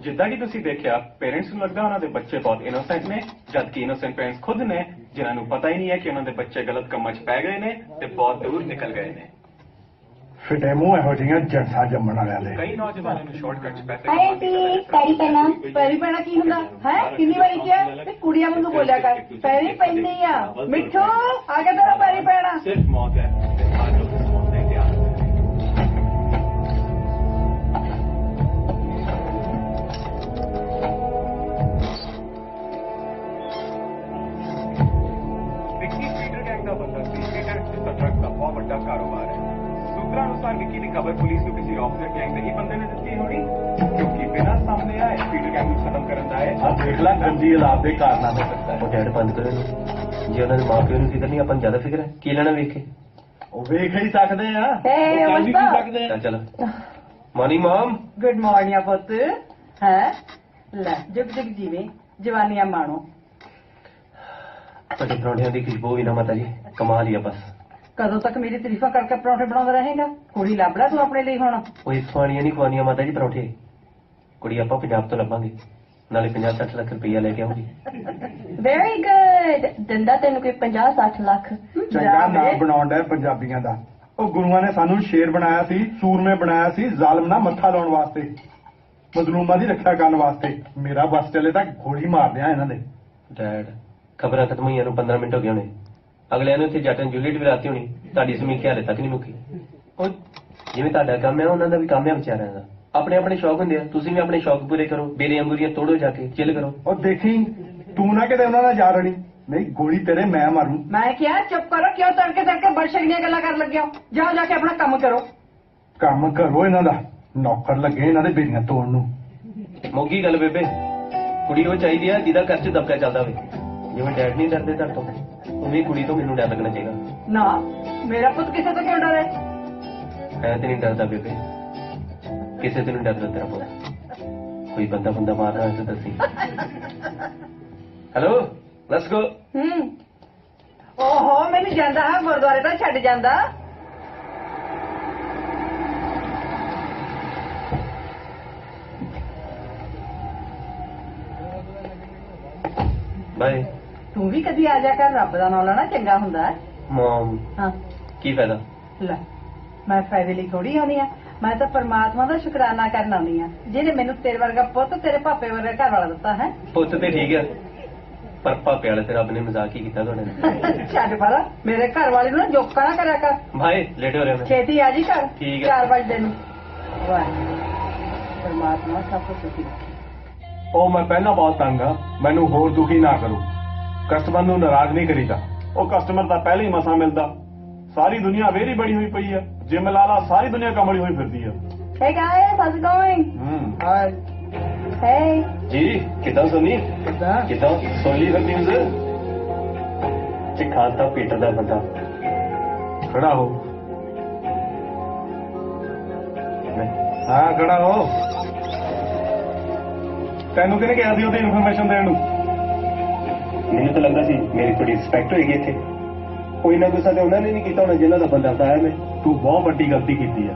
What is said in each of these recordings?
जिदा कि तुसी देखिया पेरेंट्स नूं लगदा उन्हां दे बच्चे बहुत इनोसेंट ने जबकि इनोसेंट पेरेंट्स खुद ने जिन्हां नूं पता ही नहीं है कि उन्हां दे बच्चे गलत कम्मां च पै गए ने ते बहुत दूर निकल गए ने फिटे मूंह इहो जिहियां जंसां जम्मण वालियां दे कई नौजवानों नूं शॉर्टकट च पैसे पैरी पैना की हुंदा है किन्नी वारी किया ते कुड़ियां वांगू बोलिया कर पैरी पैंदी आ मिठू आगे तेरा पैरी पैना सिर्फ मौत है हर लोग मौत दे के आते हैं कारोबार है सूत्रा अनुसार विक्की की खबर पुलिस को किसी ऑफिसर गैंग नहीं बंदे ने दिती होनी क्योंकि बिना सामने आए पीटर गैंग को खत्म करन आए अब देखला गंदी हालात दे कारनामे करता है डैड बंद करो जे ਉਹਨਾਂ ਦੇ ਮਾਪਿਆਂ ਨੂੰ ਫਿਕਰ ਨਹੀਂ ਆਪਾਂ ਜ਼ਿਆਦਾ ਫਿਕਰ ਹੈ ਕੀ ਲੈਣਾ ਵੇਖ ਕੇ ਉਹ ਵੇਖ ਹੀ ਸਕਦੇ ਆ ਕਹਿ ਵੀ ਸਕਦੇ ਆ ਚਲ ਮਾਰਨਿੰਗ ਮਮ ਗੁੱਡ ਮਾਰਨਿੰਗ ਪੁੱਤ ਹੈ ਲੈ ਜੁਗ ਜੁਗ ਜੀਵੇ ਜਵਾਨੀਆਂ ਮਾਣੋ ਤੁਹਾਡੇ ਪਰੌਂਠਿਆਂ ਦੀ ਖੁਸ਼ਬੂ ਵੀ ਨਾ ਮਾਤਾ ਜੀ ਕਮਾਲ ਹੀ ਆ ਬਸ। ਕਦੋਂ ਤੱਕ ਮੇਰੀ ਤਾਰੀਫਾਂ ਕਰਕੇ ਪਰੌਂਠੇ ਬਣਾਉਂਦਾ ਰਹੇਗਾ? ਕੁੜੀ ਲੱਭ ਲੈ ਤੂੰ ਆਪਣੇ ਲਈ ਹੁਣ। ਉਹ ਇੱਥੋਂ ਆਣੀਆਂ ਨਹੀਂ ਖਵਾਉਣੀਆਂ ਮਾਤਾ ਜੀ ਪਰੌਂਠੇ। ਕੁੜੀ ਆਪਾਂ ਪੰਜਾਬ ਤੋਂ ਲੱਭਾਂਗੇ, ਨਾਲੇ 50-60 ਲੱਖ ਰੁਪਈਆ ਲੈ ਕੇ ਆਉਂਗੀ। Very good. ਦਿੰਦਾ ਤੈਨੂੰ ਕੋਈ 50-60 ਲੱਖ। ਚੰਗਾ ਨਾਂ ਬਣਾਉਣ ਦਾ ਪੰਜਾਬੀਆਂ ਦਾ। ਉਹ ਗੁਰੂਆਂ ਨੇ ਸਾਨੂੰ ਸ਼ੇਰ ਬਣਾਇਆ ਸੀ, ਸੂਰਮੇ ਬਣਾਇਆ ਸੀ, ਜ਼ਾਲਮ ਨਾਲ ਮੱਥਾ ਲਾਉਣ ਵਾਸਤੇ, ਮਜ਼ਲੂਮਾਂ ਦੀ ਰੱਖਿਆ ਕਰਨ ਵਾਸਤੇ। ਮੇਰਾ ਬਸ ਚੱਲੇ ਤਾਂ ਗੋਲੀ ਮਾਰ ਦਿਆਂ ਇਹਨਾਂ ਦੇ। ਡੈਡ ਖਬਰਾਂ ਖਤਮ ਹੋਈਆਂ ਨੂੰ 15 ਮਿੰਟ ਹੋ ਗਏ ਹੋਣੇ। ਅਗਲਿਆਂ ਨੂੰ ਇੱਥੇ ਜੱਟ ਐਂਡ ਜੂਲੀਅਟ ਵੀ ਰਾਤੀ ਹੋਣੀ। ਤੁਹਾਡੀ ਸਮੀਖਿਆ ਹਾਲੇ ਤੱਕ ਨਹੀਂ ਮੁੱਕੀ। ਉਹ ਜਿਵੇਂ ਤੁਹਾਡਾ ਕੰਮ ਹੈ ਉਹਨਾਂ ਦਾ ਵੀ ਕੰਮ ਹੈ ਵਿਚਾਰਿਆਂ ਦਾ। ਆਪਣੇ ਆਪਣੇ ਸ਼ੌਕ ਹੁੰਦੇ ਆ, ਤੁਸੀਂ ਵੀ ਆਪਣੇ ਸ਼ੌਕ ਪੂਰੇ ਕਰੋ। ਬੇਲੀਆਂ ਬੁਰੀਆਂ ਤੋੜੋ, ਜਾ ਕੇ ਚਿੱਲ ਕਰੋ। ਉਹ ਦੇਖੀ ਤੂੰ ਨਾ ਕਿਤੇ ਉਹਨਾਂ ਦਾ ਜਾ ਰਣੀ, ਨਹੀਂ ਗੋਲੀ ਤੇਰੇ ਮੈਂ ਮਾਰੂ। ਮੈਂ ਕਿਹਾ ਚੁੱਪ ਕਰੋ, ਕਿਉਂ ਤੜਕੇ ਬੜਸ਼ਕ ਦੀਆਂ ਗੱਲਾਂ ਕਰਨ ਲੱਗਿਆ? ਜਾਓ ਜਾ ਕੇ ਆਪਣਾ ਕੰਮ ਕਰੋ। ਕੰਮ ਕਰੋ ਇਹਨਾਂ ਦਾ, ਨੌਕਰ ਲੱਗੇ ਇਹਨਾਂ ਦੇ ਬੇੜੀਆਂ ਤੋੜਨ ਨੂੰ। ਮੋਗੀ ਗੱਲ ਬੇਬੇ, ਕੁੜੀ ਉਹ ਚਾਹੀਦੀ ਆ ਜਿਹਦਾ ਘਰ 'ਚ ਦਬਕਾ ਚੱਲਦਾ ਹੋਵੇ। ਜਿਵੇਂ ਡੈਡ ਨਹੀਂ ਡਰਦੇ ਤੁਹਾਡੇ ਤੋਂ, ਉਵੇਂ ਕੁੜੀ ਤੋਂ ਮੈਨੂੰ ਡਰ ਲੱਗਣਾ ਚਾਹੀਦਾ। ਨਾ ਮੇਰਾ ਪੁੱਤ ਕਿਸੇ ਤੋਂ ਕਿਉਂ ਡਰੇ? ਮੈਂ ਤੇ ਨਹੀਂ ਡਰਦਾ ਬੇਬੇ, ਕਿਸੇ ਤੋਂ ਨਹੀਂ ਡਰਦਾ ਤੇਰਾ ਪੁੱਤ। ਕੋਈ ਬੰਦਾ ਮਾਰਨਾ ਹੈ ਤਾਂ ਦੱਸੀ। Hello, let's go. ਓਹੋ ਮੈਨੂੰ ਜਾਂਦਾ ਹੈ ਗੁਰਦੁਆਰੇ ਤਾਂ ਛੱਡ ਜਾਂਦਾ। ਬਾਏ। ਤੂੰ ਵੀ ਕਦੀ ਆ ਜਾ ਕਰ, ਰੱਬ ਦਾ ਨਾਮ ਲੈਣਾ ਚੰਗਾ ਹੁੰਦਾ ਹੈ। ਮਮ ਹਾਂ ਕੀ ਫਾਇਦਾ? ਲੈ ਮੈਂ ਫਾਇਦੇ ਲਈ ਥੋੜੀ ਆਉਣੀ ਆ, ਮੈਂ ਤਾਂ ਪਰਮਾਤਮਾ ਦਾ ਸ਼ੁਕਰਾਨਾ ਕਰਨ ਆਉਣੀ ਆ ਜਿਹਨੇ ਮੈਨੂੰ ਤੇਰੇ ਵਰਗਾ ਪੁੱਤ, ਤੇਰੇ ਪਾਪੇ ਵਰਗਾ ਘਰ ਵਾਲਾ ਦਿੱਤਾ ਹੈ। ਪੁੱਤ ਤੇ ਠੀਕ ਹੈ, ਪਰ ਪਾਪੇ ਵਾਲੇ ਤੇ ਰੱਬ ਨੇ ਮਜ਼ਾਕ ਹੀ ਕੀਤਾ ਤੁਹਾਡੇ ਨਾਲ। ਛੱਡ ਪਰ ਮੇਰੇ ਘਰ ਵਾਲੇ ਨੂੰ ਨਾ ਜੋਕਾ ਨਾ ਕਰਿਆ ਕਰ। ਭਾਈ ਲੇਟ ਹੋ ਰਿਹਾ ਮੈਂ। ਛੇਤੀ ਆ ਜੀ ਘਰ, ਠੀਕ ਹੈ। 4 ਵਜੇ ਨੂੰ। ਵਾਹਿਗੁਰੂ ਪਰਮਾਤਮਾ ਸਭ ਕੁਝ ਸੁਖੀ ਰੱਖੇ। ਉਹ ਮੈਂ ਪਹਿਲਾਂ ਬਹੁਤ ਤੰਗ ਆ, ਮੈਨੂੰ ਹੋਰ ਦੁਖੀ ਨਾ ਕਰੋ। ਕਸਟਮਰ ਨੂੰ ਨਾਰਾਜ਼ ਨਹੀਂ ਕਰੀਦਾ। ਉਹ ਕਸਟਮਰ ਤਾਂ ਪਹਿਲੇ ਹੀ ਮਸਾਂ ਮਿਲਦਾ। ਸਾਰੀ ਦੁਨੀਆ ਵੇਰੀ ਬੜੀ ਹੋਈ ਪਈ ਆ। ਜਿਮ ਲਾਲਾ ਸਾਰੀ ਦੁਨੀਆ ਕਮਲੀ ਹੋਈ ਫਿਰਦੀ ਆ। Hey guys, how's it going? Hey. ਜੀ ਕਿੱਦਾਂ ਸੋਨੀ? ਕਿੱਦਾਂ ਸੁਣ ਲਈ ਫਿਰ ਨਿਊਜ਼? ਕਿ ਖਾਤਾ ਪੀਟਰ ਦਾ ਬੰਦਾ ਖੜਾ ਹੋ। ਹਾਂ ਖੜਾ ਹੋ। ਤੈਨੂੰ ਕਿਹਨੇ ਕਿਹਾ ਸੀ ਉਹਦੀ ਇਨਫੋਰਮੇਸ਼ਨ ਦੇਣ ਨੂੰ? ਮੈਨੂੰ ਤਾਂ ਲੱਗਦਾ ਸੀ ਮੇਰੀ ਥੋੜੀ ਰਿਸਪੈਕਟ ਹੋਏਗੀ ਇੱਥੇ। ਕੋਈ ਨਾ ਗੁੱਸਾ ਤੇ ਉਹਨਾਂ ਨੇ ਨਹੀਂ ਕੀਤਾ ਹੋਣਾ ਜਿਹਨਾਂ ਦਾ ਬੰਦਾ ਆਇਆ। ਮੈਂ ਤੂੰ ਬਹੁਤ ਵੱਡੀ ਗਲਤੀ ਕੀਤੀ ਆ।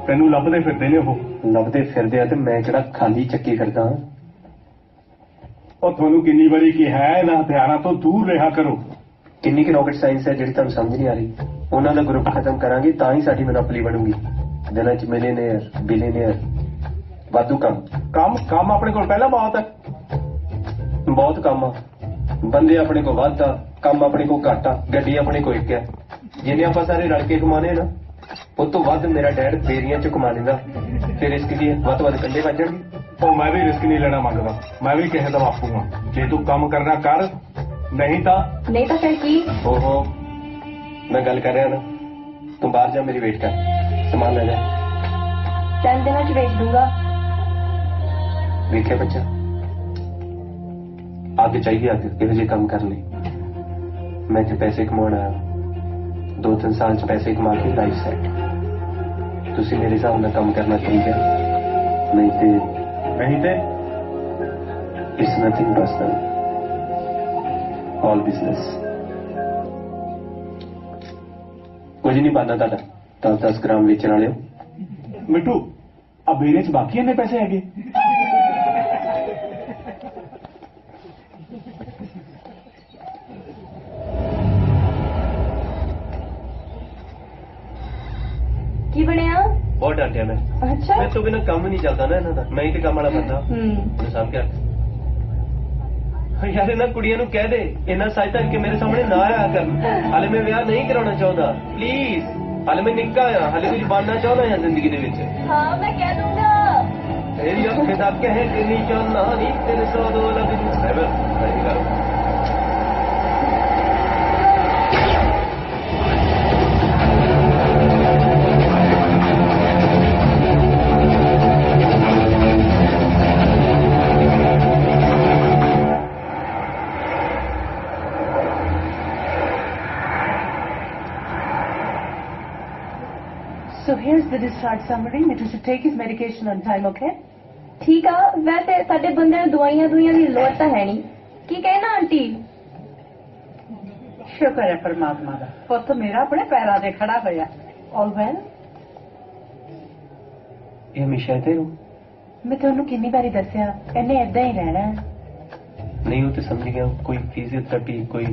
ਤੈਨੂੰ ਲੱਭਦੇ ਫਿਰਦੇ ਨੇ ਉਹ। ਲੱਭਦੇ ਫਿਰਦੇ ਆ ਤੇ ਮੈਂ ਕਿਹੜਾ ਖਾਲੀ ਚੱਕੀ ਫਿਰਦਾ ਹਾਂ? ਉਹ ਤੁਹਾਨੂੰ ਕਿੰਨੀ ਵਾਰੀ ਕਿਹਾ ਹੈ ਇਹਨਾਂ ਹਥਿਆਰਾਂ ਤੋਂ ਦੂਰ ਰਿਹਾ ਕਰੋ। ਕਿੰਨੀ ਕਿ ਰਾਕਟ ਸਾਇੰਸ ਹੈ ਜਿਹੜੀ ਤੁਹਾਨੂੰ ਸਮਝ ਨਹੀਂ ਆ ਰਹੀ। ਉਹਨਾਂ ਦਾ ਗਰੁੱਪ ਖਤਮ ਕਰਾਂਗੇ ਤਾਂ ਹੀ ਸਾਡੀ ਮੋਨੋਪੋਲੀ ਬਣੂਗੀ। ਦਿਨਾਂ 'ਚ ਮਿਲੀਅਨੇਅਰ, ਬਿਲੀਅਨੇਅਰ, ਵਾਧੂ ਕੰਮ ਆਪਣੇ ਕੋਲ ਪਹਿਲਾਂ ਬਹੁਤ ਹੈ। ਬਹੁਤ ਕੰਮ ਆ। ਬੰਦੇ ਆਪਣੇ ਕੋਲ ਵੱਧ ਆ, ਕੰਮ ਆਪਣੇ ਕੋਲ ਘੱਟ ਆ, ਗੱਡੀ ਆਪਣੇ ਕੋਲ ਇੱਕ ਆ। ਜਿਹਨੇ ਆਪਾਂ ਸਾਰੇ ਰਲ ਕੇ ਕਮਾਣੇ ਨਾ, ਉਹ ਤੋਂ ਵੱਧ ਮੇਰਾ ਡੈਡ ਬੇਰੀਆਂ 'ਚ ਕਮਾ ਲੈਂਦਾ। ਫਿਰ ਰਿਸਕ ਕੀ ਹੈ? ਵੱਧ ਤੋਂ ਵੱਧ ਕੰਡੇ ਵੱਜ ਜਾਣਗੇ। ਉਹ ਮੈਂ ਵੀ ਰਿਸਕ ਨਹੀਂ ਲੈਣਾ ਮੰਗਦਾ। ਮੈਂ ਵੀ ਕਿਸੇ ਦਾ ਬਾਪੂ ਹਾਂ। ਜੇ ਤੂੰ ਕੰਮ ਕਰਨਾ ਕਰ, ਨਹੀਂ ਤਾਂ ਫਿਰ ਕੀ? ਓਹੋ ਮੈਂ ਗੱਲ ਕਰ ਰਿਹਾ ਨਾ। ਤੂੰ ਬਾਹਰ ਜਾ, ਮੇਰੀ ਵੇਟ ਕਰ, ਸਮਾਨ ਲੈ ਜਾ। 3 ਦਿਨਾਂ 'ਚ ਵੇਚ ਦੂੰਗਾ। ਵੇਖਿਆ ਬੱਚਾ, ਅੱਗ ਚਾਹੀਦੀ ਅੱਗ ਇਹੋ ਜਿਹੇ ਕੰਮ ਕਰਨ ਲਈ। ਮੈਂ ਇੱਥੇ ਪੈਸੇ ਕਮਾਉਣ ਆਇਆ। 2-3 ਸਾਲ 'ਚ ਪੈਸੇ ਕਮਾ ਕੇ ਲਾਈਫ ਸੈਟ। ਤੁਸੀਂ ਮੇਰੇ ਹਿਸਾਬ ਨਾਲ ਕੰਮ ਕਰਨਾ ਠੀਕ ਹੈ। ਨਹੀਂ ਤੇ it's nothing personal, all business. ਕੁਝ ਨਹੀਂ ਬਣਨਾ ਤੁਹਾਡਾ। 10-10 ਗ੍ਰਾਮ ਵੇਚਣ ਵਾਲਿਓ। ਮਿੱਠੂ ਆ ਬੇਰੇ 'ਚ ਬਾਕੀ ਇੰਨੇ ਪੈਸੇ ਹੈਗੇ? ਕੀ ਬਣਿਆ? ਬਹੁਤ ਡਾਂਟਿਆ ਮੈਂ। ਅੱਛਾ। ਮੈਂ ਤੋਂ ਬਿਨਾਂ ਕੰਮ ਨਹੀਂ ਚੱਲਦਾ ਨਾ ਇਹਨਾਂ ਦਾ। ਮੈਂ ਹੀ ਤੇ ਕੰਮ ਵਾਲਾ ਬੰਦਾ। ਮੈਨੂੰ ਸਭ ਕਿਹਾ ਯਾਰ ਇਹਨਾਂ ਕੁੜੀਆਂ ਨੂੰ ਕਹਿ ਦੇ ਇਹਨਾਂ ਸੱਚ ਕਿ ਮੇਰੇ ਸਾਹਮਣੇ ਨਾ ਆਇਆ ਕਰ। ਹਾਲੇ ਮੈਂ ਵਿਆਹ ਨਹੀਂ ਕਰਾਉਣਾ ਚਾਹੁੰਦਾ, ਪਲੀਜ਼। ਹਾਲੇ ਮੈਂ ਨਿੱਕਾ ਆ, ਹਾਲੇ ਕੁਝ ਬਣਨਾ ਚਾਹੁੰਦਾ ਆ ਜ਼ਿੰਦਗੀ ਦੇ ਵਿੱਚ। ਹਾਂ ਮੈਂ ਕਹਿ ਦੂੰਗਾ। ਤੇਰੀ ਅੱਖ ਦਾ ਕਹਿ ਕੇ ਨਹੀਂ ਚਾਹੁੰਦਾ ਨਹੀਂ 302 ਲੱਗ ਸੈਵਨ। ਸਹੀ ਗੱਲ। So here's the discharge summary. Mithu should take his medication on time, okay? ਠੀਕ ਆ। ਵੈਸੇ ਸਾਡੇ ਬੰਦੇ ਨੂੰ ਦਵਾਈਆਂ ਦੀ ਲੋੜ ਤਾਂ ਹੈ ਨਹੀਂ। ਕੀ ਕਹਿਣਾ ਆਂਟੀ? ਸ਼ੁਕਰ ਹੈ ਪਰਮਾਤਮਾ ਦਾ, ਪੁੱਤ ਮੇਰਾ ਆਪਣੇ ਪੈਰਾਂ ਤੇ ਖੜਾ ਹੋਇਆ। ਆਲ ਵੈਲ। ਇਹ ਹਮੇਸ਼ਾ ਇੱਥੇ ਰਹੂ? ਮੈਂ ਤੁਹਾਨੂੰ ਕਿੰਨੀ ਵਾਰੀ ਦੱਸਿਆ ਇਹਨੇ ਏਦਾਂ ਹੀ ਰਹਿਣਾ ਹੈ। ਨਹੀਂ ਉਹ ਤੇ ਸਮਝ ਗਿਆ, ਕੋਈ ਫਿਜ਼ੀਓਥੈਰੇਪੀ ਕੋਈ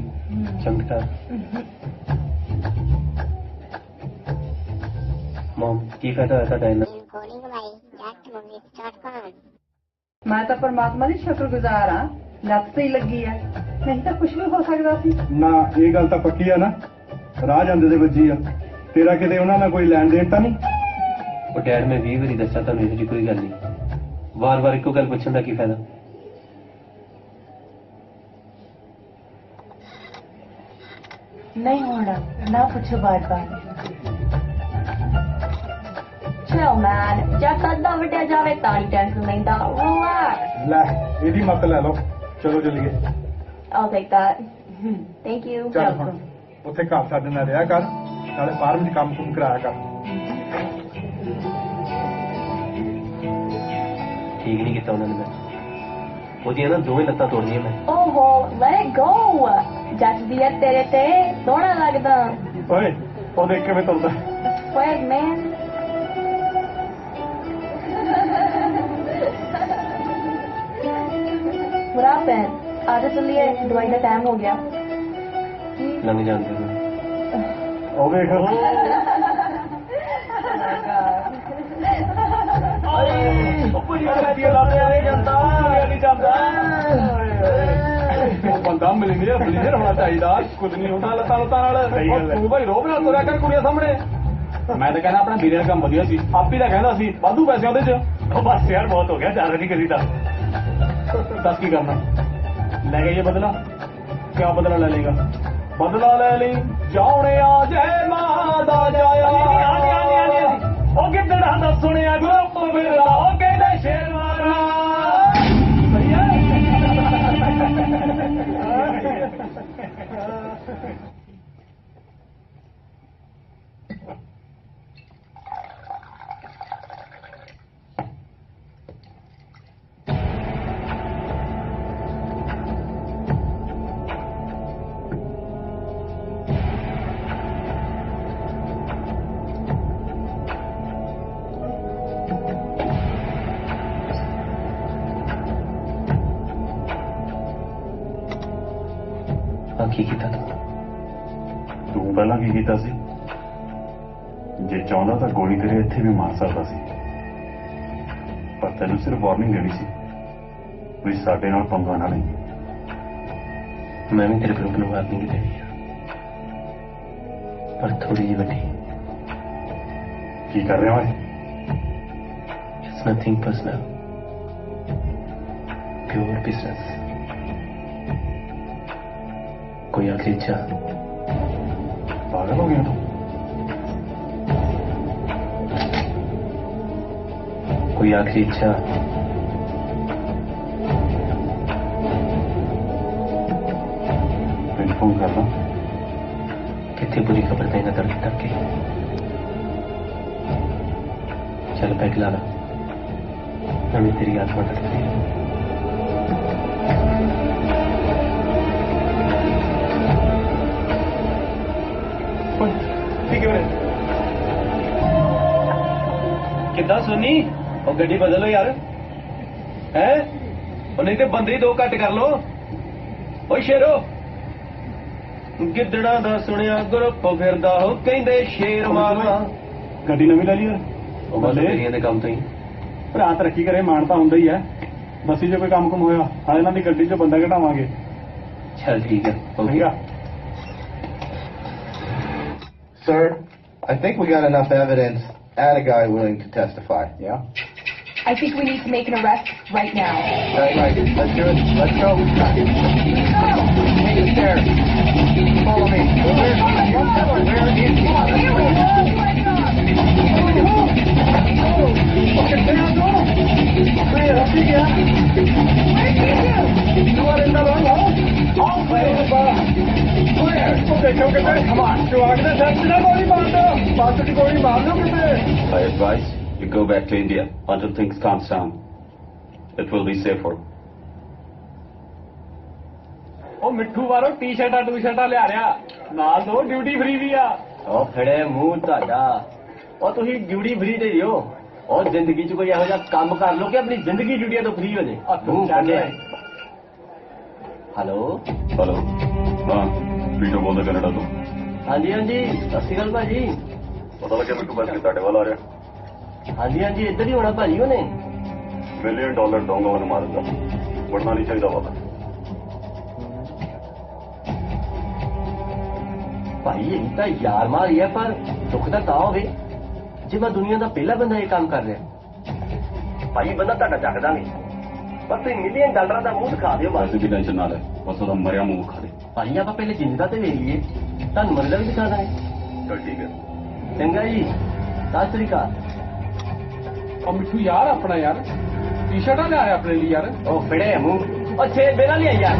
ਚਮਤਕਾਰ। ਮਮ ਕੀ ਫਾਇਦਾ ਹੋਇਆ ਤੁਹਾਡਾ ਇਹਨਾਂ? ਮੈਂ ਤਾਂ ਪਰਮਾਤਮਾ ਦੀ ਸ਼ੁਕਰਗੁਜ਼ਾਰ ਹਾਂ, ਲੱਤ ਤੇ ਹੀ ਲੱਗੀ ਹੈ, ਨਹੀਂ ਤਾਂ ਕੁਝ ਵੀ ਹੋ ਸਕਦਾ ਸੀ। ਨਾ ਇਹ ਗੱਲ ਤਾਂ ਪੱਕੀ ਆ ਨਾ, ਰਾਹ ਜਾਂਦੇ ਦੇ ਵੱਜੀ ਆ। ਤੇਰਾ ਕਿਤੇ ਉਹਨਾਂ ਨਾਲ ਕੋਈ ਲੈਣ ਦੇਣ ਤਾਂ ਨਹੀਂ? ਉਹ ਡੈਡ ਮੈਂ 20 ਵਾਰੀ ਦੱਸਿਆ ਤੁਹਾਨੂੰ ਇਹੋ ਜਿਹੀ ਕੋਈ ਗੱਲ ਨਹੀਂ, ਵਾਰ-ਵਾਰ ਇੱਕੋ ਗੱਲ ਪੁੱਛਣ ਦਾ ਕੀ ਫਾਇਦਾ? ਨਹੀਂ ਹੋਣਾ, ਨਾ ਪੁੱਛੋ ਬਾਰ-ਬਾਰ। ਚਲ ਮੈਨ, ਜਦ ਕੱਦਾ ਵੱਡਿਆ ਜਾਵੇ ਤਾਂ ਨਹੀਂ ਟੈਨਸ਼ਨ ਲੈਂਦਾ। ਰਿਲੈਕਸ। ਲੈ ਇਹਦੀ ਮੱਤ ਲੈ ਲਓ, ਚਲੋ ਚੱਲੀਏ। I'll take that. Thank you. ਚੱਲ ਹੁਣ ਉੱਥੇ ਘਰ ਸਾਡੇ ਨਾਲ ਰਿਹਾ ਕਰ, ਨਾਲੇ ਫਾਰਮ 'ਚ ਕੰਮ ਕੁਮ ਕਰਾਇਆ ਕਰ। ਠੀਕ ਨਹੀਂ ਕੀਤਾ ਉਹਨਾਂ ਨੇ। ਮੈਂ ਉਹਦੀਆਂ ਨਾ ਦੋਵੇਂ ਲੱਤਾਂ ਤੋੜਨੀਆਂ ਮੈਂ। ਓਹੋ, let it go. ਜੱਜਦੀ ਹੈ ਤੇਰੇ ਤੇ, ਸੋਹਣਾ ਲੱਗਦਾ। ਓਏ ਉਹ ਦੇਖ ਕਿਵੇਂ ਤੁਰਦਾ। Swag man. What happened? आज चलिए, दवाई का टाइम हो गया। ਲੰਘ ਜਾਂਦੇ ਨੇ ਉਹ ਵੇਖ ਬੰਦਾ ਮਿਲਣੀਅਰ ਹੋਣਾ ਚਾਹੀਦਾ, ਕੁਝ ਨਹੀਂ ਹੁੰਦਾ ਲੱਤਾਂ ਨਾਲ। ਤੂੰ ਭਾਈ ਰੋਬ ਨਾਲ ਤੁਰਿਆ ਕਰ ਕੁੜੀਆਂ ਸਾਹਮਣੇ। ਮੈਂ ਤਾਂ ਕਹਿੰਦਾ ਆਪਣਾ ਵੀਰੇ ਦਾ ਕੰਮ ਵਧੀਆ ਸੀ, ਆਪ ਹੀ ਤਾਂ ਕਹਿੰਦਾ ਸੀ ਵਾਧੂ ਪੈਸੇ ਉਹਦੇ 'ਚ। ਉਹ ਬਸ ਯਾਰ ਬਹੁਤ ਹੋ ਗਿਆ, ਜ਼ਿਆਦਾ ਨਹੀਂ ਕਰੀਦਾ। ਦੱਸ ਕੀ ਕਰਨਾ? ਲੈ ਗਏ ਇਹ ਬਦਲਾ? ਕਿਆ ਬਦਲਾ ਲੈ ਲੇਗਾ? ਬਦਲਾ ਲੈ ਲਈ ਜਾਉਣਿਆ ਜੈ ਮਾਂ ਦਾ ਜਾਇਆ। ਉਹ ਕਿੱਦੜਾ ਦਾ ਸੁਣਿਆ ਗਰੁੱਪ ਮੇਰਾ, ਉਹ ਕਹਿੰਦੇ ਸ਼ੇਰ ਮਾਰਾ। ਕੀ ਕੀਤਾ ਤੂੰ ਪਹਿਲਾਂ ਕੀ ਕੀਤਾ ਸੀ? ਜੇ ਚਾਹੁੰਦਾ ਤਾਂ ਗੋਲੀ ਤੇਰੇ ਇੱਥੇ ਵੀ ਮਾਰ ਸਕਦਾ ਸੀ, ਪਰ ਤੈਨੂੰ ਸਿਰਫ ਵਾਰਨਿੰਗ ਦੇਣੀ ਸੀ ਵੀ ਸਾਡੇ ਨਾਲ ਪੰਗਾ ਨਾ ਲਈ। ਮੈਂ ਵੀ ਤੇਰੇ ਗਰੁੱਪ ਨੂੰ ਵਾਰਨਿੰਗ ਦੇਣੀ ਆ, ਪਰ ਥੋੜੀ ਜਿਹੀ ਵੱਡੀ। ਕੀ ਕਰ ਰਿਹਾ ਓਏ? It's nothing personal, pure business. कोई आखिरी इच्छा? पागल हो गया तू? कोई आखिरी इच्छा? मैंने फोन करना कितनी बुरी खबर देना तड़के तड़के। चल पैक ला ला, मैं तेरी आत्मा तड़कती है। ਕਿੱਦਾਂ ਸੁਣੀ? ਉਹ ਗੱਡੀ ਬਦਲੋ ਯਾਰ, ਹੈ ਉਹ ਨਹੀਂ ਤੇ ਬੰਦੇ ਹੀ ਦੋ ਘੱਟ ਕਰ ਲੋ। ਓਏ ਸ਼ੇਰੋ, ਗਿੱਦੜਾਂ ਦਾ ਸੁਣਿਆ ਗਰੁੱਪ ਫਿਰਦਾ, ਉਹ ਕਹਿੰਦੇ ਸ਼ੇਰ ਮਾਰਨਾ। ਗੱਡੀ ਨਵੀਂ ਲੈ ਲਈ ਯਾਰ। ਉਹ ਬਸ ਦੇ ਕੰਮ ਤੋਂ ਹੀ ਭਰਾ ਤਰੱਕੀ ਕਰੇ, ਮਾਣ ਤਾਂ ਹੁੰਦਾ ਹੀ ਹੈ। ਬਸੀ ਜੇ ਕੋਈ ਕੰਮ ਕੁਮ ਹੋਇਆ ਹਾਂ ਇਹਨਾਂ ਦੀ ਗੱਡੀ 'ਚ ਬੰਦਾ ਘਟਾਵਾਂਗੇ। ਚੱਲ ਠੀਕ ਹੈ। ਠੀਕ ਆ। Sir, I think we got enough evidence and a guy willing to testify. Yeah? I think we need to make an arrest right now. Right. Let's do it. Let's go. Take the stairs. Follow me. I advise you go back to India until things calm down. It will be safer. ਉਹ ਮਿੱਠੂ ਬਾਰੋ ਟੀ-ਸ਼ਰਟਾਂ ਲਿਆ ਰਿਹਾ। ਨਾਲ ਦੋ duty free ਵੀ ਆ ਉਹ ਫੜੇ ਮੂੰਹ ਤੁਹਾਡਾ ਉਹ ਤੁਸੀਂ ਡਿਊਟੀ ਫ੍ਰੀ ਦੇ ਦਿਓ और जिंदगी च कोई यहो जिहा काम कर लो कि अपनी जिंदगी ड्यूटियां तो फ्री हो जाए हेलो हेलो हाँ पीटो बोलते कनाडा तो हाँ जी सत श्री अकाल भाजी पता लगे मिट्टू बस के ਤੁਹਾਡੇ ਵੱਲ ਆ ਰਿਹਾ हाँ जी इधर ही होना भाजी उन्हें $1 मिलियन दूंगा उन्हें मारदा बढ़ना नहीं चाहिए वाला भाई यही तो यार मार है पर दुख तो हो जे मैं दुनिया का पहला बंदा ये काम कर रहा भाई बंदा ਤੁਹਾਡਾ ਜਗਦਾ ਨਹੀਂ पर तुम $1 मिलियन का मुंह दिखा दियो बस पैसे की टेंशन ना ले बस ਉਹਦਾ ਮਰਿਆ ਮੂੰਹ ਖਾ ਦੇ भाई आप पहले जिंदा तो ले लीए ਤੁਹਾਨੂੰ मरदा भी दिखा दें चल ठीक है चंगा जी सत श्री अकाल और मिठू यार अपना यार टी शर्टा ले आया अपने लिए यार ओ फिड़े मुंह और छे बेरा ले आई यार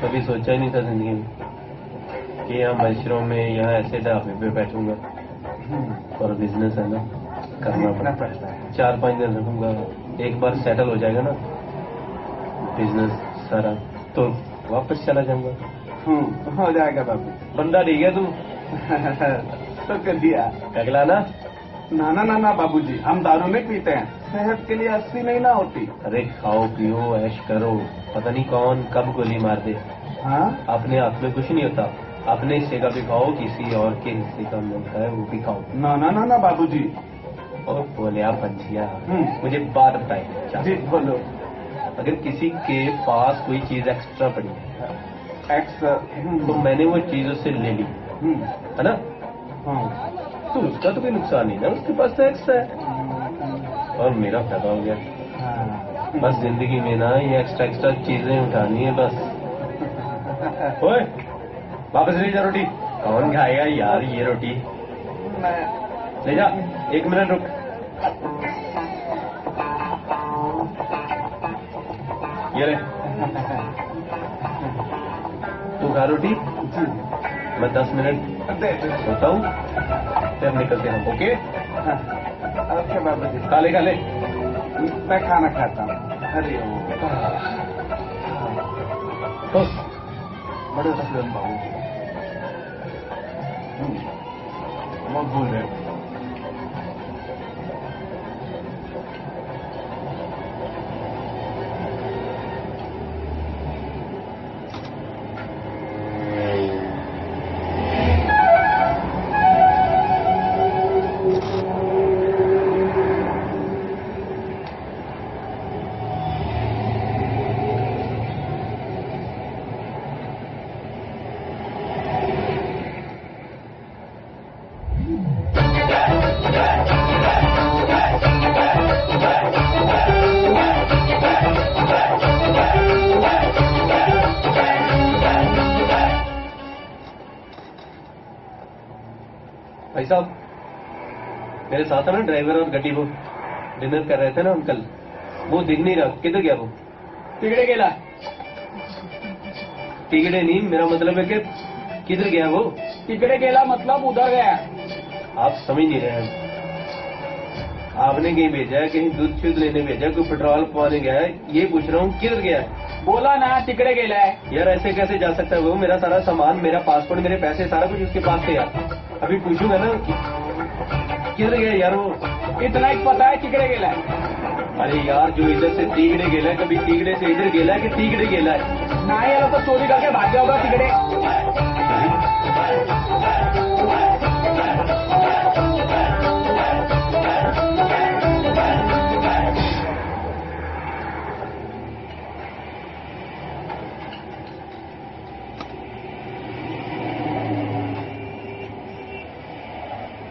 कभी सोचा ही नहीं था जिंदगी में कि यहाँ मशरों में यहाँ ऐसे ढाबे पे बैठूंगा और बिजनेस है ना करना पड़ता है 4-5 दिन रखूंगा एक बार सेटल हो जाएगा ना बिजनेस सारा तो वापस चला जाऊंगा हो जाएगा बाबू बंदा ठीक है तू तो कर दिया अगला ना ना ना ना बाबूजी हम दारू नहीं पीते हैं सेहत के लिए अच्छी नहीं ना होती अरे खाओ पियो ऐश करो पता नहीं कौन कब गोली मार दे हाँ अपने हाथ में कुछ नहीं होता अपने हिस्से का भी खाओ किसी और के हिस्से का मिलता है वो भी खाओ ना ना ना ना बाबूजी और बोलिया पंछिया मुझे बात बताए जी बोलो अगर किसी के पास कोई चीज एक्स्ट्रा पड़ी है एक्स तो मैंने वो चीज उससे ले ली है ना हाँ तो उसका तो कोई नुकसान नहीं ना उसके पास तो एक्स्ट्रा है और मेरा फायदा हो गया बस जिंदगी में ना ये एक्स्ट्रा चीजें उठानी है बस ओए वापस ले जा रोटी कौन खाएगा यार ये रोटी ले जा 1 मिनट रुक ये ले तू खा रोटी मैं 10 मिनट सोता हूँ फिर निकलते हम ओके ओके बाबूजी खा ले मैं खाना खाता हूँ अरे बड़े सफल बाबू बहुत भूल रहे भाई साहब मेरे साथ है ना ड्राइवर और गड्डी वो डिनर कर रहे थे ना अंकल वो दिख नहीं रहा किधर गया वो तिगड़े गेला टिकटे नहीं मेरा मतलब है कि किधर गया वो तिगड़े गेला मतलब उधर गया आप समझ नहीं रहे हैं आपने कहीं भेजा है कहीं दूध शूध लेने भेजा कोई पेट्रोल पवाने गया है ये पूछ रहा हूँ किधर गया है बोला ना तिगड़े गेला है यार ऐसे कैसे जा सकता है वो मेरा सारा सामान मेरा पासपोर्ट मेरे पैसे सारा कुछ उसके पास थे यार अभी पूछूंगा ना किधर गया यार वो इतना ही पता है तिगड़े गेला है अरे यार जो इधर से तीगड़े गेला है कभी तीगड़े से इधर गेला है कि तीगड़े गेला है ना ये लोग तो चोरी करके भाग गया होगा तिगड़े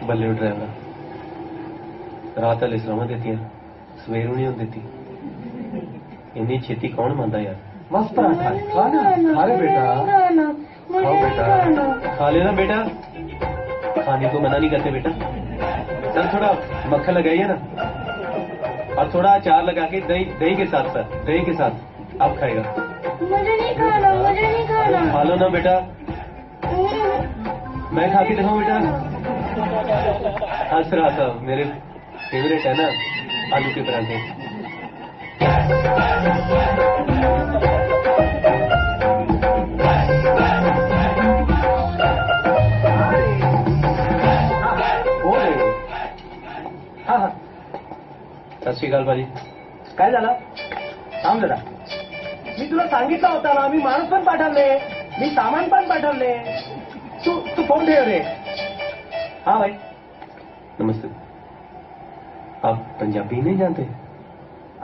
बल्ले ड्राइवर रात वाले सलामा देती सवेरू नहीं होती इन्नी छेती कौन मानता यार मस्त पराठा है, खाना अरे बेटा खाओ बेटा, खा लेना बेटा, खाने को मना नहीं करते बेटा। चल थोड़ा मक्खन लगाइए ना, और थोड़ा अचार लगा के दही के साथ दही के साथ आप खाएगा। मुझे नहीं खाना, मुझे नहीं खाना। खा लो ना बेटा, मैं खा के दिखाऊं बेटा। हंस रहा था, मेरे फेवरेट है ना आलू के पराठे। सत श्री अकाल भाजी. काय झालं थांब जरा. मी तुला सांगितलं होता ना, मी माणूस पण पाठवले, मी सामान पण पाठवले. तू फोन ठेव रे. हाँ भाई. नमस्ते. आप पंजाबी नहीं जानते?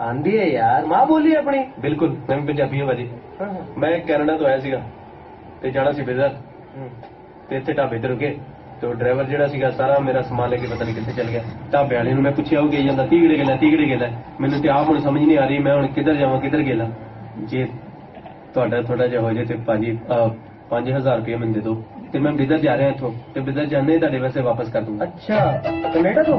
आंधी है यार, माँ बोली अपनी. बिल्कुल, मैं भी पंजाबी हूँ भाजी. मैं कनाडा तो आया सीगा ते जाना सी बिजर ते इत्थे ढाबे ते रुके तो ड्राइवर जिहड़ा सीगा सारा मेरा समान लेके पता नहीं कित्थे चल गया. ढाबे वाले मैं पूछया वो कही जांदा तीगड़े गेला मैनूं ते आप हुण समझ नहीं आ रही मैं हुण किधर जावां किधर गेला. जे तुहाडा थोड़ा जिहा हो जाए ते भाजी 5000 रुपये मैनूं दे दो ते मैं बिजर जा रहा इत्थों ते बिजर जाने तुहाडे पैसे वापस कर दूंगा. अच्छा कनेडा तो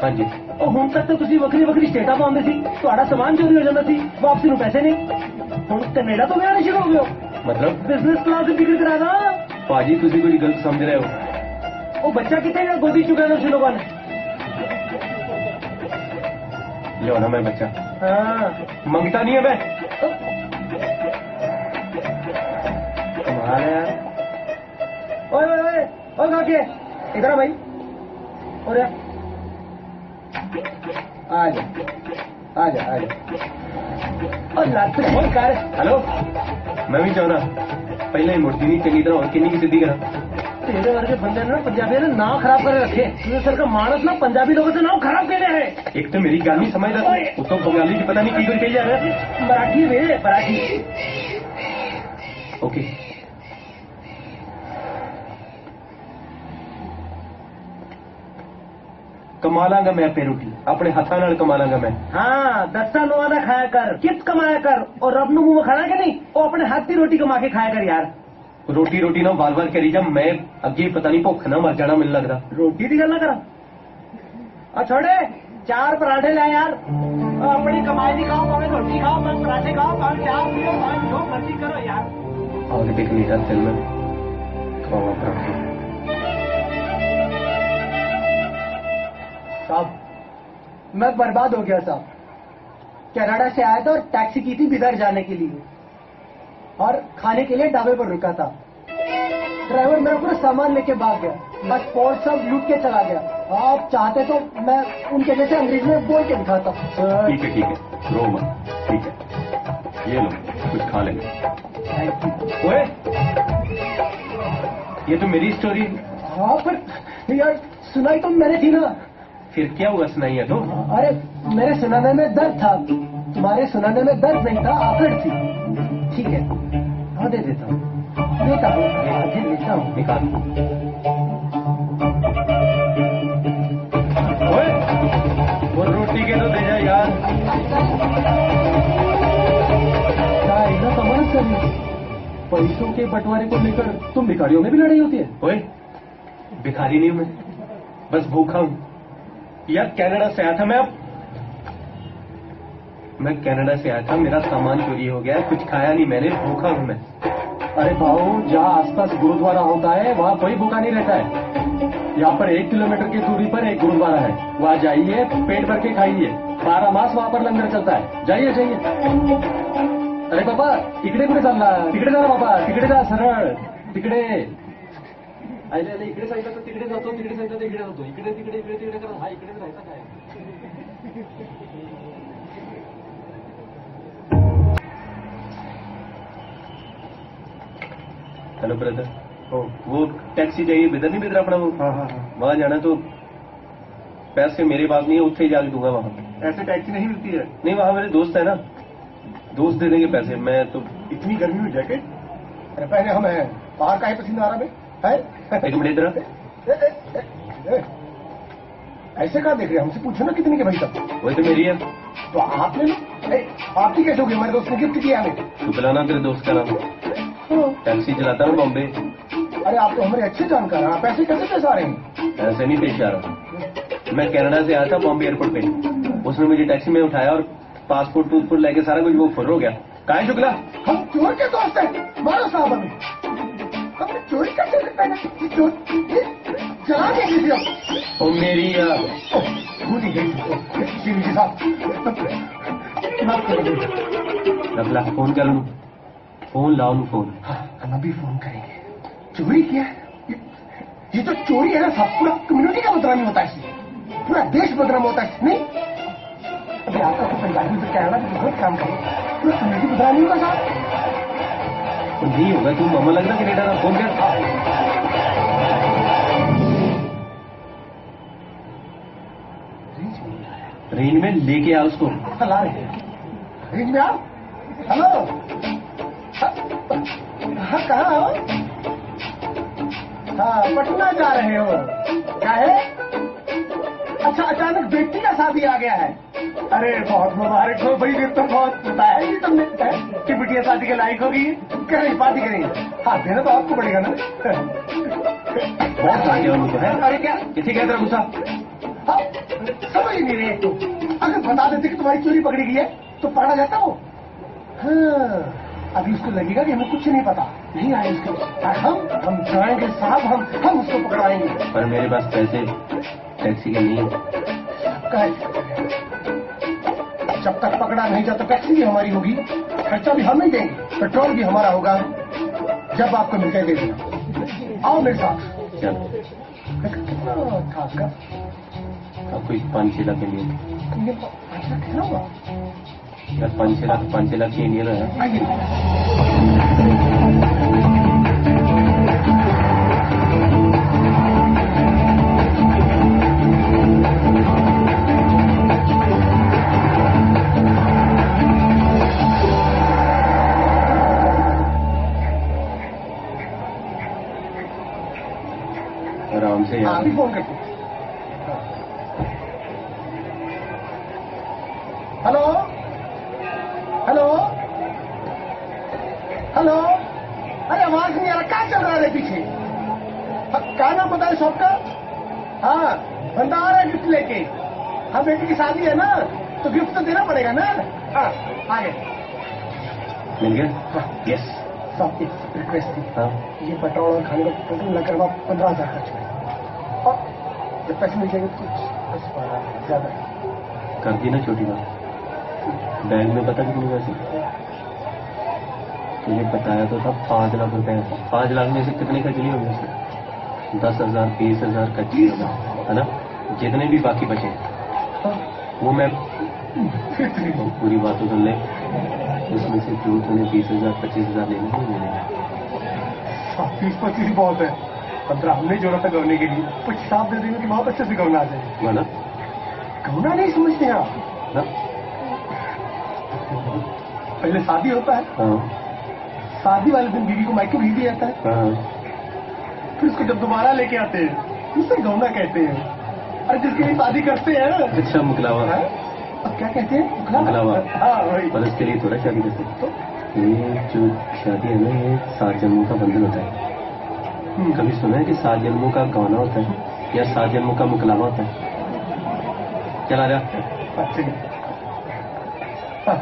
हाँ जी. ਹੁਣ ਤੱਕ ਤਾਂ ਤੁਸੀਂ ਵੱਖਰੀ ਵੱਖਰੀ ਸਟੇਟਾਂ ਪਾਉਂਦੇ ਸੀ, ਤੁਹਾਡਾ ਸਮਾਨ ਚੋਰੀ ਹੋ ਜਾਂਦਾ ਸੀ, ਵਾਪਸੀ ਨੂੰ ਪੈਸੇ ਨਹੀਂ. ਹੁਣ ਕੈਨੇਡਾ ਤੋਂ ਵਿਆਹ ਸ਼ੁਰੂ ਹੋ ਗਏ. मतलब ਬਿਜ਼ਨਸ ਕਲਾਸ ਦੀ ਟਿਕਟ ਕਰਾਣਾ. भाजी तुसी कुछ गलत समझ रहे हो. ਉਹ ਬੱਚਾ ਕਿੱਥੇ ਗਿਆ ਗੋਦੀ ਚੁੱਕਿਆ ਨਾ ਸ਼ੁਰੂ ਕਰ. लो ना मैं बच्चा हाँ मंगता नहीं है मैं. कमाल है यार. ओए ओए ओए ओए काके इधर आ भाई. और आजा आजा आजा. और लात से कर. हेलो मैं भी चाहना पहले ही मुड़ती नहीं चंगी तरह और किन्नी की सिद्धि करा. तेरे वर्गे बंदे ने पंजाबी ने नाम खराब कर रखे. तुझे सर का मानस ना पंजाबी लोगों से नाम खराब कर रहे हैं. एक तो मेरी गाल नहीं समझदा वो तो बंगाली की पता नहीं की कोई कही जा रहा है. मराठी वे मराठी. ओके कमा लांगा मैं अपनी रोटी अपने हाथों नाल कमा लांगा मैं. हाँ दस्ता नवाना खाया कर, कित कमाया कर और रब नु मुंह खाना के नहीं. वो अपने हाथ की रोटी कमा के खाया कर यार. रोटी रोटी ना बार बार करी जा मैं अगे पता नहीं भुख ना मर जाना मिल लगता. रोटी की गल ना करा. और छोड़े 4 पराठे ला यार. अपनी कमाई नहीं खाओ, भावे रोटी खाओ, भावे पराठे खाओ, भावे चाय पियो, भावे जो मर्जी करो यार. और देख मेरा दिल में खावा पराठे. साहब मैं बर्बाद हो गया साहब. कनाडा से आया था और टैक्सी की थी बिदर जाने के लिए और खाने के लिए ढाबे पर रुका था. ड्राइवर मेरा पूरा सामान लेके भाग गया, बस पोर्ट सब लूट के चला गया. आप चाहते तो मैं उनके जैसे अंग्रेजी में बोल के दिखाता. ठीक है रो मत. ठीक है ये लो कुछ खा लेंगे. ओए ये तो मेरी स्टोरी. हाँ पर यार सुनाई तो मैंने थी ना. फिर क्या हुआ सुनाई है तो. अरे मेरे सुनाने में दर्द था, तुम्हारे सुनाने में दर्द नहीं था, आकड़ थी. ठीक है हाँ दे देता हूँ. देता हूँ निकाल. ओए वो रोटी के तो दे जा यार. ना कमाल करिए. पैसों के बंटवारे को लेकर तुम भिखारियों में भी लड़ाई होती है. ओए भिखारी नहीं हूं मैं, बस भूखा हूं यार. कनाडा से आया था मैं कनाडा से आया था, मेरा सामान चोरी हो गया, कुछ खाया नहीं मैंने, भूखा हूं मैं. अरे भाऊ जहाँ आसपास गुरुद्वारा होता है वहाँ कोई भूखा नहीं रहता है. यहाँ पर 1 किलोमीटर की दूरी पर एक गुरुद्वारा है, वहाँ जाइए पेट भर के खाइए. 12 मास वहाँ पर लंगर चलता है. जाइए जाइए. अरे बाबा इकडे कुठे चालला. तिकडे जा ना बाबा, तिकडे जा सरळ तिकडे. अरे इकडे सांगितलं तर तिकडे जातो, तिकडे सांगितलं तर इकडे जातो. इकडे तिकडे इकडे तिकडे करा. हा इकडेच राहायचा काय. Hello brother. वो टैक्सी चाहिए बिदर नहीं बिदर अपना वो. हाँ. वहां जाना तो पैसे मेरे पास नहीं है, उत्थे ही जाके दूंगा वहां. ऐसे टैक्सी नहीं मिलती है. नहीं वहां मेरे दोस्त है ना, दोस्त दे देंगे पैसे. मैं तो इतनी गर्मी में जैकेट अरे पहने हम है बाहर का है पसीना आ रहा है. एक मिनट इधर. ऐसे कहा देख रहे हमसे पूछो ना कितने के भाई साहब. वही तो मेरी है. तो आप ले लो. आपकी कैसे होगी? हमारे दोस्त ने गिफ्ट किया हमें। तू पिलाना तेरे दोस्त का नाम। टैक्सी चलाता हूँ बॉम्बे। अरे आप तो हमारे अच्छे जानकार हैं, आप पैसे कैसे पेश आ रहे हैं? ऐसे नहीं पेश आ रहा। मैं कनाडा से आया था बॉम्बे एयरपोर्ट पे, उसने मुझे टैक्सी में उठाया और पासपोर्ट टूथपुट लेके सारा कुछ वो फुर हो गया। कहाँ है शुक्ला? हम चोर के दोस्त हैं, मारो साहब हमें। हमने चोरी कैसे करता है? जला के किसी ओ मेरी भूली गई जी साहब। रखला फोन कर लूँ, फोन लाओ लूँ फोन। हाँ, हम अभी फोन करेंगे। चोरी किया ये तो चोरी है ना साहब, पूरा कम्युनिटी का बदनामी होता है इससे, पूरा देश बदनाम होता है नहीं। अभी आपका तो पंजाबी तो कनाडा में बहुत काम करे, पूरा कम्युनिटी बदनामी होगा साहब। तो नहीं होगा, तू मामा लग रहा कनेडा का। फोन कर। रेंज में लेके आ उसको। ला रहे रेंज में आओ। हेलो हाँ कहाँ हो? हाँ पटना जा रहे हो? क्या है? अच्छा अचानक बेटी का शादी आ गया है। अरे बहुत मुबारक हो भाई, ये तो बहुत बताया ही तुमने कि बिटिया शादी के लायक होगी। करेंगे पार्टी करेंगे। हाँ देना तो आपको पड़ेगा ना। बहुत आगे उनको है। अरे क्या किसी कह रहा गुस्सा? हाँ समझ ही नहीं रहे तो। अगर बता देते कि तुम्हारी चोरी पकड़ी गई है तो पकड़ा जाता हो। हाँ अभी उसको लगेगा कि हमें कुछ नहीं पता, नहीं आए उसके हम जाएंगे साहब, हम उसको पकड़ाएंगे। पर मेरे पास पैसे टैक्सी के नहीं है। जब तक पकड़ा नहीं जाता टैक्सी भी हमारी होगी, खर्चा भी हम ही देंगे, पेट्रोल भी हमारा होगा। जब आपको मिल के दे देना। आओ मेरे साथ। चलो कितना था आपका? आपको 5-6 लाख के लिए 5 लाख कितना हुआ? यार 5-6 लाख की इंडियन है। आइए आराम से यार। आप ही फोन करते। हेलो हेलो हेलो अरे आवाज नहीं आ रहा, क्या चल रहा है पीछे? क्या नाम बताए शॉप का? हाँ बंदा आ रहा है गिफ्ट लेके। हाँ बेटी की शादी है ना तो गिफ्ट तो देना पड़ेगा ना। हाँ आगे मिल गया? हाँ यस। सब एक रिक्वेस्ट थी। हाँ ये पेट्रोल और खाने का टोटल लगकर 15,000 खर्च हुए और जब पैसे मिल जाएंगे कुछ 10-12 ज्यादा कर दी ना छोटी बात। बैंक में पता कितनी पैसे? तुझे बताया तो था 5 लाख रुपए। 5 लाख में से कितने खर्च नहीं होंगे उसमें? 10,000 20,000 खर्च होगा है ना। जितने भी बाकी बचे वो मैं तो पूरी बात तो सुन ले। उसमें से जो तुम्हें 20,000 25,000 लेने नहीं लेने। 20-25 बहुत है, 15 हमने जोड़ा था गवने के लिए। कुछ हिसाब दे देंगे कि बहुत अच्छे से गवना आ जाए। ना गवना नहीं समझते हैं आप? ना पहले शादी होता है, हाँ शादी वाले दिन बीवी को मायके भेज दिया जाता है, हाँ फिर उसको जब दोबारा लेके आते हैं उसे गवना कहते हैं। अरे जिसके लिए शादी करते हैं। अच्छा मुकलावा। अब क्या कहते हैं? मुकलावा। हाँ वही। पर इसके लिए थोड़ा शादी करते हैं। ये जो शादी है ना ये 7 जन्मों का बंधन होता है। कभी सुना है कि 7 जन्मों का गौना होता है या 7 जन्मों का मुकलावा होता है? चला जा। अच्छा हाँ।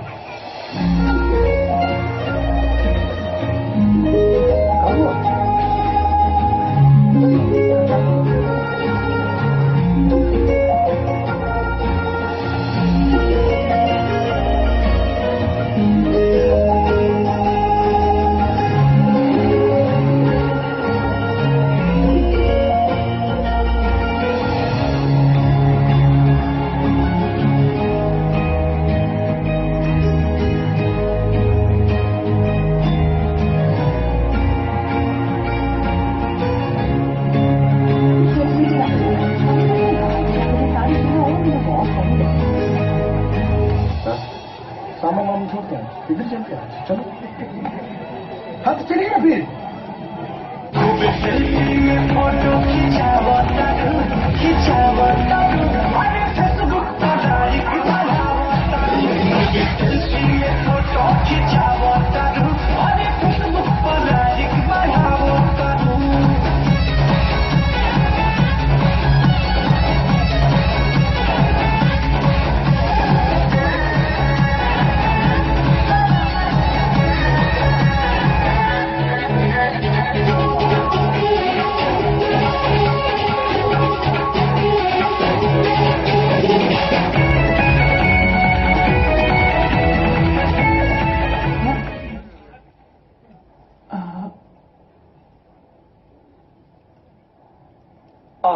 सामान वामान छोड़ते हैं, इधर चलते हैं। चलो हाँ तो चलिए ना फिर। खिंचावा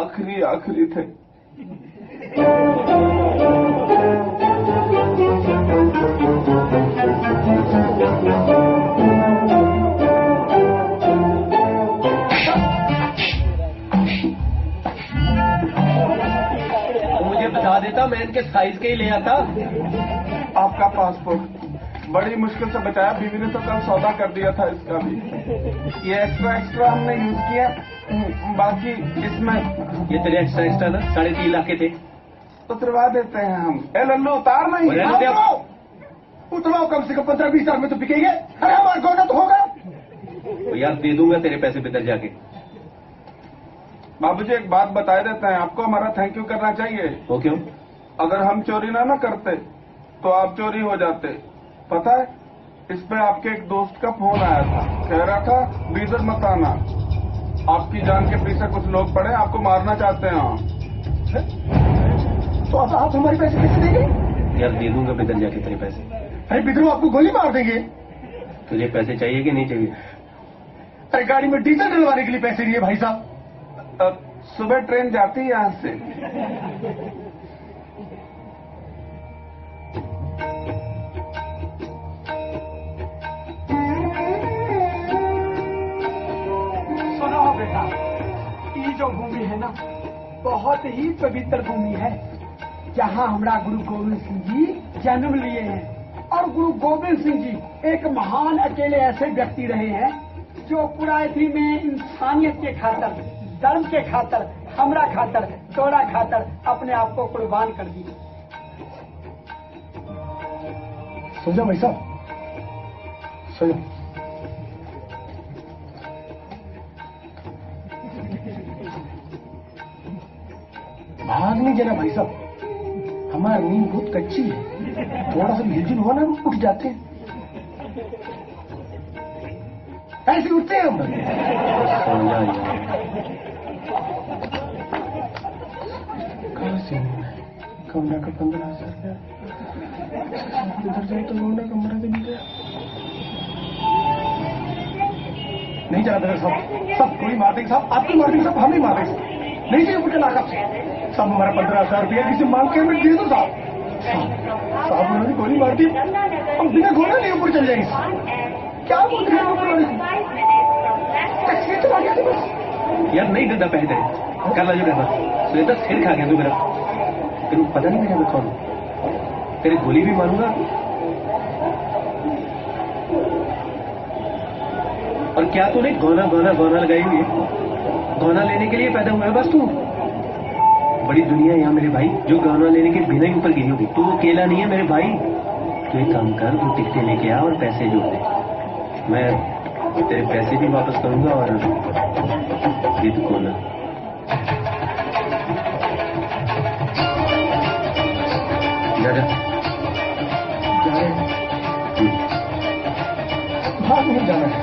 आखिरी थे। मुझे बता देता, मैं इनके साइज के ही ले आता। आपका पासपोर्ट बड़ी मुश्किल से बचाया, बीवी ने तो कल सौदा कर दिया था इसका भी। ये एक्स्ट्रा हमने यूज किया, बाकी इसमें ये तेरे एक्स्ट्रा ना 3.5 लाख के थे। उतरवा देते हैं हम। ए लल्लू उतार नहीं, उतरवाओ कम से कम 15-20 लाख में तो बिकेंगे। अरे हमारा गोना तो होगा। तो यार दे दूंगा तेरे पैसे भीतर जाके। बाबूजी एक बात बता देते हैं आपको, हमारा थैंक यू करना चाहिए। वो क्यों? अगर हम चोरी ना करते तो आप चोरी हो जाते। पता है, इस पे आपके एक दोस्त का फोन आया था, कह रहा था बीजर मत आना, आपकी जान के पीछे कुछ लोग पड़े, आपको मारना चाहते हैं। तो आप हमारे पैसे कैसे देंगे? यार दे दूंगा भीतर जाके तेरे पैसे। अरे बिदरू आपको गोली मार देंगे। तुझे पैसे चाहिए कि नहीं चाहिए? अरे गाड़ी में डीजल डलवाने के लिए पैसे नहीं है भाई साहब। सुबह ट्रेन जाती है यहाँ से। सुनो बेटा, ये जो भूमि है ना, बहुत ही पवित्र भूमि है, जहाँ हमारा गुरु गोविंद सिंह जी जन्म लिए हैं। और गुरु गोविंद सिंह जी एक महान अकेले ऐसे व्यक्ति रहे हैं जो पुरायत्री में इंसानियत के खातर, धर्म के खातर, हमरा खातर, तोरा खातर अपने आप को कुर्बान कर दी। समझो भाई साहब, समझो। भाग नहीं जाना भाई साहब, हमारी नींद बहुत कच्ची है, थोड़ा सा हिलजुल हुआ ना उठ जाते हैं। ऐसे उठते हैं हम। कहाँ से कमरा का 15,000 रुपया, इधर जाए तो लोना कमरा भी नहीं गया। नहीं चला मेरा साहब, सब कोई मार देंगे साहब, आपको मार देंगे साहब, हम ही मार देंगे। नहीं चाहिए ऊपर लाख से सब, हमारा 15,000 रुपया किसी मांग के हमें दे दो साहब। साहब उन्होंने गोली मार दी, हम बिना गोला नहीं ऊपर चल जाएंगे। क्या बोल रहे हैं ऊपर वाले? टैक्सी चला गया था बस। यार नहीं देता पैसे तेरे, कर ला जो करना। तो सिर खा गया तू मेरा। तेरे पता नहीं मेरा मैं कौन हूँ? तेरी गोली भी मारूंगा। और क्या तूने गौना लगाई हुई है? गौना लेने के लिए पैदा हुआ है बस तू? बड़ी दुनिया है यहाँ मेरे भाई, जो गौना लेने के बिना ही ऊपर गिरी होगी। तू अकेला नहीं है मेरे भाई। तू एक काम कर, तू टिकटें लेके आ और पैसे जोड़ दे। मैं तेरे पैसे भी वापस करूंगा और ये तू गौना। जा भाग नहीं जाना है,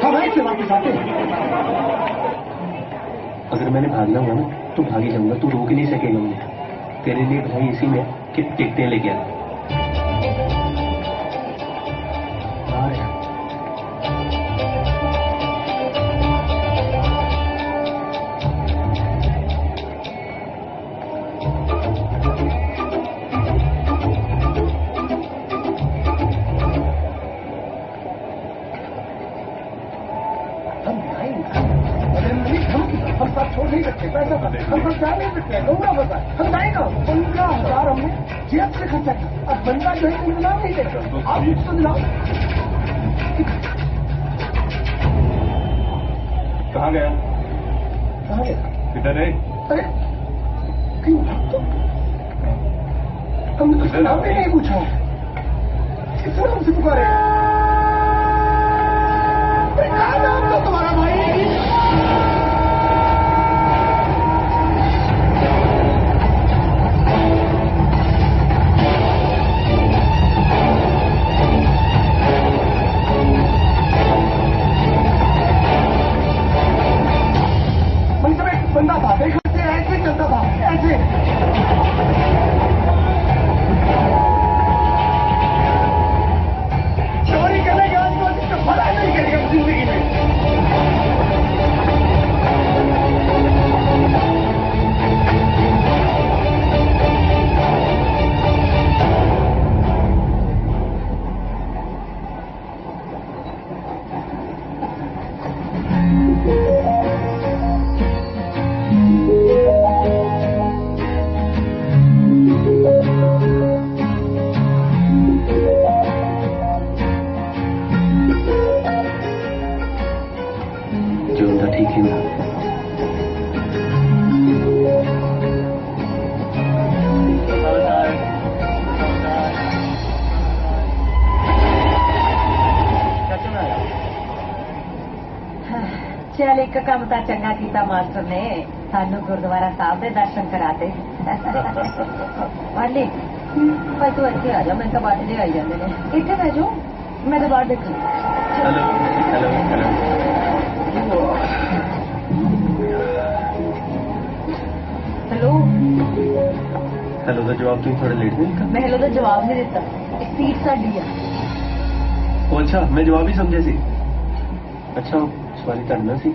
हम ऐसे वापस आते हैं। अगर मैंने भागना हुआ ना तो भाग ही जाऊंगा, तू रोक नहीं सकेगा मुझे। तेरे लिए भाई इसी में कि टिकटें लेके आ। हम सब छोड़ नहीं सकते, पैसा हम सब जा नहीं सकते, डूबना पड़ता है। हम जाएगा 15,000 हमने जेब से खर्चा किया, अब बंदा जो है इंतजाम नहीं देगा। आप उसको दिलाओ। कहाँ गया? कहाँ गया? इधर है। अरे क्यों? हमने तो उसका नाम भी नहीं पूछा, किसने हमसे पुकारे? क्या नाम था तुम्हारा भाई? बंदा था, देखा ऐसे चलता था, ऐसे। चल एक काम तो चंगा कीता मास्टर ने सानू गुरुद्वारा साहब दे दर्शन कराते वाली भाई तू इत्थे आ जा मैं तो बात जे आई जांदे ने इत्थे बह जाओ मैं तो बाहर देखूं hello hello hello hello hello का जवाब तुम थोड़ा लेट नहीं मैं हेलो का जवाब नहीं दिता सीट साडी है ओ अच्छा मैं जवाब ही समझे सी अच्छा सवारी करना सी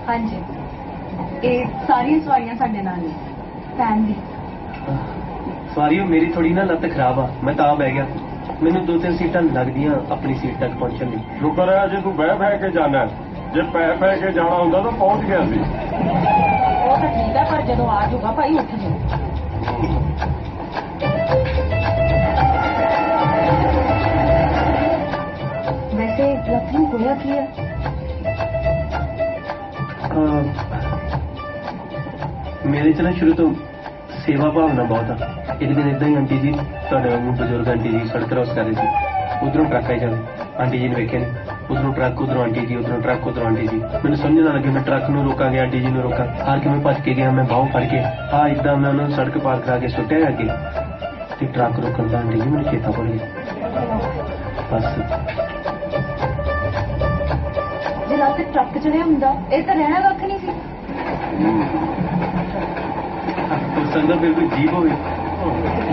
हाँ जी ये सारी सवारियां साडे नाल ने फैन दी सवारी मेरी थोड़ी ना लत खराब आ मैं ता बह गया मैंने 2-3 सीटां लगदियां अपनी सीट तक पहुंचने दी शुक्र है जे तू बह बह के जाना है जे पै पै के जाना होंदा तो पहुंच गया सी वो तो ठीक है पर जदों आ जाऊगा भाई उठ जाओ वैसे लत नूं होया की है मेरे च ना शुरू तो सेवा भावना बहुत आ एक दिन इदा ही आंटी जी ਤੁਹਾਡੇ ਵਾਂਗੂ ਬਜ਼ੁਰਗ ਆਂਟੀ ਜੀ ਸੜਕ ਕ੍ਰਾਸ ਕਰ ਰਹੀ ਸੀ ਉਧਰੋਂ ਟਰੱਕ ਆਈ ਜਾਵੇ ਆਂਟੀ ਜੀ ਨੇ ਵੇਖਿਆ ਨਹੀਂ ਉਧਰੋਂ ਟਰੱਕ ਉਧਰੋਂ ਆਂਟੀ ਜੀ ਉਧਰੋਂ ਟਰੱਕ ਉਧਰੋਂ ਆਂਟੀ ਜੀ ਮੈਨੂੰ ਸਮਝ ਨਾ ਲੱਗੇ ਮੈਂ ਟਰੱਕ ਨੂੰ ਰੋਕਾਂਗੇ ਆਂਟੀ ਜੀ ਨੂੰ ਰੋਕਾਂ ਹਾਰ ਕੇ ਮੈਂ ਭੱਜ ਕੇ ਗਿਆ ਮੈਂ ਬਾਹੋਂ ਫੜ ਕੇ ਇਦਾਂ ਮੈਂ ਉਹਨਾਂ ਨੂੰ ਸੜਕ ਪਾਰ ਕਰਾ ਕੇ ਸੁੱਟਿਆ ਅੱਗੇ ਤੇ ਟਰੱਕ ਰੋਕਣ ਦਾ ਆਂਟੀ ਜੀ ਮੈਨੂੰ ਚੇਤਾ ਭੁੱਲ ਗਿਆ ਬਸ ਜੇ ਰਾਤ ਟਰੱਕ ਚੜਿਆ ਹੁੰਦਾ ਇਹ ਤਾਂ ਰਹਿਣਾ ਵੱਖ ਨਹੀਂ ਸੀ ਸੰਗਤ ਬਿਲਕੁਲ ਜੀਵ ਹੋਵੇ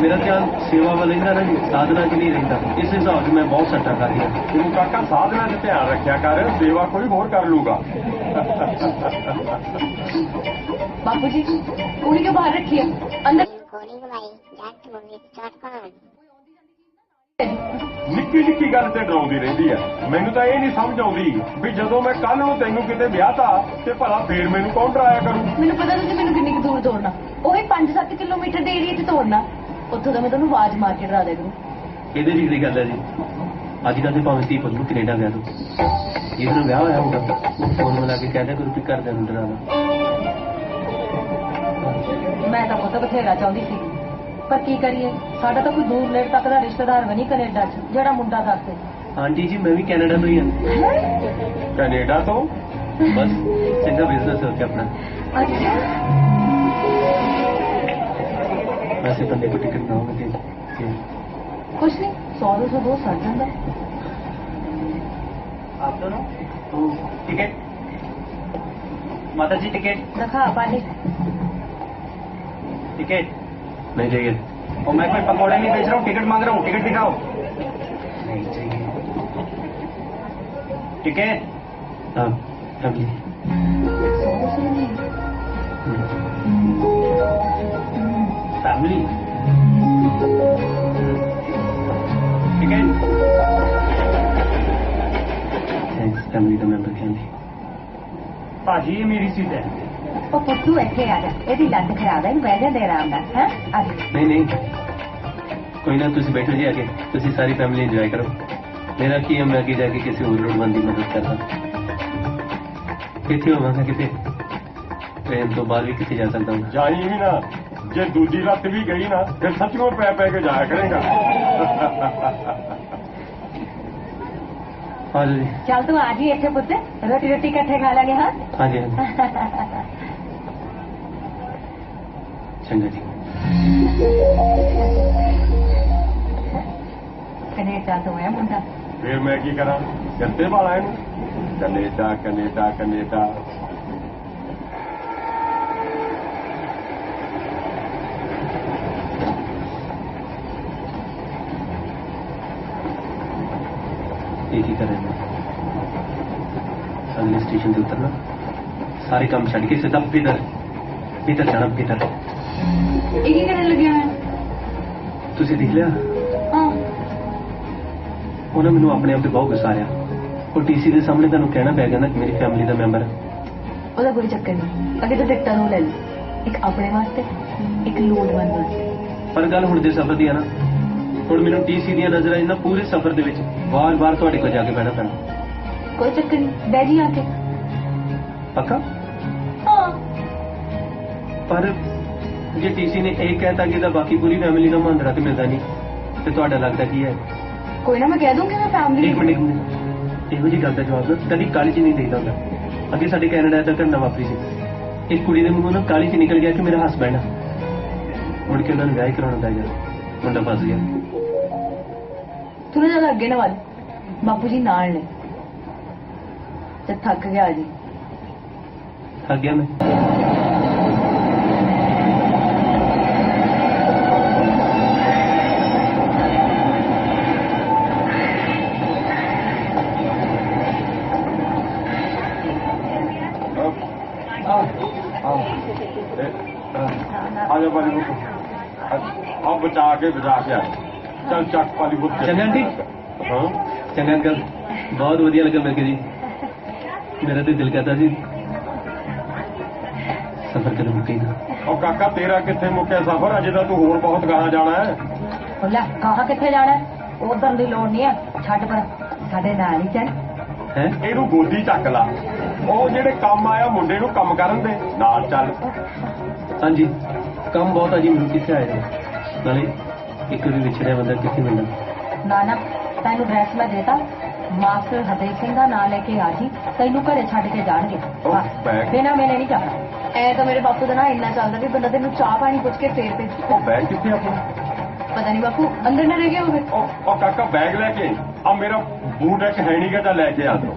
मेरा ध्यान सेवा वाल रहा ना जी साधना च नहीं रहता इस हिसाब से मैं बहुत सट्टा कर दिया तू काका साधना च ध्यान रखा कर सेवा कोई होर कर लूगा बापू जी कुड़ी क्यों बाहर रखी है अंदर निक्की निक्की गल ते डराउंदी रहिंदी है मैनू तां इह नहीं समझ आउंदी भी जदों मैं कल नूं तैनूं किते विआहता ते भला फेर मैनू कौन डराया करूं मैनू पता तुसीं मैनू किन्नी दूर तोड़ना ਉਹੀ 5-7 ਕਿਲੋਮੀਟਰ ਦੇ ਏਰੀਆ 'ਚ ਤੋੜਨਾ ਉੱਥੋਂ ਤਾਂ ਮੈਂ ਤੁਹਾਨੂੰ ਆਵਾਜ਼ ਮਾਰ ਕੇ ਡਰਾ ਦਿਆ ਕਰੂੰ ਇਹਦੇ ਜੀ ਦੀ ਗੱਲ ਹੈ ਜੀ ਅੱਜ ਕੱਲ੍ਹ ਤੇ ਭਾਵੇਂ ਧੀ ਪੁੱਤ ਨੂੰ ਕੈਨੇਡਾ ਗਿਆ ਤੂੰ ਜਿਹਨੂੰ ਵਿਆਹ ਹੋਇਆ ਹੋਊਗਾ ਫੋਨ ਮਿਲਾ ਕੇ ਕਹਿੰਦਾ ਕਰੂ ਕਿ ਘਰਦਿਆਂ ਨੂੰ ਡਰਾਵਾ ਮੈਂ ਤਾਂ ਪੁੱਤ ਬਥੇਰਾ ਚਾਹੁੰਦੀ ਸੀ ਪਰ ਕੀ ਕਰੀਏ ਸਾਡਾ ਤਾਂ ਕੋਈ ਦੂਰ ਨੇੜੇ ਤੱਕ ਦਾ ਰਿਸ਼ਤੇਦਾਰ ਵੀ ਨਹੀਂ ਕੈਨੇਡਾ 'ਚ ਜਿਹੜਾ ਮੁੰਡਾ ਦੱਸੇ ਆਂਟੀ ਜੀ ਮੈਂ ਵੀ ਕੈਨੇਡਾ ਤੋਂ ਹੀ ਹਾਂ ਕੈਨੇਡਾ ਤੋਂ ਬਸ ਚੰਗਾ ਬਿਜ਼ਨਸ ਹੋ ਗਿਆ ਆਪਣਾ ਅੱਛਾ वैसे बंदे को टिकट ना होगी कुछ नहीं 100-200 बहुत सड़ जाता आप दोनों टिकट माता जी टिकट रखा पानी टिकट नहीं चाहिए और मैं कोई पकौड़े नहीं बेच रहा हूँ टिकट मांग रहा हूँ टिकट दिखाओ नहीं चाहिए टिकट हाँ family family ticket thanks family का मेंबर फैमिली भाजी ये मेरी सीट है ਉਹ ਪੁੱਤੂ ਇੱਥੇ ਆ ਜਾ ਇਹਦੀ ਲੱਤ ਖਰਾਬ ਹੈ ਬਹਿ ਜਾ ਦੇ ਆਰਾਮ ਨਾਲ ਹੈ ਆ ਜਾ नहीं नहीं कोई ना तुसी बैठो जी आगे तुसी सारी फैमिली एंजॉय करो मेरा की है मैं आगे जाके किसी और लोड़वंद की मदद करता कितने होवांगा कितने ट्रेन तो बाद भी कितने जा सकता हूँ जाई भी ना जे दूजी लत भी गई ना फिर सचमुच पै पै के जाया करेगा हाँ जी ਚੱਲ ਤੂੰ ਆ ਜੀ ਇੱਥੇ ਪੁੱਤ ਰੋਟੀ ਰੋਟੀ ਇਕੱਠੇ ਖਾ ਲਾਂਗੇ ਹਾਂ हाँ जी हाँ जी चंगा जी ਕੈਨੇਡਾ ਤੋਂ ਆਇਆ ਮੁੰਡਾ फिर मैं की करा गद्दे वाला है कनेडा कनेडा कनेडा एक ही करें अगले स्टेशन से उतरना सारे काम छड़ के सीधा भीतर भीतर जाना भीतर ਇਹ ਕੀ ਕਰਨ ਲੱਗਿਆ ਹੈ तुसी देख लिया ਹਾਂ उन्हें मैंने अपने आप पे बहुत गुस्सा आया और टीसी के सामने तेन कहना पै गया ना कि मेरी फैमिली का मैंबर है ਉਹਦਾ ਕੋਈ ਚੱਕਰ ਨਹੀਂ ਅੱਗੇ ਤਾਂ ਟਿਕਟਾਂ ਨੂੰ ਲੈ ਲਈ ਇੱਕ ਆਪਣੇ ਵਾਸਤੇ ਇੱਕ ਲੋੜਵੰਦ ਵਾਸਤੇ पर गल हुण दे सफर दी है ना हुण मैनूं टीसी दी नजर आई ना पूरे सफर दे विच बार-बार तुहाडे कोल जाके बैठना पैना ਕੋਈ ਚੱਕਰ ਨਹੀਂ ਬਹਿ ਜੀ ਆ ਕੇ पक्का ਹਾਂ पर जे टीसी ने एक कहता कि बाकी पूरी फैमिली का मुहांदरा तो मिलता नहीं तो तुहाडा लगता की है ਕੋਈ ਨਾ ਮੈਂ ਕਹਿ ਦੂੰਗੀ ਮੈਂ ਫੈਮਿਲੀ एक मिनट इहो जी गल का जवाब ना कभी काली च नहीं देता होंदा अगे साडे कैनेडा दा घटना वापरी सी। एक कुड़ी दे मूंहों ना काली च निकल गया कि मेरा हसबैंड है। मुड़ के उन्होंने विआह कराना पै गया, मुंडा फस गया। थोड़ा ज्यादा अगे ना वाल, बापू जी नाल ने ते थक गया जी। थक गया मैं। आजा पाली पुत, अब बचा के आए। चल चक पाली पुत। चंगा आंटी। हाँ चंगा अंकल, बहुत वधिया लगा मिलके जी। मेरा तो दिल कहता जी सफर करो मुकेगा। और काका तेरा कितने मुक्या सफर, अजे तो तू होर बहुत गाह जाना है। बोला कहाँ कितने जाना है, उधर की लोड़ नहीं है, छड़ पर साडे नाल ही चल। है ਇਹਨੂੰ ਗੋਦੀ ਚੱਕ ਲਾ, ਉਹ ਜਿਹੜੇ ਕੰਮ ਆਇਆ ਮੁੰਡੇ ਨੂੰ ਕੰਮ ਕਰਨ ਦੇ ਨਾਲ ਚੱਲ। हाँ जी कम बहुत है जी, मैं कितने आए नाले एक भी विछड़िया बंदा कितने मिलना। नाना तेन ड्रैस मैं देता, मास्टर हरदेव सिंह का नाम लेके आ जी, तेनू घरे छड़ के जाणगे, बिना मेले नहीं जाना। ऐ तो मेरे बापू का ना इन्ना चलता भी बंदा तेन चाह पानी पुछ के फेर पे। बैग कितने अपना? पता नहीं बापू अंदर न रह गए होगे। और काका बैग लेके अब मेरा बूट एक है नहीं का लेके आ दो,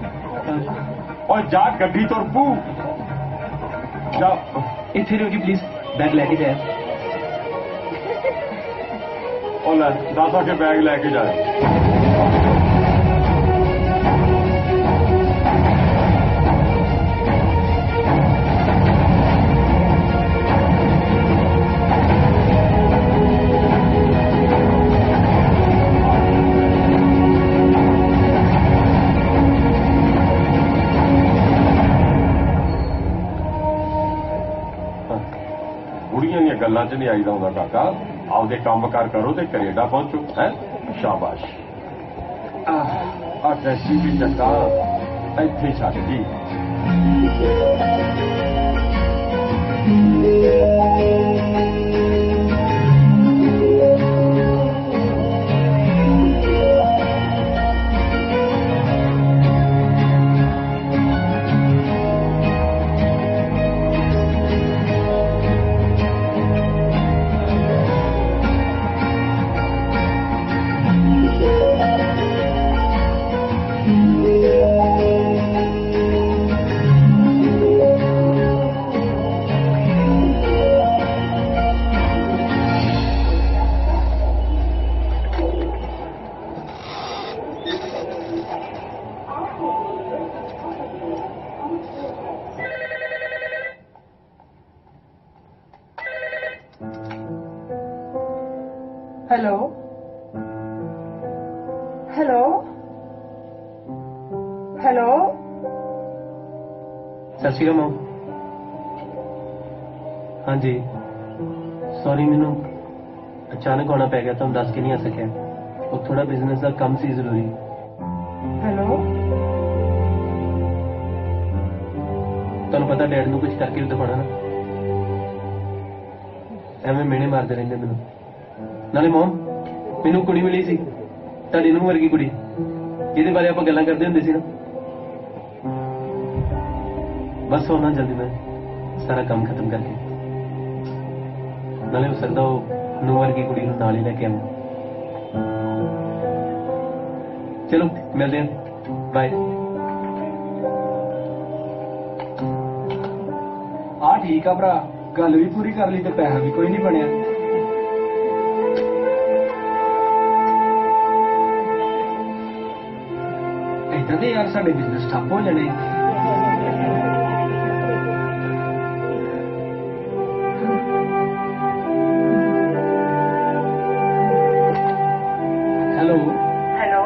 और जा गड्डी तुर पू जा। इतने रहो जी प्लीज, बैग लेके जाए। और ले दादा के बैग लेके जाए। बुढ़िया दी गल्लां च नहीं आईदा हुंदा काका, आपदे काम कार करो ते कनेडा पहुंचो है। शाबाश। आ टैक्सी भी चक्का इत्थे छड्ड दी। हेलो हेलो हेलो सत श्री अकाल मां। हाँ जी सॉरी, मैनू अचानक आना पै गया, तुम दस के नहीं आ सकिया। वो थोड़ा बिजनेस का काम सी जरूरी। हेलो तुहानू पता डैड नू कुछ करके भी दिखाना ना, एवं मेहने मारते रहंदे मैनू। नाले मोहन मैनू कुड़ी मिली सी, तुहाडी नूंह वर्गी कुड़ी, जिहदे बारे आपां गल्लां करदे हुंदे सी ना। बस होना जल्दी मैं सारा काम खत्म करके, नाले हो सकदा वो नूंह वर्गी कुड़ी नूं नाल ही लैके आवां। चलो मिलते हैं, बाय। हाँ ठीक आ भरा, गल भी पूरी कर ली ते पैसा भी कोई नहीं बनया। इधर दे यार साडे बिजनेस ठप्प हो जाने। हेलो हेलो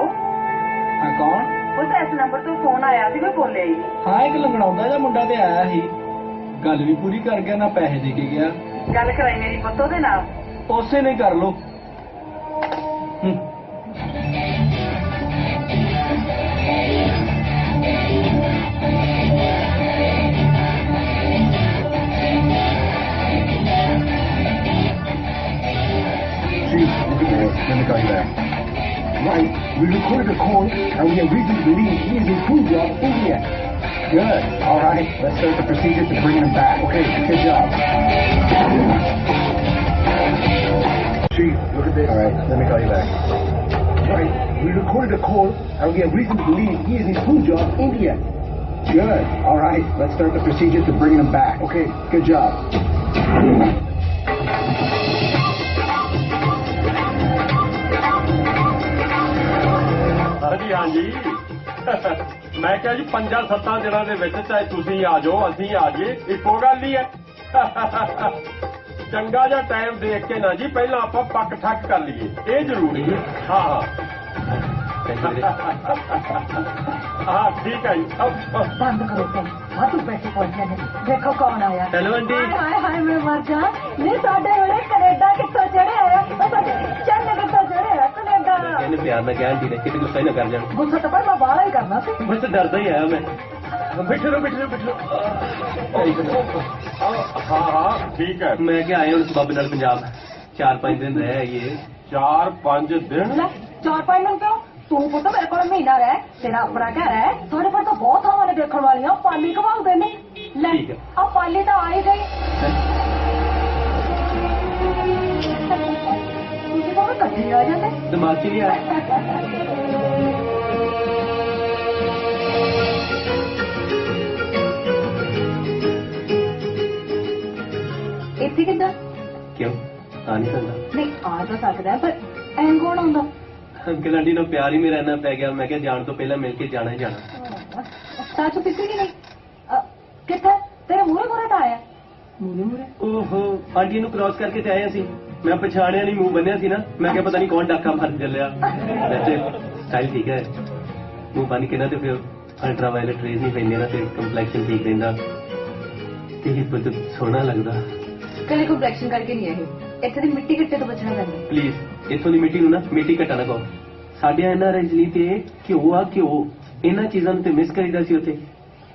हाँ कौन? उस इस नंबर तो फोन आया सी, मैं बोले ही। हाँ एक लंगड़ाउंदा जा मुंडा ते आया ही, गल भी पूरी कर गया, ना पैसे दे के गया। गल कराई मेरी पुत्तो दे नाम, उसे नहीं कर लो। Right, we recorded a call and we have reason to believe he has improved our area. Good. All right. Let's start the procedure to bringing him back. Okay. Good job. Chief, look at this. All right. Let me call you back. Right. We recorded a call, and we have reason to believe he is in Punjab, India. Good. All right. Let's start the procedure to bringing him back. Okay. Good job. ਹਾਂਜੀ ਮੈਂ ਕਿਹਾ ਜੀ 5-7 ਦਿਨਾਂ ਦੇ ਵਿੱਚ ਚਾਹੇ ਤੁਸੀਂ ਆ ਜਾਓ ਅਸੀਂ ਆ ਜਾਈਏ ਇੱਕੋ ਗੱਲ ਹੀ ਹੈ ਚੰਗਾ ਜਿਹਾ ਟਾਈਮ ਦੇਖ ਕੇ ਨਾ ਜੀ ਪਹਿਲਾਂ ਆਪਾਂ ਪੱਕ ਠੱਕ ਕਰ ਲਈਏ ਇਹ ਜ਼ਰੂਰੀ ਹੈ ਹਾਂ हाँ ठीक है बंद करो तुम वाधू पैसे पहुंचे ने देखो कौन आया हेलो आंटी हाय हाय मैं मर जा नहीं साडे वाले कनेडा कित्थों चढ़े आया चंद कित्थों चढ़े आया कनेडा कहने प्यार ना क्या आंटी ने कितने गुस्सा ही ना कर जाए गुस्सा तो पर मैं बाहर ही करना सी बस डरदा ही आया मैं बैठो हाँ हाँ ठीक है मैं क्या आया हूँ बाबे नाल पंजाब 4-5 दिन रह ये 4-5 दिन 4-5 दिन क्यों तू पुत मेरे को महीना रह तेरा अपना घर है थोड़े पर तो बहुत हमारे देखने वाली पाली घुमाऊ देने ले अब पाली तो आ ही गई तुझे तो कभी आ जाते दिमाग के लिए इतनी कितना क्यों आ नहीं सकता नहीं आ तो सकता है पर ऐन कौन आंदा अंकल आंटी ने प्यार ही में रहना पै गया मैं क्या जान तो पहले मिलके जाना ही जाना साचो किसी की नहीं कितना तेरे मूरे मूरे तो आया मूरे ओहो आंटी नु क्रॉस करके ते आए सी मैं पछाणिया नहीं मुंह बन्निया सी ना मैं क्या पता नहीं कौन डाका मार चलिया वैसे स्टाइल ठीक है मुंह बन के ना ते फिर अल्ट्रावायलेट रेज नहीं पैंदी ना ते कंप्लेक्शन ठीक रहंदा ते पुत सोहना लगदा कले कंप्लेक्शन करके नहीं आई ਇੱਥੇ ਦੀ ਮਿੱਟੀ ਘੱਟੇ ਤੋਂ ਬਚਣਾ ਪੈਂਦਾ ਪਲੀਜ਼ ਇੱਥੋਂ ਦੀ ਮਿੱਟੀ ਨੂੰ ਨਾ ਮਿੱਟੀ ਘਟਾ ਨਾ ਕਹੋ ਸਾਡੇ ਐਨਆਰਆਈ ਲਈ ਤੇ ਘਿਓ ਆ ਘਿਓ ਇਹਨਾਂ ਚੀਜ਼ਾਂ ਨੂੰ ਤੇ ਮਿਸ ਕਰੀਦਾ ਸੀ ਉੱਥੇ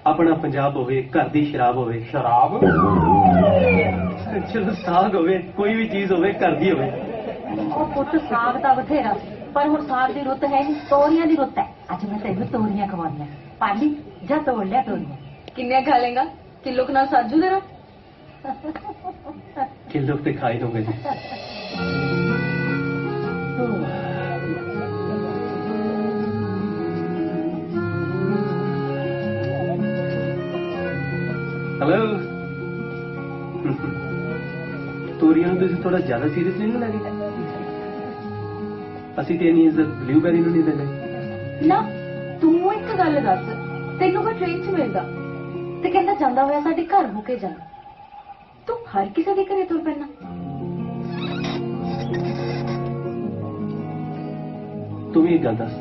ਆਪਣਾ ਪੰਜਾਬ ਹੋਵੇ ਘਰ ਦੀ ਸ਼ਰਾਬ ਹੋਵੇ ਸ਼ਰਾਬ ਚਲੋ ਸਾਗ ਹੋਵੇ ਕੋਈ ਵੀ ਚੀਜ਼ ਹੋਵੇ ਘਰ ਦੀ ਹੋਵੇ ਉਹ ਪੁੱਤ ਸਾਗ ਤਾਂ ਬਥੇਰਾ ਪਰ ਹੁਣ ਸਾਗ ਦੀ ਰੁੱਤ ਹੈ ਨਹੀਂ ਤੋਰੀਆਂ ਦੀ ਰੁੱਤ ਹੈ ਅੱਜ ਮੈਂ ਤੈਨੂੰ ਤੋਰੀਆਂ ਖਵਾਉਣੀਆਂ ਪਾਲੀ ਜਾਂ ਤੋੜ ਲਿਆ ਤੋਰੀਆਂ ਕਿੰਨੇ ਖਾ ਲੇਗਾ ਕਿਲੋ ਨਾਲ ਸਾਜੂ ਦੇਣਾ किलो पे खाई दोगे जी हेलो तोरियां तुम थोड़ा ज्यादा सीरियस नहीं लगे असि ते नहीं ब्लूबेरी नहीं देने ना तू एक गल दस तेनों कोई ट्रेन च मिलदा ते कहंदा जांदा होया साडे घर मुके जा तू हर किसी के घरे तुर पैना तू भी एक गल दस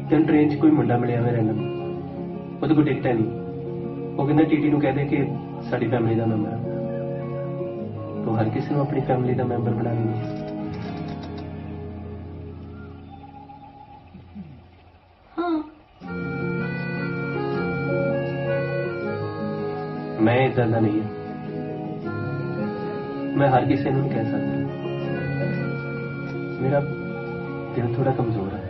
तेन ट्रेन च कोई मुंडा मिलिया मेरे रैंडम वो कोई टिकट है नहीं वो कहना टीटी कह दे कि साडी फैमिली का मैंबर है तो हर किसी को अपनी फैमिली का मैंबर बना लेंगे मैं इतना का नहीं है मैं हर किसी को नहीं कह सकता मेरा दिल थोड़ा कमजोर है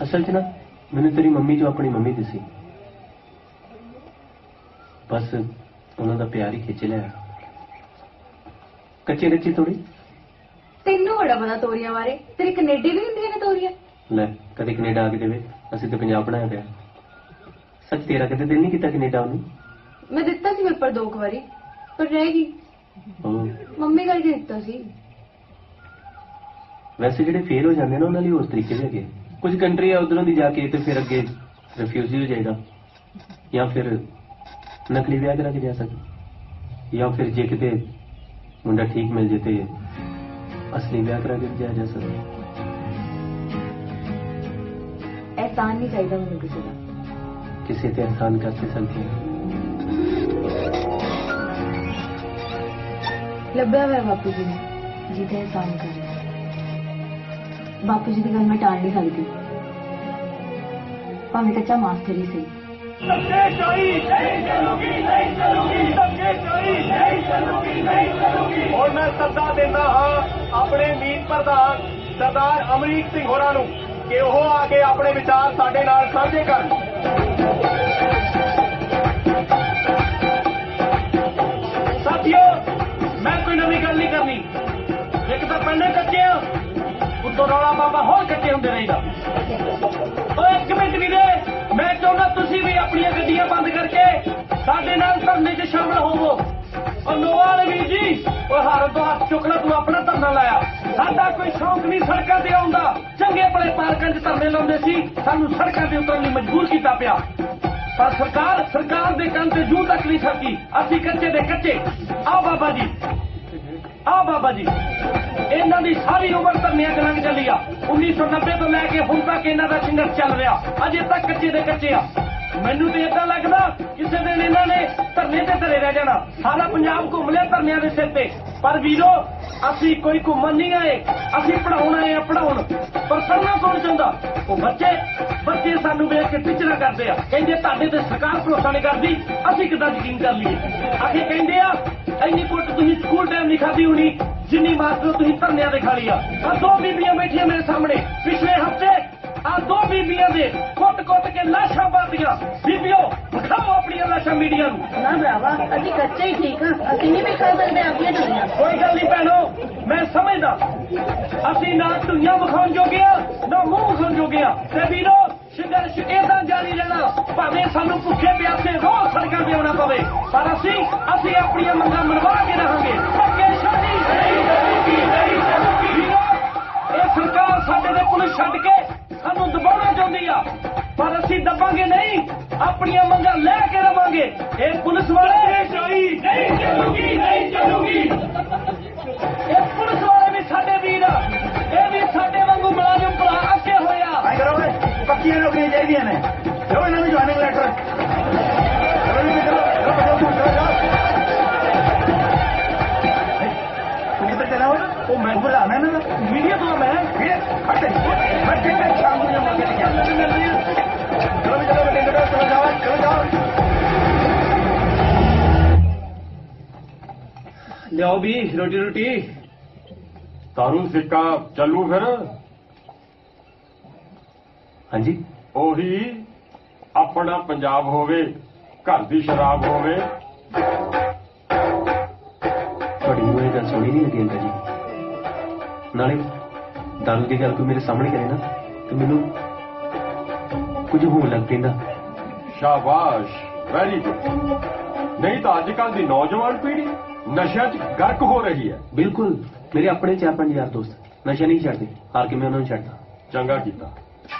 असल च ना मैंने तेरी मम्मी जो अपनी मम्मी दिसी बस उन्हों का प्यार ही खिंच लिया कच्ची कच्ची थोड़ी तेनों बड़ा पता तोरियां बारे तेरी कनेडे भी होंदियां ने तोरियां ले कदे कनेडा आके देवे असि तो पंजाब बनाया पाया सच तेरा कदे दिल नहीं किया कनेडा उन्हें मैं दिता सी पेपर 2 बारी पर रह गई मम्मी करके दिता सी वैसे जेडे फेल हो जाते ना उन्होंने उस तरीके से कुछ कंट्री है उधरों की जाके तो फिर अगे रिफ्यूजी हो जाएगा या फिर नकली ब्याह करा के जा सके या फिर जे किते मुंडा ठीक मिल जाए तो असली ब्याह करा के जाया जा सके एहसान नहीं चाहिए मैंने किसी का किसी पे एहसान करते सकते हैं लभ्या हुआ बापू जी ने जिते एहसान कर बापू जी की गल मैं टाल नहीं सकती भावें कच्चा मास्टर ही सही और मैं सदा देना हाँ अपने मीत प्रधान ਸਰਦਾਰ ਅਮਰੀਕ ਸਿੰਘ ਹੋਰਾਂ ਨੂੰ ਕਿ ਉਹ ਆ ਕੇ ਆਪਣੇ ਵਿਚਾਰ ਸਾਡੇ ਨਾਲ ਸਾਂਝੇ ਕਰਨ। ਸਾਥੀਓ, ਮੈਂ ਕੋਈ ਨਵੀਂ ਗੱਲ ਨਹੀਂ ਕਰਨੀ। ਇੱਕ ਤਾਂ ਪਹਿਲੇ ਕੱਚੇ ਆ, ਉੱਤੋਂ ਰੌਲਾ ਬਾਬਾ ਹੋਰ ਕੱਚੇ ਹੁੰਦੇ ਰਹੀਦਾ। ਓਏ ਇੱਕ ਮਿੰਟ ਵੀਰੇ, ਮੈਂ ਚਾਹੁੰਦਾ ਤੁਸੀਂ ਵੀ ਆਪਣੀਆਂ ਗੱਡੀਆਂ ਬੰਦ ਕਰਕੇ ਸਾਡੇ ਨਾਲ ਧਰਨੇ 'ਚ ਸ਼ਾਮਲ ਹੋਵੋ। ਉਹ ਨੋਵਾਲ ਵੀਰ ਜੀ, ਉਹ ਹਰ ਤੋਂ ਹੱਥ ਚੁੱਕਣਾ, ਤੂੰ ਆਪਣਾ ਧਰਨਾ ਲਾਇਆ। ਸਾਡਾ ਕੋਈ ਸ਼ੌਂਕ ਨਹੀਂ ਸੜਕਾਂ ਤੇ ਆਉਂਦਾ। ਚੰਗੇ ਭਲੇ ਪਾਰਕਾਂ 'ਚ ਧਰਨੇ ਲਾਉਂਦੇ ਸੀ, ਸਾਨੂੰ ਸੜਕਾਂ ਤੇ ਉਤਰਨ ਲਈ ਮਜਬੂਰ ਕੀਤਾ ਪਿਆ। ਪਰ ਸਰਕਾਰ ਦੇ ਕੰਨ ਤੇ ਜੂੰ ਤੱਕ ਨਹੀਂ ਸਰਕੀ। ਅਸੀਂ ਕੱਚੇ ਦੇ ਕੱਚੇ। ਆਹ ਬਾਬਾ ਜੀ, ਆਹ ਬਾਬਾ ਜੀ, ਇਹਨਾਂ ਦੀ ਸਾਰੀ ਉਮਰ ਧਰਨਿਆਂ 'ਚ ਲੰਘ ਚੱਲੀ ਆ। 1990 ਤੋਂ ਲੈ ਕੇ ਹੁਣ ਤੱਕ ਇਹਨਾਂ ਦਾ ਸੰਘਰਸ਼ ਚੱਲ ਰਿਹਾ। ਅਜੇ ਤੱਕ ਕੱਚੇ ਦੇ ਕੱਚੇ ਆ। ਮੈਨੂੰ ਤੇ ਏਦਾਂ ਲੱਗਦਾ ਕਿਸੇ ਦਿਨ ਇਹਨਾਂ ਨੇ ਧਰਨੇ ਤੇ ਧਰੇ ਰਹਿ ਜਾਣਾ। ਸਾਰਾ ਪੰਜਾਬ ਘੁੰਮ ਲਿਆ ਧਰਨਿਆਂ ਦੇ ਸਿਰ ਤੇ। ਪਰ ਵੀਰੋ, ਅਸੀਂ ਕੋਈ ਘੁੰਮਣ ਨਹੀਂ ਆਏ, ਅਸੀਂ ਪੜ੍ਹਾਉਣ ਆਏ ਆ, ਪੜ੍ਹਾਉਣ। ਪਰ ਪੜ੍ਹਨਾ ਕੌਣ ਚਾਹੁੰਦਾ? ਉਹ ਬੱਚੇ ਸਾਨੂੰ ਵੇਖ ਕੇ ਟੀਚਰਾਂ ਕਰਦੇ ਆ, ਕਹਿੰਦੇ ਤੁਹਾਡੇ ਤੇ ਸਰਕਾਰ ਭਰੋਸਾ ਨਹੀਂ ਕਰਦੀ, ਅਸੀਂ ਕਿੱਦਾਂ ਯਕੀਨ ਕਰ ਲਈਏ। ਆਖੇ ਕਹਿੰਦੇ ਆ ਇੰਨੀ ਕੁੱਟ ਤੁਸੀਂ ਸਕੂਲ ਟਾਈਮ ਨਹੀਂ ਖਾਧੀ ਹੋਣੀ ਜਿੰਨੀ ਮਾਸਟਰ ਤੁਸੀਂ ਧਰਨਿਆਂ ਤੇ ਖਾ ਲਈ ਆ। ਦੋ ਬੀਬੀਆਂ ਬੈਠੀਆਂ ਮੇਰੇ ਸਾਹਮਣੇ, ਪਿਛਲੇ ਹਫ਼ਤੇ ਆ ਦੋ ਬੀਬੀਆਂ ਦੇ ਕੁੱਟ ਕੇ ਲਾਸ਼ਾਂ ਪਾਤੀਆਂ। ਬੀਬੀਓ, ਵਿਖਾਓ ਆਪਣੀਆਂ ਲਾਸ਼ਾਂ ਮੀਡੀਆ ਨੂੰ। ਨਾ ਭਰਾਵਾ, ਅਸੀਂ ਕੱਚੇ ਹੀ ਠੀਕ ਆ, ਅਸੀਂ ਨਹੀਂ ਵਿਖਾ ਸਕਦੇ ਆਪਣੀਆਂ ਧੀਆਂ। ਕੋਈ ਗੱਲ ਨਹੀਂ ਭੈਣੋ, ਮੈਂ ਸਮਝਦਾ ਅਸੀਂ ਨਾ ਧੀਆਂ ਵਿਖਾਉਣ ਜੋਗੇ ਆ, ਨਾ ਮੂੰਹ ਵਿਖਾਉਣ ਜੋਗੇ ਆ। ਤੇ ਵੀਰੋ, ਸੰਘਰਸ਼ ਏਦਾਂ ਜਾਰੀ ਰਹਿਣਾ, ਭਾਵੇਂ ਸਾਨੂੰ ਭੁੱਖੇ ਪਿਆਸੇ ਰੋਜ਼ ਸੜਕਾਂ ਤੇ ਆਉਣਾ ਪਵੇ, ਪਰ ਅਸੀਂ ਆਪਣੀਆਂ ਮੰਗਾਂ ਮਨਵਾ ਕੇ ਰਹਾਂਗੇ। ਧੱਕੇਸ਼ਾਹੀ ਨਹੀਂ ਚੱਲੂਗੀ। ਵੀਰੋ, ਇਹ ਸਰਕਾਰ ਸਾਡੇ ਦੇ ਪੁਲਿਸ ਛੱਡ ਕੇ ਸਾਨੂੰ ਦਬਾਉਣਾ ਚਾਹੁੰਦੀ ਆ, ਪਰ ਅਸੀਂ ਦਬਾਂਗੇ ਨਹੀਂ, ਆਪਣੀਆਂ ਮੰਗਾਂ ਲੈ ਕੇ ਰਵਾਂਗੇ। ਇਹ ਪੁਲਿਸ ਵਾਲੇ ਨਹੀਂ ਚੱਲੂਗੀ, ਨਹੀਂ ਚੱਲੂਗੀ। ਇਹ ਪੁਲਿਸ ਵਾਲੇ ਵੀ ਸਾਡੇ ਵੀਰ ਆ, ਇਹ ਵੀ ਸਾਡੇ ਵਾਂਗੂ ਮੁਲਾਜ਼ਮ ਭਰਾ ਅੱਗੇ ਹੋਇਆ। ਪੱਕੀਆਂ ਨੌਕਰੀਆਂ ਚਾਹੀਦੀਆਂ ਨੇ, ਜੋ ਇਹਨਾਂ ਨੂੰ ਜੁਆਇਨਿੰਗ ਲੈਟਰ। ਤੂੰ ਕਿੱਥੇ ਚਲਾ ਹੋ? ਉਹ ਮੈਂ ਬੁਲਾਣਾ ਨਾ ਮੀਡੀਆ ਤੋਂ। ਮੈਂ ਸ਼ਾਮ ਨੂੰ ਮੌਕੇ ਤੇ ਚਲੋ ਜਾਓ। ਲਿਆਓ ਵੀ ਰੋਟੀ। ਤਾਰੂ ਸਿੱਕਾ ਚੱਲੂ ਫਿਰ। ਹਾਂਜੀ, ਉਹੀ ਆਪਣਾ ਪੰਜਾਬ ਹੋਵੇ, ਘਰ ਦੀ ਸ਼ਰਾਬ ਹੋਵੇ। ਤੁਹਾਡੀ ਨੂੰ ਇਹ ਗੱਲ ਸੋਹਣੀ ਨਹੀਂ ਲੱਗੀ ਅੰਕਲ ਜੀ। ਨਾਲੇ ਦਾਰੂ ਦੀ ਗੱਲ ਕੋਈ ਮੇਰੇ ਸਾਹਮਣੇ ਕਰੇ ਨਾ ਤੇ ਮੈਨੂੰ ਕੁਝ ਹੋਣ ਲੱਗ ਪੈਂਦਾ। ਸ਼ਾਬਾਸ਼, ਵੈਰੀ ਗੁੱਡ। ਨਹੀਂ ਤਾਂ ਅੱਜ ਕੱਲ ਦੀ ਨੌਜਵਾਨ ਪੀੜ੍ਹੀ ਨਸ਼ਿਆਂ 'ਚ ਗਰਕ ਹੋ ਰਹੀ ਹੈ। ਬਿਲਕੁਲ, ਮੇਰੇ ਆਪਣੇ 4-5 ਯਾਰ ਦੋਸਤ ਨਸ਼ਾ ਨਹੀਂ ਛੱਡਦੇ, ਹਾਰ ਕੇ ਮੈਂ ਉਹਨਾਂ ਨੂੰ ਛੱਡਦਾ। ਚੰਗਾ ਕੀਤਾ।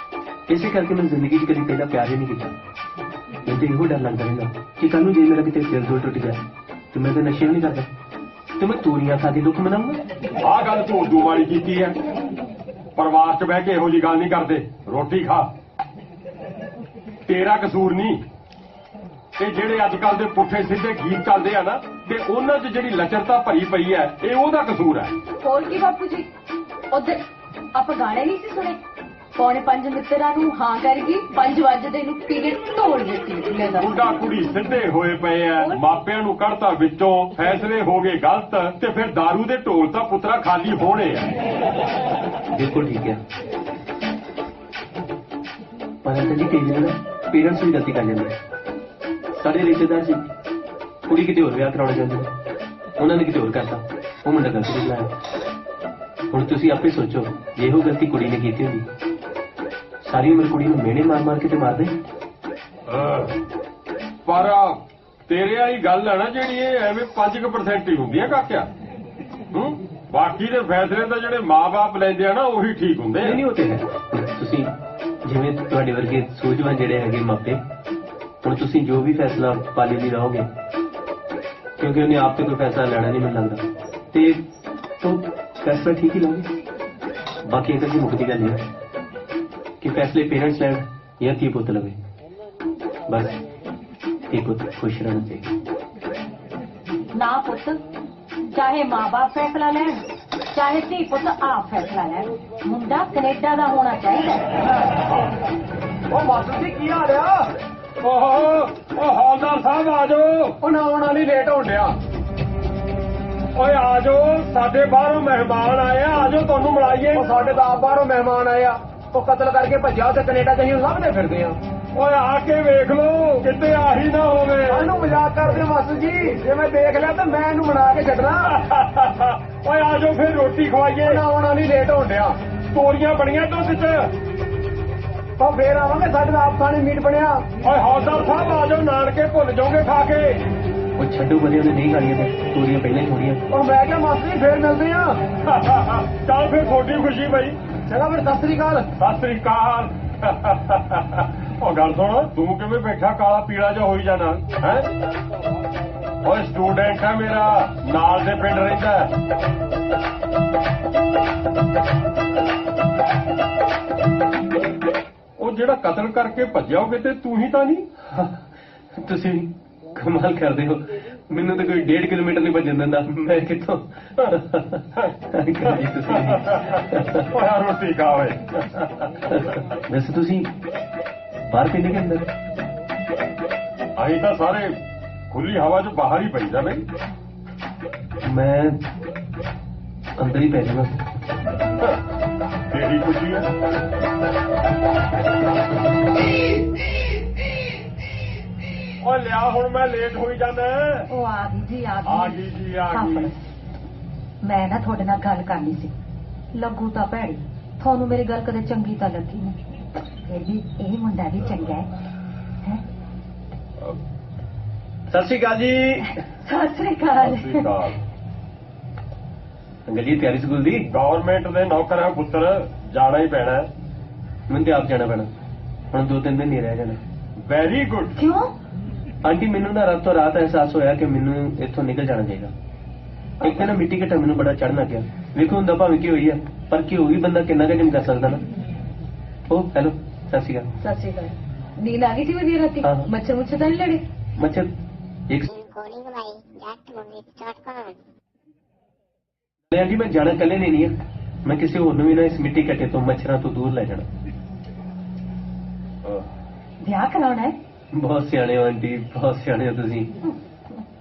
ਇਸੇ ਕਰਕੇ ਮੈਂ ਜ਼ਿੰਦਗੀ 'ਚ ਕਦੀ ਪਹਿਲਾ ਪਿਆਰ ਹੀ ਨਹੀਂ ਕੀਤਾ। ਮੈਨੂੰ ਤੇ ਇਹੋ ਡਰ ਲੱਗਦਾ ਰਹਿੰਦਾ ਕਿ ਕੱਲ ਨੂੰ ਜੇ ਮੇਰਾ ਕਿਤੇ ਦਿਲ ਦੁਲ ਟੁੱਟ ਜਾਏ ਤੇ ਮੈਂ ਤਾਂ ਨਸ਼ੇ ਨਹੀਂ ਕਰਦਾ ਤੇ ਮੈਂ ਤੂਰੀਆਂ ਖਾ ਕੇ ਦੁੱਖ ਮਨਾਉਂਗਾ। ਆਹ ਗੱਲ ਤੂੰ ਉਦੋਂ ਵਾਲੀ ਕੀਤੀ ਹੈ। ਪਰਿਵਾਰ 'ਚ ਬਹਿ ਕੇ ਇਹੋ ਜਿਹੀ ਗੱਲ ਨਹੀਂ ਕਰਦੇ। ਰੋਟੀ ਖਾ, ਤੇਰਾ ਕਸੂਰ ਨਹੀਂ। ਇਹ ਜਿਹੜੇ ਅੱਜ ਕੱਲ ਦੇ ਪੁੱਠੇ ਸਿੱਧੇ ਗੀਤ ਚੱਲਦੇ ਆ ਨਾ, ਤੇ ਉਹਨਾਂ 'ਚ ਜਿਹੜੀ ਲਚਰਤਾ ਭਰੀ ਪਈ ਹੈ, ਇਹ ਉਹਦਾ ਕਸੂਰ ਹੈ। ਹੋਰ ਕੀ ਬਾਪੂ ਜੀ, ਉਧਰ ਆਪਾਂ ਗਾਣੇ ਨਹੀਂ ਸੀ ਸੁਣੇ? 4:45 ਮਿੱਤਰਾਂ ਨੂੰ ਹਾਂ ਕਰ ਗਈ, 5 ਵਜੇ ਨੂੰ ਪੀਰੀਅਡ ਤੋੜ ਦਿੱਤੀ। ਮੁੰਡਾ ਕੁੜੀ ਸਿੱਧੇ ਹੋਏ ਪਏ ਆ, ਮਾਪਿਆਂ ਨੂੰ ਕੱਢਤਾ ਵਿੱਚੋਂ, ਫੈਸਲੇ ਹੋ ਗਏ ਗਲਤ, ਤੇ ਫਿਰ ਦਾਰੂ ਦੇ ਢੋਲ ਤਾਂ ਪੁੱਤਰਾ ਖਾਲੀ ਹੋਣੇ ਆ। ਬਿਲਕੁਲ ਠੀਕ ਹੈ, ਪਰ ਅੰਕਲ ਜੀ ਕਈ ਵਾਰ ਪੇਰੈਂਟਸ ਵੀ ਗਲਤੀ ਕਰ ਜਾਂਦੇ। ਸਾਡੇ ਰਿਸ਼ਤੇਦਾਰ ਸੀ, ਕੁੜੀ ਕਿਤੇ ਹੋਰ ਵਿਆਹ ਕਰਾਉਣਾ ਚਾਹੁੰਦੇ, ਉਹਨਾਂ ਨੇ ਕਿਤੇ ਹੋਰ ਕਰਤਾ, ਉਹ ਮੁੰਡਾ ਗਲਤੀ ਨਿਕਲਿਆ। ਹੁਣ ਤੁਸੀਂ ਆਪੇ ਸੋਚੋ, ਜੇ ਉਹ ਗਲਤੀ ਕੁੜੀ ਨੇ ਕੀਤੀ ਹੁੰਦੀ, ਸਾਰੀ ਉਮਰ ਕੁੜੀ ਨੂੰ ਮਿਹਣੇ ਮਾਰ ਕੇ ਤੇ ਮਾਰਦੇ। ਪਰ ਤੇਰੇ ਵਾਲੀ ਗੱਲ ਹੈ ਨਾ ਜਿਹੜੀ, ਇਹ ਐਵੇਂ 5% ਹੀ ਹੁੰਦੀ ਹੈ ਕਾਕਿਆ। ਬਾਕੀ ਦੇ ਫੈਸਲੇ ਤਾਂ ਜਿਹੜੇ ਮਾਂ-ਬਾਪ ਲੈਂਦੇ ਆ ਨਾ, ਉਹੀ ਠੀਕ ਹੁੰਦੇ ਆ। ਨਹੀਂ ਉਹ ਤੇ ਹੈ। ਤੁਸੀਂ ਜਿਵੇਂ ਤੁਹਾਡੇ ਵਰਗੇ ਸੂਝਵਾਨ ਜਿਹੜੇ ਹੈਗੇ ਮਾਪੇ, ਹੁਣ ਤੁਸੀਂ ਜੋ ਵੀ ਫੈਸਲਾ ਪਾਲੀ ਲਈ ਰਹੋਗੇ, ਕਿਉਂਕਿ ਉਹਨੇ ਆਪ ਤੇ ਕੋਈ ਫੈਸਲਾ ਲੈਣਾ ਨਹੀਂ ਮੈਨੂੰ ਲੱਗਦਾ, ਤੇ ਉਹ ਫੈਸਲਾ ਠੀਕ ਹੀ ਲਓਗੇ। ਬਾਕੀ ਇਹ ਤਾਂ ਜੀ ਮੁੱਕਦੀ ਗੱਲ ਹੈ ਕਿ ਫੈਸਲੇ ਪੇਰੈਂਟਸ ਲੈਣ ਜਾਂ ਧੀ ਪੁੱਤ ਲਵੇ, ਬਸ ਧੀ ਪੁੱਤ ਖੁਸ਼ ਰਹਿਣਾ ਚਾਹੀਦਾ। ਨਾ ਪੁੱਤ, ਚਾਹੇ ਮਾਂ-ਬਾਪ ਫੈਸਲਾ ਲੈਣ, ਚਾਹੇ ਧੀ ਪੁੱਤ ਆਪ ਫੈਸਲਾ ਲੈਣ, ਮੁੰਡਾ ਕੈਨੇਡਾ ਦਾ ਹੋਣਾ ਚਾਹੀਦਾ। ਉਹ ਮਾਸਟਰ ਜੀ ਕੀ ਹਾਲ ਆ? ਉਹ ਹੌਲਦਾਰ ਸਾਹਿਬ ਆ ਜਾਓ। ਉਹ ਨਾ ਆਉਣਾ ਨਹੀਂ, ਲੇਟ ਹੋਣ ਡਿਆ। ਓਏ ਆ ਜਾਓ, ਸਾਡੇ ਬਾਹਰੋਂ ਮਹਿਮਾਨ ਆਏ ਆ ਜਾਓ ਤੁਹਾਨੂੰ ਮਿਲਾਈਏ। ਉਹ ਸਾਡੇ ਤਾਂ ਆਪ ਬਾਹਰੋਂ ਮਹਿਮਾਨ ਆਏ ਆ, ਉਹ ਕਤਲ ਕਰਕੇ ਭੱਜਿਆ ਤੇ ਕੈਨੇਡਾ ਚ ਅਸੀਂ ਲੱਭਦੇ ਫਿਰਦੇ ਆ। ਓਏ ਆ ਕੇ ਵੇਖ ਲਓ ਕਿਤੇ ਆਹੀ ਨਾ ਹੋਵੇ। ਇਹਨੂੰ ਮਜ਼ਾਕ ਕਰਦੇ ਹੋ ਮਾਸਟਰ ਜੀ, ਜੇ ਮੈਂ ਦੇਖ ਲਿਆ ਤਾਂ ਮੈਂ ਇਹਨੂੰ ਬਣਾ ਕੇ ਛੱਡਣਾ। ਓਏ ਆ ਜਾਓ ਫਿਰ ਰੋਟੀ ਖਵਾਈਏ। ਨਾ ਆਉਣਾ ਨਹੀਂ, ਲੇਟ ਹੋਣ ਡਿਆ। ਤੋਰੀਆਂ ਬਣੀਆਂ ਦੁੱਧ ਚ। ਉਹ ਫੇਰ ਆਵਾਂਗੇ, ਸਾਡੇ ਦਾ ਆਪ ਖਾਣੇ ਮੀਟ ਬਣਿਆ। ਓਏ ਹੌਸਦਾਰ ਸਾਹਿਬ ਆ ਜਾਓ, ਨਾਨਕੇ ਭੁੱਲ ਜਾਓਗੇ ਖਾ ਕੇ। ਉਹ ਛੱਡੋ ਵਧੀਆ ਉਹਨੇ ਨਹੀਂ ਖਾਣੀਆਂ ਤੇ ਤੋਰੀਆਂ ਪਹਿਲਾਂ ਹੀ ਥੋੜੀਆਂ। ਉਹ ਮੈਂ ਕਿਹਾ ਮਾਸਟਰ ਜੀ ਫੇਰ ਮਿਲਦੇ ਆ। ਚੱਲ ਫਿਰ ਤੁਹਾਡੀ ਖੁਸ਼ੀ ਬਈ। ਚੰਗਾ ਫਿਰ ਸਤਿ ਸ੍ਰੀ ਅਕਾਲ। ਸਤਿ ਸ੍ਰੀ ਅਕਾਲ। ਉਹ ਗੱਲ ਸੁਣ, ਤੂੰ ਕਿਵੇਂ ਬੈਠਾ ਕਾਲਾ ਪੀਲਾ ਜਿਹਾ ਹੋਈ ਜਾਣਾ ਹੈ? ਓਏ ਸਟੂਡੈਂਟ ਹੈ ਮੇਰਾ, ਨਾਲ ਦੇ ਪਿੰਡ ਰਹਿੰਦਾ। ਉਹ ਜਿਹੜਾ ਕਤਲ ਕਰਕੇ ਭੱਜਿਆ ਉਹ ਕਿਤੇ ਤੂੰ ਹੀ ਤਾਂ ਨਹੀਂ? ਤੁਸੀਂ ਕਮਾਲ ਕਰਦੇ ਹੋ, ਮੈਨੂੰ ਤਾਂ ਕੋਈ 1.5 ਕਿਲੋਮੀਟਰ ਨਹੀਂ ਭੱਜਣ ਦਿੰਦਾ, ਮੈਂ ਕਿੱਥੋਂ। ਓਏ ਰੋਟੀ ਖਾ ਓਏ। ਵੈਸੇ ਤੁਸੀਂ ਬਾਹਰ ਪੀਣੇ ਕੇ ਅੰਦਰ? ਅਸੀਂ ਤਾਂ ਸਾਰੇ ਖੁੱਲੀ ਹਵਾ 'ਚ ਬਾਹਰ ਹੀ ਪਈ ਜਾਵੇ। ਮੈਂ ਅੰਦਰ ਹੀ ਪੈ ਜਾਵਾਂ। ਤੇਰੀ ਖੁਸ਼ੀ ਹੈ। ਓ ਲਿਆ ਹੁਣ, ਮੈਂ ਲੇਟ ਹੋਈ ਜਾਂਦਾ। ਉਹ ਆ ਗਈ ਜੀ, ਆ ਆ ਗਈ ਗਈ ਜੀ, ਆ ਗਈ। ਮੈਂ ਨਾ ਤੁਹਾਡੇ ਨਾਲ ਗੱਲ ਕਰਨੀ ਸੀ। ਲੱਗੂ ਤਾਂ ਭੈੜੀ, ਤੁਹਾਨੂੰ ਮੇਰੀ ਗੱਲ ਕਦੇ ਚੰਗੀ ਤਾਂ ਲੱਗੀ ਨਹੀਂ। ਫਿਰ ਵੀ ਇਹ ਮੁੰਡਾ ਵੀ ਚੰਗਾ ਹੈ। ਸਤਿ ਸ਼੍ਰੀ ਅਕਾਲ ਜੀ। ਸਤਿ ਸ੍ਰੀ ਅਕਾਲ। ਸਤਿ ਸ੍ਰੀ ਅਕਾਲ। ਅੰਕਲ ਜੀ ਤਿਆਰੀ ਸਕੂਲ ਦੀ? ਗਵਰਨਮੈਂਟ ਦੇ ਨੌਕਰ ਹੈ ਪੁੱਤਰ, ਜਾਣਾ ਹੀ ਪੈਣਾ। ਮੈਨੂੰ ਤੇ ਆਪ ਜਾਣਾ ਪੈਣਾ, ਹੁਣ 2-3 ਦਿਨ ਨਹੀਂ ਰਹਿ ਜਾਣਾ। Very good. ਕਿਉਂ? ਆਂਟੀ ਮੈਨੂੰ ਨਾ ਰਾਤੋਂ ਰਾਤ ਅਹਿਸਾਸ ਹੋਇਆ ਕਿ ਮੈਨੂੰ ਇੱਥੋਂ ਨਿਕਲ ਜਾਣਾ ਚਾਹੀਦਾ। ਇੱਕ ਦਿਨ ਮਿੱਟੀ ਘਟਾ ਮੈਨੂੰ ਬੜਾ ਚੜ੍ਹਨ ਲੱਗਿਆ। ਵੇਖੋ ਹੁੰਦਾ ਭਾਵੇਂ ਕੀ ਹੋਈ ਹੈ, ਪਰ ਕੀ ਹੋਈ ਬੰਦਾ ਕਿੰਨਾ ਕੁ ਜਿਮ ਕਰ ਸਕਦਾ ਨਾ। ਉਹ ਹੈਲੋ, ਸਤਿ ਸ਼੍ਰੀ ਅਕਾਲ। ਸਤਿ ਸ੍ਰੀ ਅਕਾਲ। ਨੀਂਦ ਆ ਗਈ ਸੀ ਵਧੀਆ ਰਾਤੀ? ਹਾਂ। ਮੱਛਰ ਮੁੱਛਰ ਤਾਂ ਨਹੀਂ ਲੜੇ? ਮੱਛਰ ਇੱਕ ਆਂਟੀ ਮੈਂ ਜਾਣਾ ਇਕੱਲੇ ਨਹੀਂ ਹੈ, ਮੈਂ ਕਿਸੇ ਹੋਰ ਨੂੰ ਵੀ ਨਾ ਇਸ ਮਿੱਟੀ ਘਟੇ ਤੋਂ ਮੱਛਰਾਂ ਤੋਂ ਦੂਰ ਲੈ ਜਾਣਾ। ਵਿਆਹ ਕਰਾਉਣਾ ਹੈ? ਬਹੁਤ ਸਿਆਣੇ ਹੋ ਆਂਟੀ, ਬਹੁਤ ਸਿਆਣੇ ਹੋ ਤੁਸੀਂ।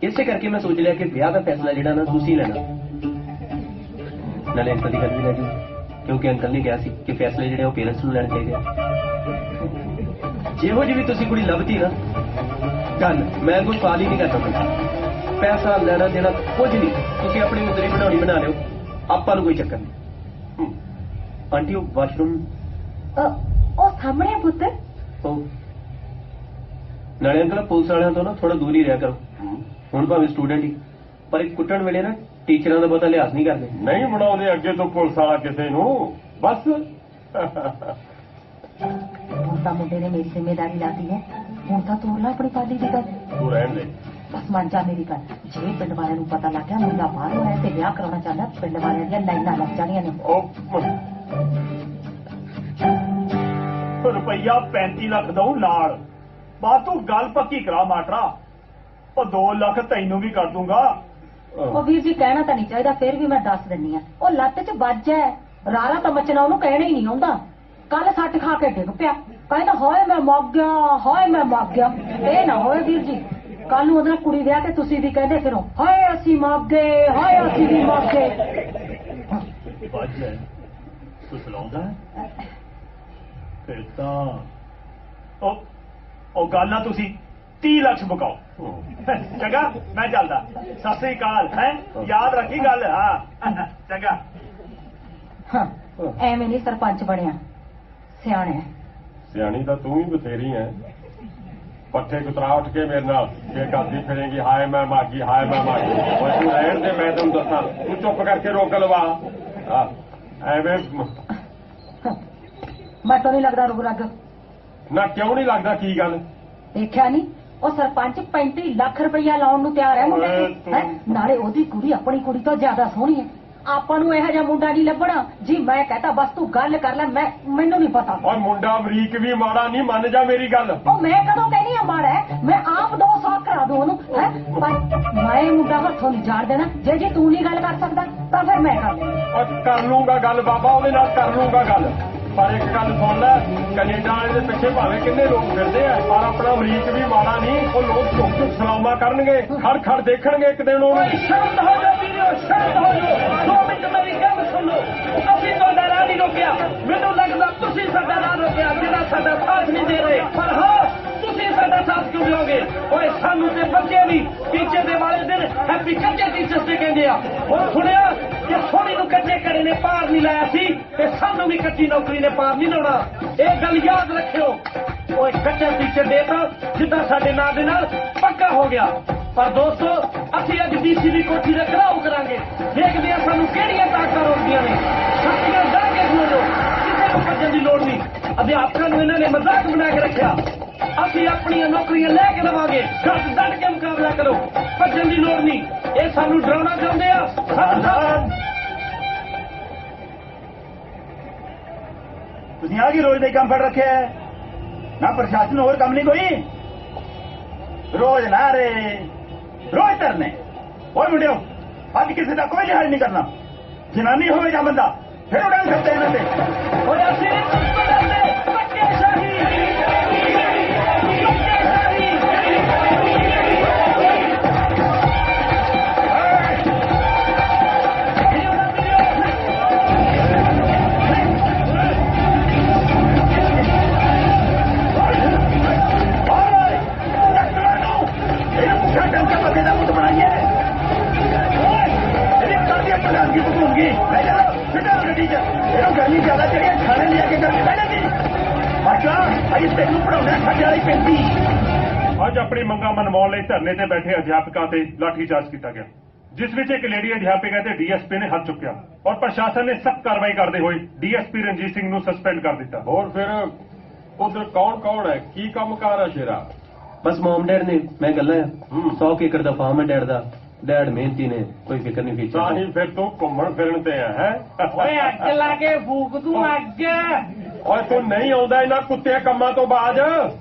ਇਸੇ ਕਰਕੇ ਮੈਂ ਸੋਚ ਲਿਆ ਕਿ ਵਿਆਹ ਦਾ ਫੈਸਲਾ ਜਿਹੜਾ ਨਾ ਤੁਸੀਂ ਲੈਣਾ। ਨਾਲੇ ਅੰਕਲ ਦੀ ਗੱਲ ਵੀ ਲੈ ਜੂ, ਕਿਉਂਕਿ ਅੰਕਲ ਨੇ ਕਿਹਾ ਸੀ ਕਿ ਫੈਸਲੇ ਜਿਹੜੇ ਉਹ ਪੇਰੈਂਟਸ ਨੂੰ ਲੈਣੇ ਚਾਹੀਦੇ ਆ। ਜਿਹੋ ਜਿਹੀ ਵੀ ਤੁਸੀਂ ਕੁੜੀ ਲੱਭਦੀ ਨਾ, ਗੱਲ ਮੈਂ ਕੋਈ ਸਵਾਲ ਹੀ ਨਹੀਂ ਕਰਦਾ। ਪੈਸਾ ਲੈਣਾ ਦੇਣਾ ਕੁਝ ਨਹੀਂ, ਤੁਸੀਂ ਆਪਣੀ ਉਤਰੀ ਬਣਾਉਣੀ ਬਣਾ ਲਿਓ, ਆਪਾਂ ਨੂੰ ਕੋਈ ਚੱਕਰ ਨਹੀਂ। ਆਂਟੀ ਉਹ ਵਾਸ਼ਰੂਮ ਉਹ ਸਾਹਮਣੇ ਪੁੱਤ। ਉਹ ਨਾਲੇ ਅੰਕਲ ਪੁਲਿਸ ਵਾਲਿਆਂ ਤੋਂ ਨਾ ਥੋੜਾ ਦੂਰ ਹੀ ਰਿਹਾ ਕਰੋ। ਹੁਣ ਭਾਵੇਂ ਸਟੂਡੈਂਟ ਹੀ, ਪਰ ਇੱਕ ਕੁੱਟਣ ਵੇਲੇ ਨਾ ਟੀਚਰਾਂ ਦਾ ਬਹੁਤਾ ਲਿਹਾਜ਼ ਨਹੀਂ ਕਰਦੇ। ਨਹੀਂ ਬਣਾਉਂਦੇ ਅੱਗੇ ਤੋਂ ਪੁਲਿਸ ਵਾਲਾ ਕਿਸੇ ਨੂੰ, ਬਸ। ਹੁਣ ਤਾਂ ਮੁੰਡੇ ਨੇ ਮੇਰੀ ਜ਼ਿੰਮੇਵਾਰੀ ਲਾਤੀ ਹੈ, ਹੁਣ ਤਾਂ ਤੂੰ ਲਾ ਆਪਣੀ ਪਾਲੀ ਦੀ ਗੱਲ। ਤੂੰ ਰਹਿਣ ਦੇ। ਬਸ ਮੰਨ ਜਾ ਮੇਰੀ ਗੱਲ। ਜੇ ਪਿੰਡ ਵਾਲਿਆਂ ਨੂੰ ਪਤਾ ਲੱਗ ਗਿਆ ਮੁੰਡਾ ਬਾਹਰ ਹੋਇਆ ਤੇ ਵਿਆਹ ਕਰਾਉਣਾ ਚਾਹੁੰਦਾ, ਪਿੰਡ ਵਾਲਿਆਂ ਦੀਆਂ ਲਾਈਨਾਂ ਲੱਗ ਜਾਣੀਆਂ ਨੇ। ਰੁਪਈਆ 35 ਲੱਖ ਦਊ ਨਾਲ, ਬਾਅਦ ਤੂੰ ਗੱਲ ਪੱਕੀ ਕਰਾ ਮਾਟਰਾ। ਉਹ 2 ਲੱਖ ਤੈਨੂੰ ਵੀ ਕਰ ਦੂੰਗਾ। ਉਹ ਵੀਰ ਜੀ ਕਹਿਣਾ ਤਾਂ ਨਹੀਂ ਚਾਹੀਦਾ, ਫਿਰ ਵੀ ਮੈਂ ਦੱਸ ਦਿੰਨੀ ਆ। ਉਹ ਲੱਤ 'ਚ ਵੱਜ ਹੈ, ਰਾਰਾ ਤਾਂ ਮਚਣਾ ਉਹਨੂੰ ਕਹਿਣਾ ਹੀ ਨਹੀਂ ਆਉਂਦਾ। ਕੱਲ ਸੱਟ ਖਾ ਕੇ ਡਿੱਗ ਪਿਆ, ਕਹਿੰਦਾ ਹੋਏ ਮੈਂ ਮੱਗ ਗਿਆ, ਹੋਏ ਮੈਂ ਮੱਗ ਗਿਆ। ਇਹ ਨਾ ਹੋਏ ਵੀਰ ਜੀ, ਕੱਲ ਨੂੰ ਉਹਦੇ ਨਾਲ ਕੁੜੀ ਵਿਆਹ ਕੇ ਤੁਸੀਂ ਵੀ ਕਹਿੰਦੇ ਫਿਰੋ ਹਾਏ ਅਸੀਂ ਮੱਗ ਗਏ, ਹਾਏ ਅਸੀਂ ਵੀ ਮੱਗ ਗਏ। ਵੱਜ ਹੈ ਤੂੰ ਚਲਾਉਂਦਾ ਫਿਰ ਤਾਂ ਉਹ ਗੱਲ ਨਾ ਤੁਸੀਂ 30 ਲੱਖ ਮੁਕਾਓ। ਚੰਗਾ ਮੈਂ ਚੱਲਦਾ। ਸਤਿ ਸ੍ਰੀ ਅਕਾਲ। ਹੈ ਯਾਦ ਰੱਖੀ ਗੱਲ। ਹਾਂ ਚੰਗਾ। ਹਾਂ ਐਵੇਂ ਨਹੀਂ ਸਰਪੰਚ ਬਣਿਆ, ਸਿਆਣਾ। ਸਿਆਣੀ ਤਾਂ ਤੂੰ ਹੀ ਬਥੇਰੀ ਐ। ਪੱਠੇ ਕੁਤਰਾ ਉੱਠ ਕੇ ਮੇਰੇ ਨਾਲ ਇਹ ਕਰਦੀ ਫਿਰੇਗੀ, ਹਾਏ ਮੈਂ ਮਾਗੀ, ਹਾਏ ਮੈਂ ਮਾਗੀ। ਓਏ ਤੂੰ ਰਹਿਣ ਦੇ, ਮੈਂ ਤੈਨੂੰ ਦੱਸਾਂ, ਤੂੰ ਚੁੱਪ ਕਰਕੇ ਰੋਕ ਲਵਾ। ਐਵੇਂ ਮੈਂ ਤਾਂ ਨਹੀਂ ਲੱਗਦਾ ਰੁਗ ਰੱਗ। ਨਾ ਕਿਉਂ ਨਹੀਂ ਲੱਗਦਾ? ਕੀ ਗੱਲ? ਦੇਖਿਆ ਨਹੀਂ ਉਹ ਸਰਪੰਚ 35 ਲੱਖ ਰੁਪਈਆ ਲਾਉਣ ਨੂੰ ਤਿਆਰ ਹੈ ਮੁੰਡੇ ਤੇ। ਹੈਂ? ਨਾਲੇ ਉਹਦੀ ਕੁੜੀ ਆਪਣੀ ਕੁੜੀ ਤੋਂ ਜ਼ਿਆਦਾ ਸੋਹਣੀ ਹੈ। ਆਪਾਂ ਨੂੰ ਇਹੋ ਜਿਹਾ ਮੁੰਡਾ ਨਹੀਂ ਲੱਭਣਾ ਜੀ। ਮੈਂ ਕਹਤਾ ਬਸ ਤੂੰ ਗੱਲ ਕਰ ਲੈ, ਮੈਨੂੰ ਨਹੀਂ ਪਤਾ। ਓਏ ਮੁੰਡਾ ਅਮਰੀਕ ਵੀ ਮਾੜਾ ਨਹੀਂ, ਮੰਨ ਜਾ ਮੇਰੀ ਗੱਲ। ਉਹ ਮੈਂ ਕਦੋਂ ਕਹਿਨੀ ਆ ਮਾੜਾ ਹੈ? ਮੈਂ ਆਪ 2 ਸਾਲ ਕਰਾ ਦੂੰ ਉਹਨੂੰ। ਹੈ ਪਰ ਮੈਂ ਮੁੰਡਾ ਹੱਥੋਂ ਨਹੀਂ ਜਾਣ ਦੇਣਾ। ਜੇ ਤੂੰ ਨਹੀਂ ਗੱਲ ਕਰ ਸਕਦਾ ਤਾਂ ਫਿਰ ਮੈਂ ਕਰ ਲੂੰਗਾ। ਕਰ ਲੂੰਗਾ ਗੱਲ ਬਾਬਾ, ਉਹਦੇ ਨਾਲ ਕਰ ਲੂੰਗਾ ਗੱਲ। पर एक गल सुन लै, कनेडा वाले दे पिछे भावें किन्ने लोग फिरदे आ, पर अपना अमरीक भी माड़ा नहीं। वो लोग झुक झुक सलामा करनगे, खड़ खड़ देखणगे एक दिन उन्होंने। शांत हो जाओ वीरो, शांत हो जाओ। 2 मिनट मेरी गल सुन लो। असीं तुहाडा राह नहीं रोकिया, मैनूं लगदा तुसीं साडा राह रोकिया, जिहड़ा साडा साथ नहीं दे रहे। पर हाँ, तुसीं साडा साथ क्यों दोगे? ओए सानू ते बच्चे भी टीचर दे वाले दिन हैप्पी कच्चे टीचर्स डे कहंदे आ। हुण सुणिया कि सोनी नूं कच्चे घड़े ने पार नहीं लाया सी ते सानू भी कच्ची नौकरी ने पार नहीं लाउणा। ਇਹ ਗੱਲ याद रखियो। ओए कच्चा टीचर डे तो जिद्दां साडे नां दे नाल पक्का हो गया। पर दोस्तों असीं अज डीसी दी कोठी दे घराव करांगे, देखदे आ सानू किहड़ियां ताकतां रोकदियां ने। साथियां डर के सुणो लो, किसे नूं भज्जण दी लोड़ नहीं। अध्यापकां नूं इन्हां ने मजाक बना के रखिया। असीं अपणियां नौकरियां लै के देवांगे, डट के मुकाबला करो, भज्जण दी लोड़ नहीं। ਇਹ ਸਾਨੂੰ ਡਰਾਉਣਾ ਚਾਹੁੰਦੇ ਆ। ਤੁਸੀਂ ਆ ਕੀ ਰੋਜ਼ ਦੇ ਕੰਮ ਫੜ ਰੱਖਿਆ ਹੈ? ਨਾ ਪ੍ਰਸ਼ਾਸਨ ਹੋਰ ਕੰਮ ਨਹੀਂ ਕੋਈ? ਰੋਜ਼ ਨਾਰੇ, ਰੋਜ਼ ਧਰਨੇ। ਓਏ ਮੁੰਡਿਓ, ਅੱਜ ਕਿਸੇ ਦਾ ਕੋਈ ਲਿਹਾਜ਼ ਨਹੀਂ ਕਰਨਾ। ਜਨਾਨੀ ਹੋਵੇ ਜਾਂ ਬੰਦਾ, ਫਿਰ ਉਡਾਣ ਸਕਦੇ ਇਹਨਾਂ ਤੇ। ਓਏ ਅਸੀਂ गर्मी ज्यादा चढ़ी खाने लिया के करके बैठे थी। अच्छा अभी तेनू पढ़ाने खर्चे वाली पैंती। ਅੱਜ ਆਪਣੀ ਮੰਗਾਂ ਮਨਵਾਉਣ ਲਈ ਧਰਨੇ ਤੇ ਬੈਠੇ ਅਧਿਆਪਕਾਂ ਤੇ ਲਾਠੀਚਾਰਜ ਕੀਤਾ ਗਿਆ, ਜਿਸ ਵਿੱਚ ਇੱਕ ਲੇਡੀ ਅਧਿਆਪਕਾ ਤੇ ਡੀਐਸਪੀ ਨੇ ਹੱਥ ਚੁੱਕਿਆ ਔਰ ਪ੍ਰਸ਼ਾਸਨ ਨੇ ਸਖਤ ਕਾਰਵਾਈ ਕਰਦੇ ਹੋਏ ਡੀਐਸਪੀ ਰਣਜੀਤ ਸਿੰਘ ਨੂੰ ਸਸਪੈਂਡ ਕਰ ਦਿੱਤਾ। ਹੋਰ ਫਿਰ ਉਧਰ ਕੌਣ ਹੈ, ਕੀ ਕੰਮਕਾਰ ਹੈ ਸ਼ੇਰਾ? बस मॉम डैड ने मैं गल्ला है 100 एकड़ ਦਾ ਫਾਰਮ ਹੈ ਡੈਡ ਦਾ। ਡੈਡ ਮਿਹਨਤੀ ਨੇ, ਕੋਈ ਫਿਕਰ ਨਹੀਂ ਫਿਕਰ। ਤਾਂ ਹੀ ਫਿਰ ਤੂੰ ਘੁੰਮਣ ਫਿਰਨ ਤੇ ਆ ਹੈ। ਓਏ ਅੱਗ ਲਾ ਕੇ ਫੂਕ ਦੂੰ ਅੱਗ। ਓਏ ਤੂੰ ਨਹੀਂ ਆਉਂਦਾ ਇਹਨਾਂ ਕੁੱਤੇ ਕੰਮਾਂ ਤੋਂ ਬਾਅਦ।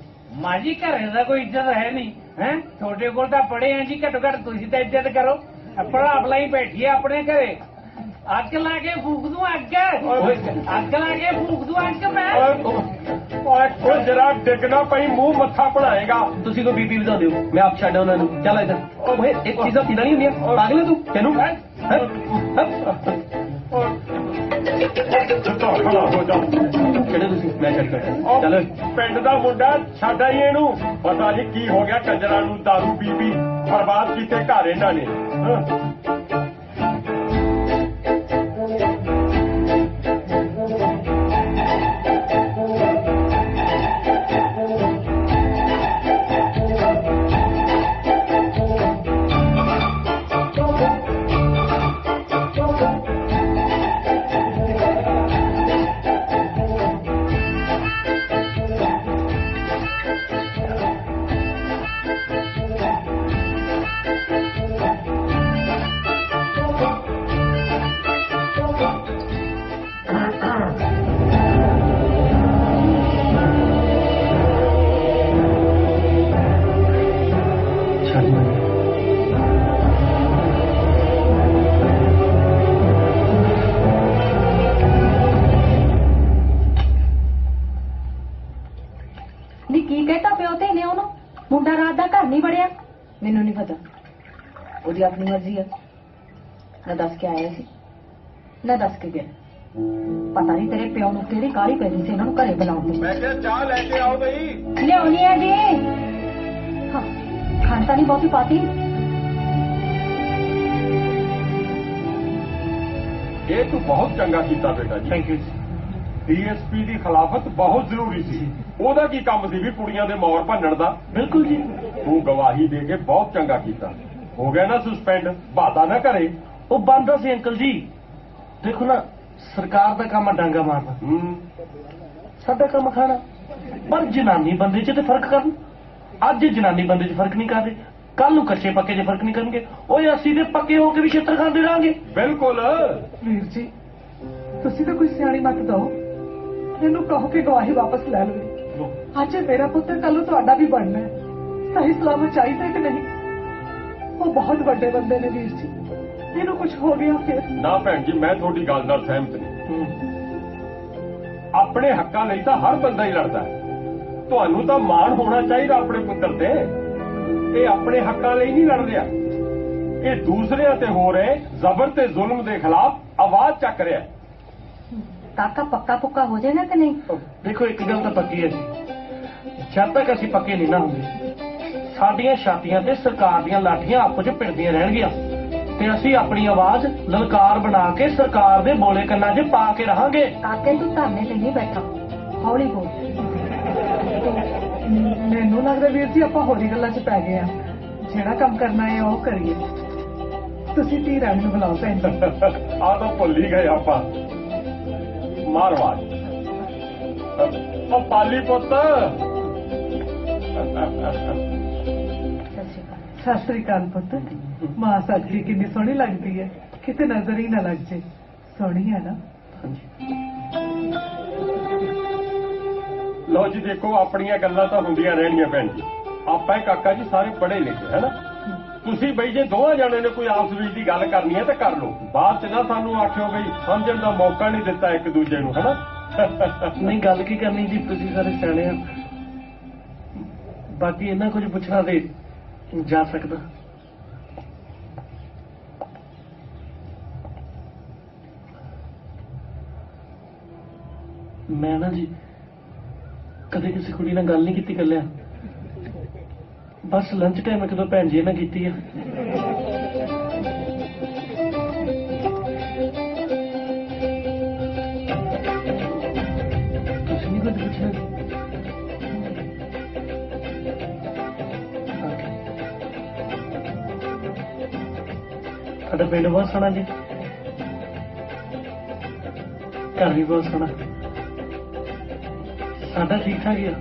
ਮਾਜੀ ਘਰੇ ਦਾ ਕੋਈ ਇੱਜ਼ਤ ਹੈ ਨਹੀਂ ਹੈ? ਤੁਹਾਡੇ ਕੋਲ ਤਾਂ ਪੜੇ ਆ ਜੀ, ਘੱਟੋ ਘੱਟ ਤੁਸੀਂ ਤਾਂ ਇੱਜ਼ਤ ਕਰੋ। ਆਪਣਾ ਭਲਾਈ ਬੈਠੀ ਹੈ ਆਪਣੇ ਘਰੇ। ਅੱਗ ਲਾ ਕੇ ਫੂਕ ਦੂੰ ਅੱਗ। ਅੱਗ ਲਾ ਕੇ ਫੂਕ ਦੂੰ ਅੱਗ ਮੈਂ। ਓਏ ਜਰਾ ਡਿੱਗਣਾ ਪਈ ਮੂੰਹ ਮੱਥਾ ਬਣਾਏਗਾ। ਤੁਸੀਂ ਕੋਈ ਬੀਪੀ ਵਧਾਉਂਦੇ ਹੋ, ਮੈਂ ਆਪ ਛੱਡ ਉਹਨਾਂ ਨੂੰ। ਚੱਲ ਇੱਧਰ। ਓਏ ਇੱਕ ਚੀਜ਼ਾਂ ਪੀਣਾ ਨਹੀਂ ਹੁੰਦੀਆਂ, ਪਾਗਲ ਹੈ ਤੂੰ? ਤੈਨੂੰ ਖੜਾ ਹੋ ਜਾ। ਚਲੋ ਤੁਸੀਂ, ਮੈਂ ਛੱਡ ਕਰ। ਚਲੋ ਪਿੰਡ ਦਾ ਮੁੰਡਾ ਛੱਡ ਆਈ ਇਹਨੂੰ। ਪਤਾ ਨਹੀਂ ਕੀ ਹੋ ਗਿਆ ਕੰਜਰਾਂ ਨੂੰ, ਦਾਰੂ ਪੀ ਪੀ ਬਰਬਾਦ ਕੀਤੇ ਘਰ ਇਹਨਾਂ ਨੇ। ਮੈਨੂੰ ਨਹੀਂ ਪਤਾ, ਉਹਦੀ ਆਪਣੀ ਮਰਜ਼ੀ ਹੈ। ਨਾ ਦੱਸ ਕੇ ਆਇਆ ਸੀ, ਨਾ ਦੱਸ ਕੇ ਗਿਆ। ਪਤਾ ਨਹੀਂ ਤੇਰੇ ਪਿਓ ਨੂੰ ਕਿਹੜੀ ਕਾਹਲੀ ਪੈਣੀ ਸੀ ਇਹਨਾਂ ਨੂੰ ਘਰੇ ਬੁਲਾਉਣ ਦੀ। ਮੈਂ ਕਿਹਾ ਚਾਹ ਲੈ ਕੇ ਆਓ ਬਈ। ਲਿਆਉਣੀ ਹੈ ਜੀ। ਹਾਂ, ਖਾਣ ਤਾਂ ਨਹੀਂ ਬਹੁਤੀ ਪਾਤੀ। ਇਹ ਤੂੰ ਬਹੁਤ ਚੰਗਾ ਕੀਤਾ ਬੇਟਾ ਜੀ। Thank you. ਡੀਐਸਪੀ ਦੀ ਖਿਲਾਫਤ ਬਹੁਤ ਜ਼ਰੂਰੀ ਸੀ। ਉਹਦਾ ਕੀ ਕੰਮ ਸੀ ਵੀ ਕੁੜੀਆਂ ਦੇ ਮੌਰ ਭੰਨਣ ਦਾ? ਬਿਲਕੁਲ ਜੀ। ਤੂੰ ਗਵਾਹੀ ਦੇ ਕੇ ਬਹੁਤ ਚੰਗਾ ਕੀਤਾ। ਹੋ ਗਿਆ ਨਾ ਸਸਪੈਂਡ, ਬਾਦਾ ਨਾ ਕਰੇ। ਉਹ ਬੰਦਾ ਸੀ ਅੰਕਲ ਜੀ। ਦੇਖੋ ਨਾ, ਸਰਕਾਰ ਦਾ ਕੰਮ ਡਾਂਗਾ ਮਾਰਨਾ, ਸਾਡਾ ਕੰਮ ਖਾਣਾ। ਪਰ ਜਨਾਨੀ ਬੰਦੇ 'ਚ ਤੇ ਫਰਕ ਕਰਨ। ਅੱਜ ਜਨਾਨੀ ਬੰਦੇ 'ਚ ਫਰਕ ਨਹੀਂ ਕਰਦੇ, ਕੱਲ ਨੂੰ ਕੱਚੇ ਪੱਕੇ 'ਚ ਫਰਕ ਨਹੀਂ ਕਰਨਗੇ। ਓਏ ਅਸੀਂ ਤੇ ਪੱਕੇ ਹੋ ਕੇ ਵੀ ਛਿੱਤਰ ਖਾਂਦੇ ਰਹਾਂਗੇ। ਬਿਲਕੁਲ। ਵੀਰ ਜੀ, ਤੁਸੀਂ ਤਾਂ ਕੋਈ ਸਿਆਣੀ ਮੱਤ ਦਿਓ, ਇਹਨੂੰ ਕਹੋ ਕਿ ਗਵਾਹੀ ਵਾਪਸ ਲੈ ਲਵੇ। ਅੱਜ ਮੇਰਾ ਪੁੱਤਰ, ਕੱਲ ਨੂੰ ਤੁਹਾਡਾ ਵੀ ਬਣਨਾ ਹੈ। ਸਹੀ ਸਲਾਮਤ ਚਾਹੀਦਾ ਕਿ ਨਹੀਂ? ਉਹ ਬਹੁਤ ਵੱਡੇ ਬੰਦੇ ਨੇ ਵੀਰ ਜੀ, ਇਹਨੂੰ ਕੁਝ ਹੋ ਗਿਆ ਫਿਰ। ਨਾ ਭੈਣ ਜੀ, ਮੈਂ ਤੁਹਾਡੀ ਗੱਲ ਨਾਲ ਸਹਿਮਤ ਨਹੀਂ। ਆਪਣੇ ਹੱਕਾਂ ਲਈ ਤਾਂ ਹਰ ਬੰਦਾ ਹੀ ਲੜਦਾ ਹੈ। ਤੁਹਾਨੂੰ ਤਾਂ ਮਾਣ ਹੋਣਾ ਚਾਹੀਦਾ ਆਪਣੇ ਪੁੱਤਰ ਤੇ। ਇਹ ਆਪਣੇ ਹੱਕਾਂ ਲਈ ਨਹੀਂ ਲੜ ਰਿਹਾ, ਇਹ ਦੂਸਰਿਆਂ ਤੇ ਹੋ ਰਹੇ ਜ਼ਬਰ ਤੇ ਜ਼ੁਲਮ ਦੇ ਖਿਲਾਫ ਆਵਾਜ਼ ਚੱਕ ਰਿਹਾ। ਕਾਕਾ ਪੱਕਾ ਪੁੱਕਾ ਹੋ ਜਾਏਗਾ ਕਿ ਨਹੀਂ? ਦੇਖੋ ਇੱਕ ਗੱਲ ਤਾਂ ਪੱਕੀ ਹੈ ਜੀ, ਜਦ ਤੱਕ ਅਸੀਂ ਪੱਕੇ ਨਹੀਂ ਨਾ ਹੁੰਦੇ ਸਾਡੀਆਂ ਛਾਤੀਆਂ ਤੇ ਸਰਕਾਰ ਦੀਆਂ ਲਾਠੀਆਂ ਆਪਸ ਵਿੱਚ ਭਿੜਦੀਆਂ ਰਹਿਣਗੀਆਂ ਤੇ ਅਸੀਂ ਆਪਣੀ ਆਵਾਜ਼ ਲਲਕਾਰ ਬਣਾ ਕੇ ਸਰਕਾਰ ਦੇ ਬੋਲੇ ਕੰਨਾਂ 'ਚ ਪਾ ਕੇ ਰਹਾਂਗੇ। ਕਾਕੇ ਤੂੰ ਧਰਨੇ ਤੇ ਨਹੀਂ ਬੈਠਾ, ਹੌਲੀ ਬੋਲ। ਮੈਨੂੰ ਲੱਗਦਾ ਵੀਰ ਜੀ ਆਪਾਂ ਹੋਰੀ ਗੱਲਾਂ 'ਚ ਪੈ ਗਏ ਆ। ਜਿਹੜਾ ਕੰਮ ਕਰਨਾ ਹੈ ਉਹ ਕਰੀਏ। ਤੁਸੀਂ ਧੀ ਰਾਣੀ ਨੂੰ ਬੁਲਾਓ ਭੈਣ ਜੀ। ਆ ਤਾਂ ਭੁੱਲ ਹੀ ਗਏ ਆਪਾਂ। ਮਾਰਵਾਜ ਉਹ ਪਾਲੀ ਪੁੱਤ। ਸਤਿ ਸ੍ਰੀ ਅਕਾਲ ਪੁੱਤ। ਮਾਂ ਸਾਡੀ ਕਿੰਨੀ ਸੋਹਣੀ ਲੱਗਦੀ ਹੈ, ਕਿਤੇ ਨਜ਼ਰ ਹੀ ਨਾ ਲੱਗ ਜੇ। ਸੋਹਣੀ ਹੈ ਨਾ? ਲਓ ਜੀ ਦੇਖੋ, ਆਪਣੀਆਂ ਗੱਲਾਂ ਤਾਂ ਹੁੰਦੀਆਂ ਰਹਿਣੀਆਂ ਭੈਣ ਜੀ। ਆਪਾਂ ਕਾਕਾ ਜੀ ਸਾਰੇ ਪੜ੍ਹੇ ਲਿਖੇ ਹੈ ਨਾ। ਤੁਸੀਂ ਬਈ ਜੇ ਦੋਵਾਂ ਜਾਣੇ ਨੇ ਕੋਈ ਆਪਸ ਵਿੱਚ ਦੀ ਗੱਲ ਕਰਨੀ ਹੈ ਤਾਂ ਕਰ ਲਓ, ਬਾਅਦ ਚ ਨਾ ਸਾਨੂੰ ਆਖਿਓ ਬਈ ਸਮਝਣ ਦਾ ਮੌਕਾ ਨਹੀਂ ਦਿੱਤਾ ਇੱਕ ਦੂਜੇ ਨੂੰ, ਹੈ ਨਾ। ਨਹੀਂ ਗੱਲ ਕੀ ਕਰਨੀ ਜੀ, ਤੁਸੀਂ ਸਾਰੇ ਸਿਆਣੇ ਆ। ਬਾਕੀ ਇਹਨਾਂ ਕੁਝ ਪੁੱਛਣਾ ਤੇ ਜਾ ਸਕਦਾ। ਮੈਂ ਨਾ ਜੀ ਕਦੇ ਕਿਸੇ ਕੁੜੀ ਨਾਲ ਗੱਲ ਨਹੀਂ ਕੀਤੀ ਕੱਲਿਆ, ਬਸ ਲੰਚ ਟਾਈਮ ਇੱਕ ਦੋ ਭੈਣ ਜੀ ਨਾਲ ਕੀਤੀ ਆ। ਤੁਸੀਂ ਨਹੀਂ ਕੁਝ ਪੁੱਛਣਾ? ਤੁਹਾਡਾ ਪਿੰਡ ਬਹੁਤ ਸੋਹਣਾ ਜੀ, ਘਰ ਵੀ ਬਹੁਤ ਸੋਹਣਾ, ਸਾਡਾ ਠੀਕ ਠਾਕ ਹੀ ਆ।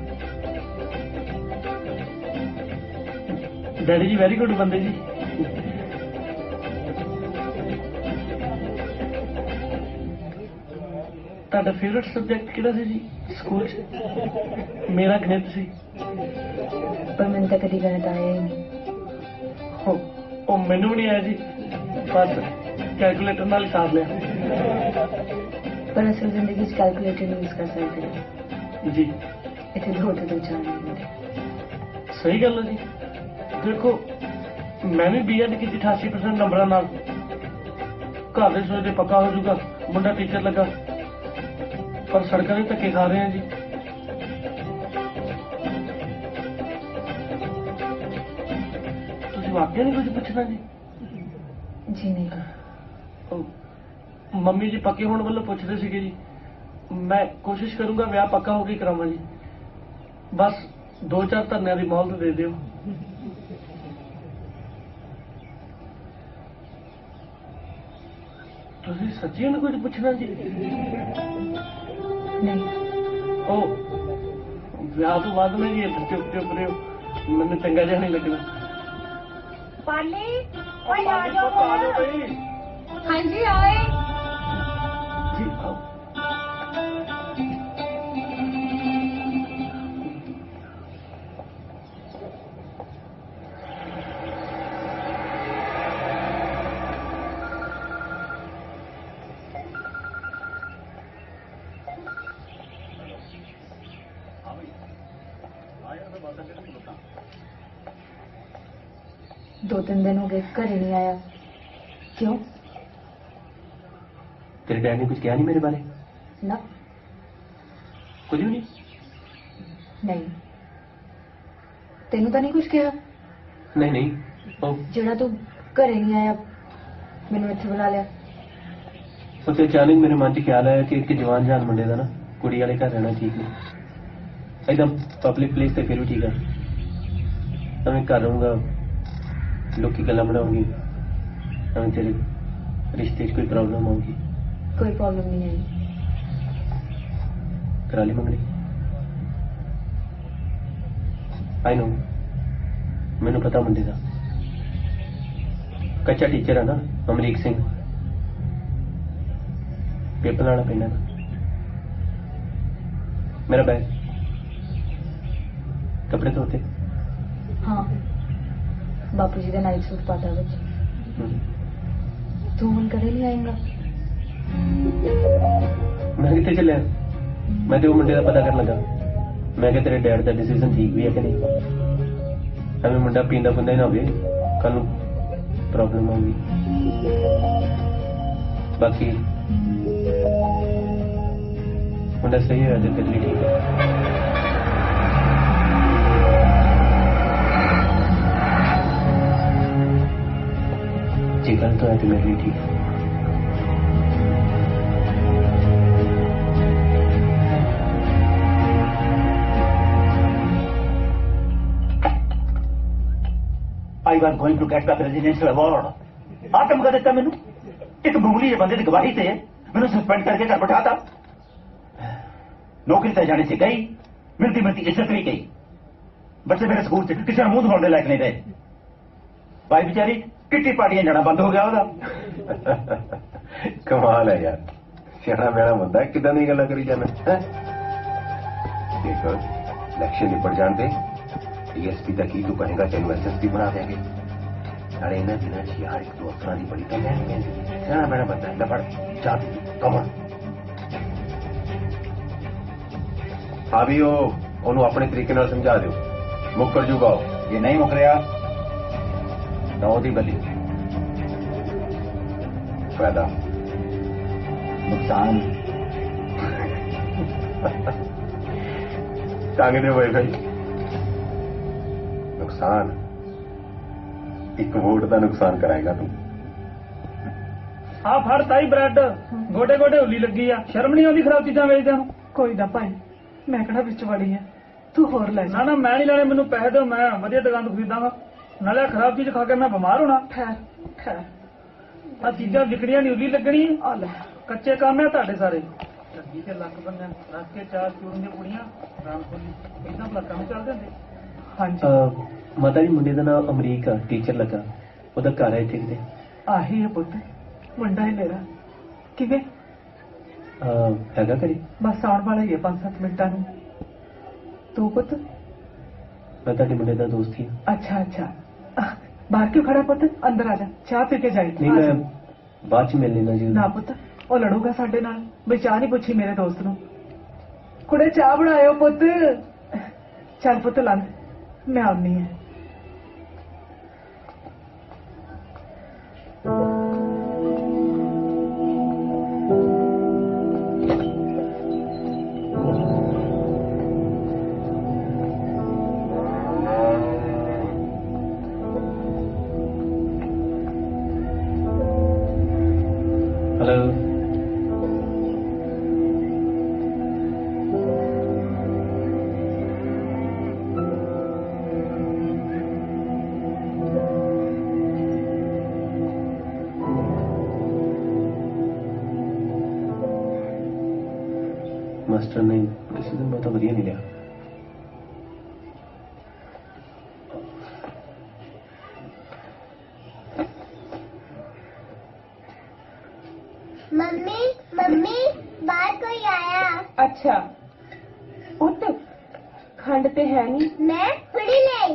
ਡੈਡੀ ਜੀ ਵੈਰੀ ਗੁੱਡ ਬੰਦੇ ਜੀ। ਤੁਹਾਡਾ ਫੇਵਰਟ ਸਬਜੈਕਟ ਕਿਹੜਾ ਸੀ ਜੀ ਸਕੂਲ 'ਚ? ਮੇਰਾ ਗਣਿਤ ਸੀ। ਪਰ ਮੈਨੂੰ ਤਾਂ ਕਦੀ ਗਣਿਤ ਆਇਆ ਹੀ ਨਹੀਂ। ਉਹ ਮੈਨੂੰ ਵੀ ਨਹੀਂ ਆਇਆ ਜੀ, ਬਸ ਕੈਲਕੂਲੇਟਰ ਨਾਲ ਹੀ ਸਾਰ ਲਿਆ। ਪਰ ਅਸਲ ਜ਼ਿੰਦਗੀ 'ਚ ਕੈਲਕੂਲੇਟਰ ਨਹੀਂ ਯੂਜ਼ ਕਰ ਸਕਦੇ ਜੀ। ਇੱਥੇ ਦੋ ਤੇ ਦੋ ਚਾਰ ਨਹੀਂ ਹੁੰਦੇ। ਸਹੀ ਗੱਲ ਹੈ ਜੀ। ਦੇਖੋ ਮੈਂ ਵੀ ਬੀਐਡ ਕੀਤੀ 88% ਨੰਬਰਾਂ ਨਾਲ। ਘਰ ਦੇ ਸੋਚਦੇ ਪੱਕਾ ਹੋ ਜਾਊਗਾ, ਮੁੰਡਾ ਟੀਚਰ ਲੱਗਾ, ਪਰ ਸੜਕਾਂ ਦੇ ਧੱਕੇ ਖਾ ਰਹੇ ਆ ਜੀ। ਤੁਸੀਂ ਵਾਕਿਆ ਨਹੀਂ ਕੁਝ ਪੁੱਛਣਾ ਜੀ? ਜੀ ਨਹੀਂ। ਮੰਮੀ ਜੀ ਪੱਕੇ ਹੋਣ ਵੱਲੋਂ ਪੁੱਛਦੇ ਸੀਗੇ ਜੀ। ਮੈਂ ਕੋਸ਼ਿਸ਼ ਕਰੂੰਗਾ ਵਿਆਹ ਪੱਕਾ ਹੋ ਕੇ ਕਰਾਵਾਂ ਜੀ, ਬਸ 2-4 ਧਰਨਿਆਂ ਦੀ ਮੌਲਤ ਦੇ ਦਿਓ। ਤੁਸੀਂ ਸੱਚੀ ਨੂੰ ਕੁਝ ਪੁੱਛਣਾ ਜੀ? ਨਹੀਂ। ਉਹ ਵਿਆਹ ਤੋਂ ਬਾਅਦ ਮੈਂ ਜੀ ਚੁੱਪ ਚੁੱਪ ਰਹੇ ਹੋ, ਮੈਨੂੰ ਚੰਗਾ ਜਿਹਾ ਨਹੀਂ ਲੱਗਣਾ। ਪਾਲੀ ਓਏ ਆ ਜਾਓ ਬਈ। ਹਾਂਜੀ ਆਏ ਜੀ ਆਓ। दो तीन दिन हो गए घर ही नहीं आया, क्यों? तेरे डैड ने कुछ कहा नहीं मेरे बारे? ना कुछ भी नहीं। नहीं तेनू तो नहीं कुछ कहा? नहीं नहीं। जेड़ा तू घर ही नहीं आया मैनू इत्थे बुला लिया। तो अचानक मेरे मन च ख्याल आया कि एक जवान जान मुंडे दा ना कुड़ी वाले घर रहना ठीक नहीं। एकदम पब्लिक प्लेस ते फिर भी ठीक है। मैं घर रहूंगा, लोग की गल्ला बनाऊंगी, तेरे रिश्ते कोई प्रॉब्लम होगी? कोई प्रॉब्लम नहीं है। करा ली मंगनी? आई नो, मैनू पता मुंडे दा कच्चा टीचर है ना, अमरीक सिंह, पेपर लाना पिंड है ना। मेरा बैग, कपड़े धोते? हाँ बापू जी का नाइट सूट पाता बच। तू हम करे नहीं आएगा? मैं कितने चलिया? मैं तो वो मुंडे का पता कर लगा। मैं क्या तेरे डैड का डिसीजन ठीक भी है कि नहीं। हमें मुंडा पींदा पुंदा ही ना हो, कल प्रॉब्लम होगी। बाकी मुंडा सही है तो तेरे लिए ठीक है। जी कल तो है तो मेरे लिए ठीक है। I was going to get the presidential award. आतम का देता मैनू एक मामूली जे बंदे की गवाही से मैनू सस्पेंड करके घर बैठाता। नौकरी से जाने से गई, मिलती मिलती इज्जत भी गई। बच्चे मेरे स्कूल से किसी मुंह धोने लायक नहीं रहे। भाई बेचारी किट्टी पार्टियां जाना बंद हो गया ਉਹਦਾ। कमाल है यार, सियाना मेरा बंदा है, कितना नहीं गला करी जाना है। देखो इलेक्शन निपट जाते डीएसपी तक ही तू कहेगा तेन एसएसपी बना देंगे। अरे इन्हें दिनों यार एक दो अफसर की बड़ी तैयारी है। सियाना मेरा बंदा है, लपड़ जा कमर अभी वो अपने तरीके नाल समझा दो, मुकर जूगा ये नहीं मुक रहा तो ओदी बली फायदा नुकसान टांगे दे भाई नुकसान एक वोट का नुकसान कराएगा तू। हाँ फड़ ताई ब्रेड गोडे गोडे उली लगी आ, शर्म नहीं आती खराब चीजा वेचदे ਨੂੰ। कोई ना भाई मैं कहना बिच वड़ी है, तू होर ले ना ना मैं नहीं लेने, मैनू पैसे दो, मैं वधिया दुकान तो खरीदांगा। नाले खराब चीज खा के मैं बीमार होना। खैर खैर आ चीजा विकड़ियां नहीं उली लगनी। आ ले कच्चे काम है ਤੁਹਾਡੇ ਸਾਰੇ। ਲੱਗੀ ਤੇ ਲੱਕ ਬੰਨਿਆ ਰੱਖ ਕੇ ਚਾਰ ਚੂਰਨ ਦੀਆਂ ਕੁੜੀਆਂ ਰਾਮ ਕੋਲੀ ਇਦਾਂ ਭਲਾ ਕੰਮ ਚੱਲਦੇ ਹੁੰਦੇ। हाँ जी माता जी मुंडे का नाम अमरीक आ, टीचर लगा, ਉਹਦਾ ਘਰ ਹੈ ਇੱਥੇ ਕਿਤੇ। आही है पुत, मुंडा है मेरा। किवें हैगा घरे? बस आने वाला ही है 5-7 मिनटां नूं। तू पुत? मैं ਤੁਹਾਡੇ मुंडे का दोस्त ही। अच्छा अच्छा बाहर क्यों खड़ा पुत, अंदर आ जा, चाह पी के जाए। नहीं मैं बाद च मिल लेना जी। ना पुत वो लड़ूगा साडे नाल, बई चाह नहीं पुछी मेरे दोस्त नूं। कुड़े चाह बनायो पुत। चल पुत लंघ, मैं आनी है। हेलो मास्टर ने डिसीजन बहुत वधिया नहीं लिया। मम्मी मम्मी बाहर कोई आया। अच्छा पुत खंड ते है नहीं, मैं पढ़ी नहीं।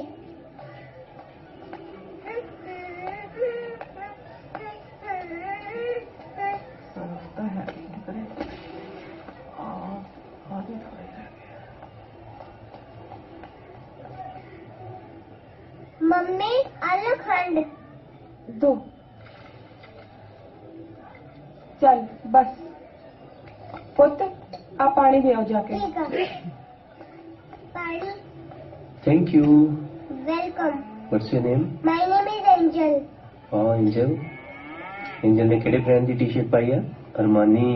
सोचता है करे आगे थोड़े रह गए। मम्मी आलू खंड दो। चल बस पुत आ पानी ले आओ जाके। ठीक है पानी। Thank you. Welcome. What's your name? My name is angel. हाँ एंजल। एंजल ने केड़े ब्रांड की टी शर्ट पाई है? अरमानी।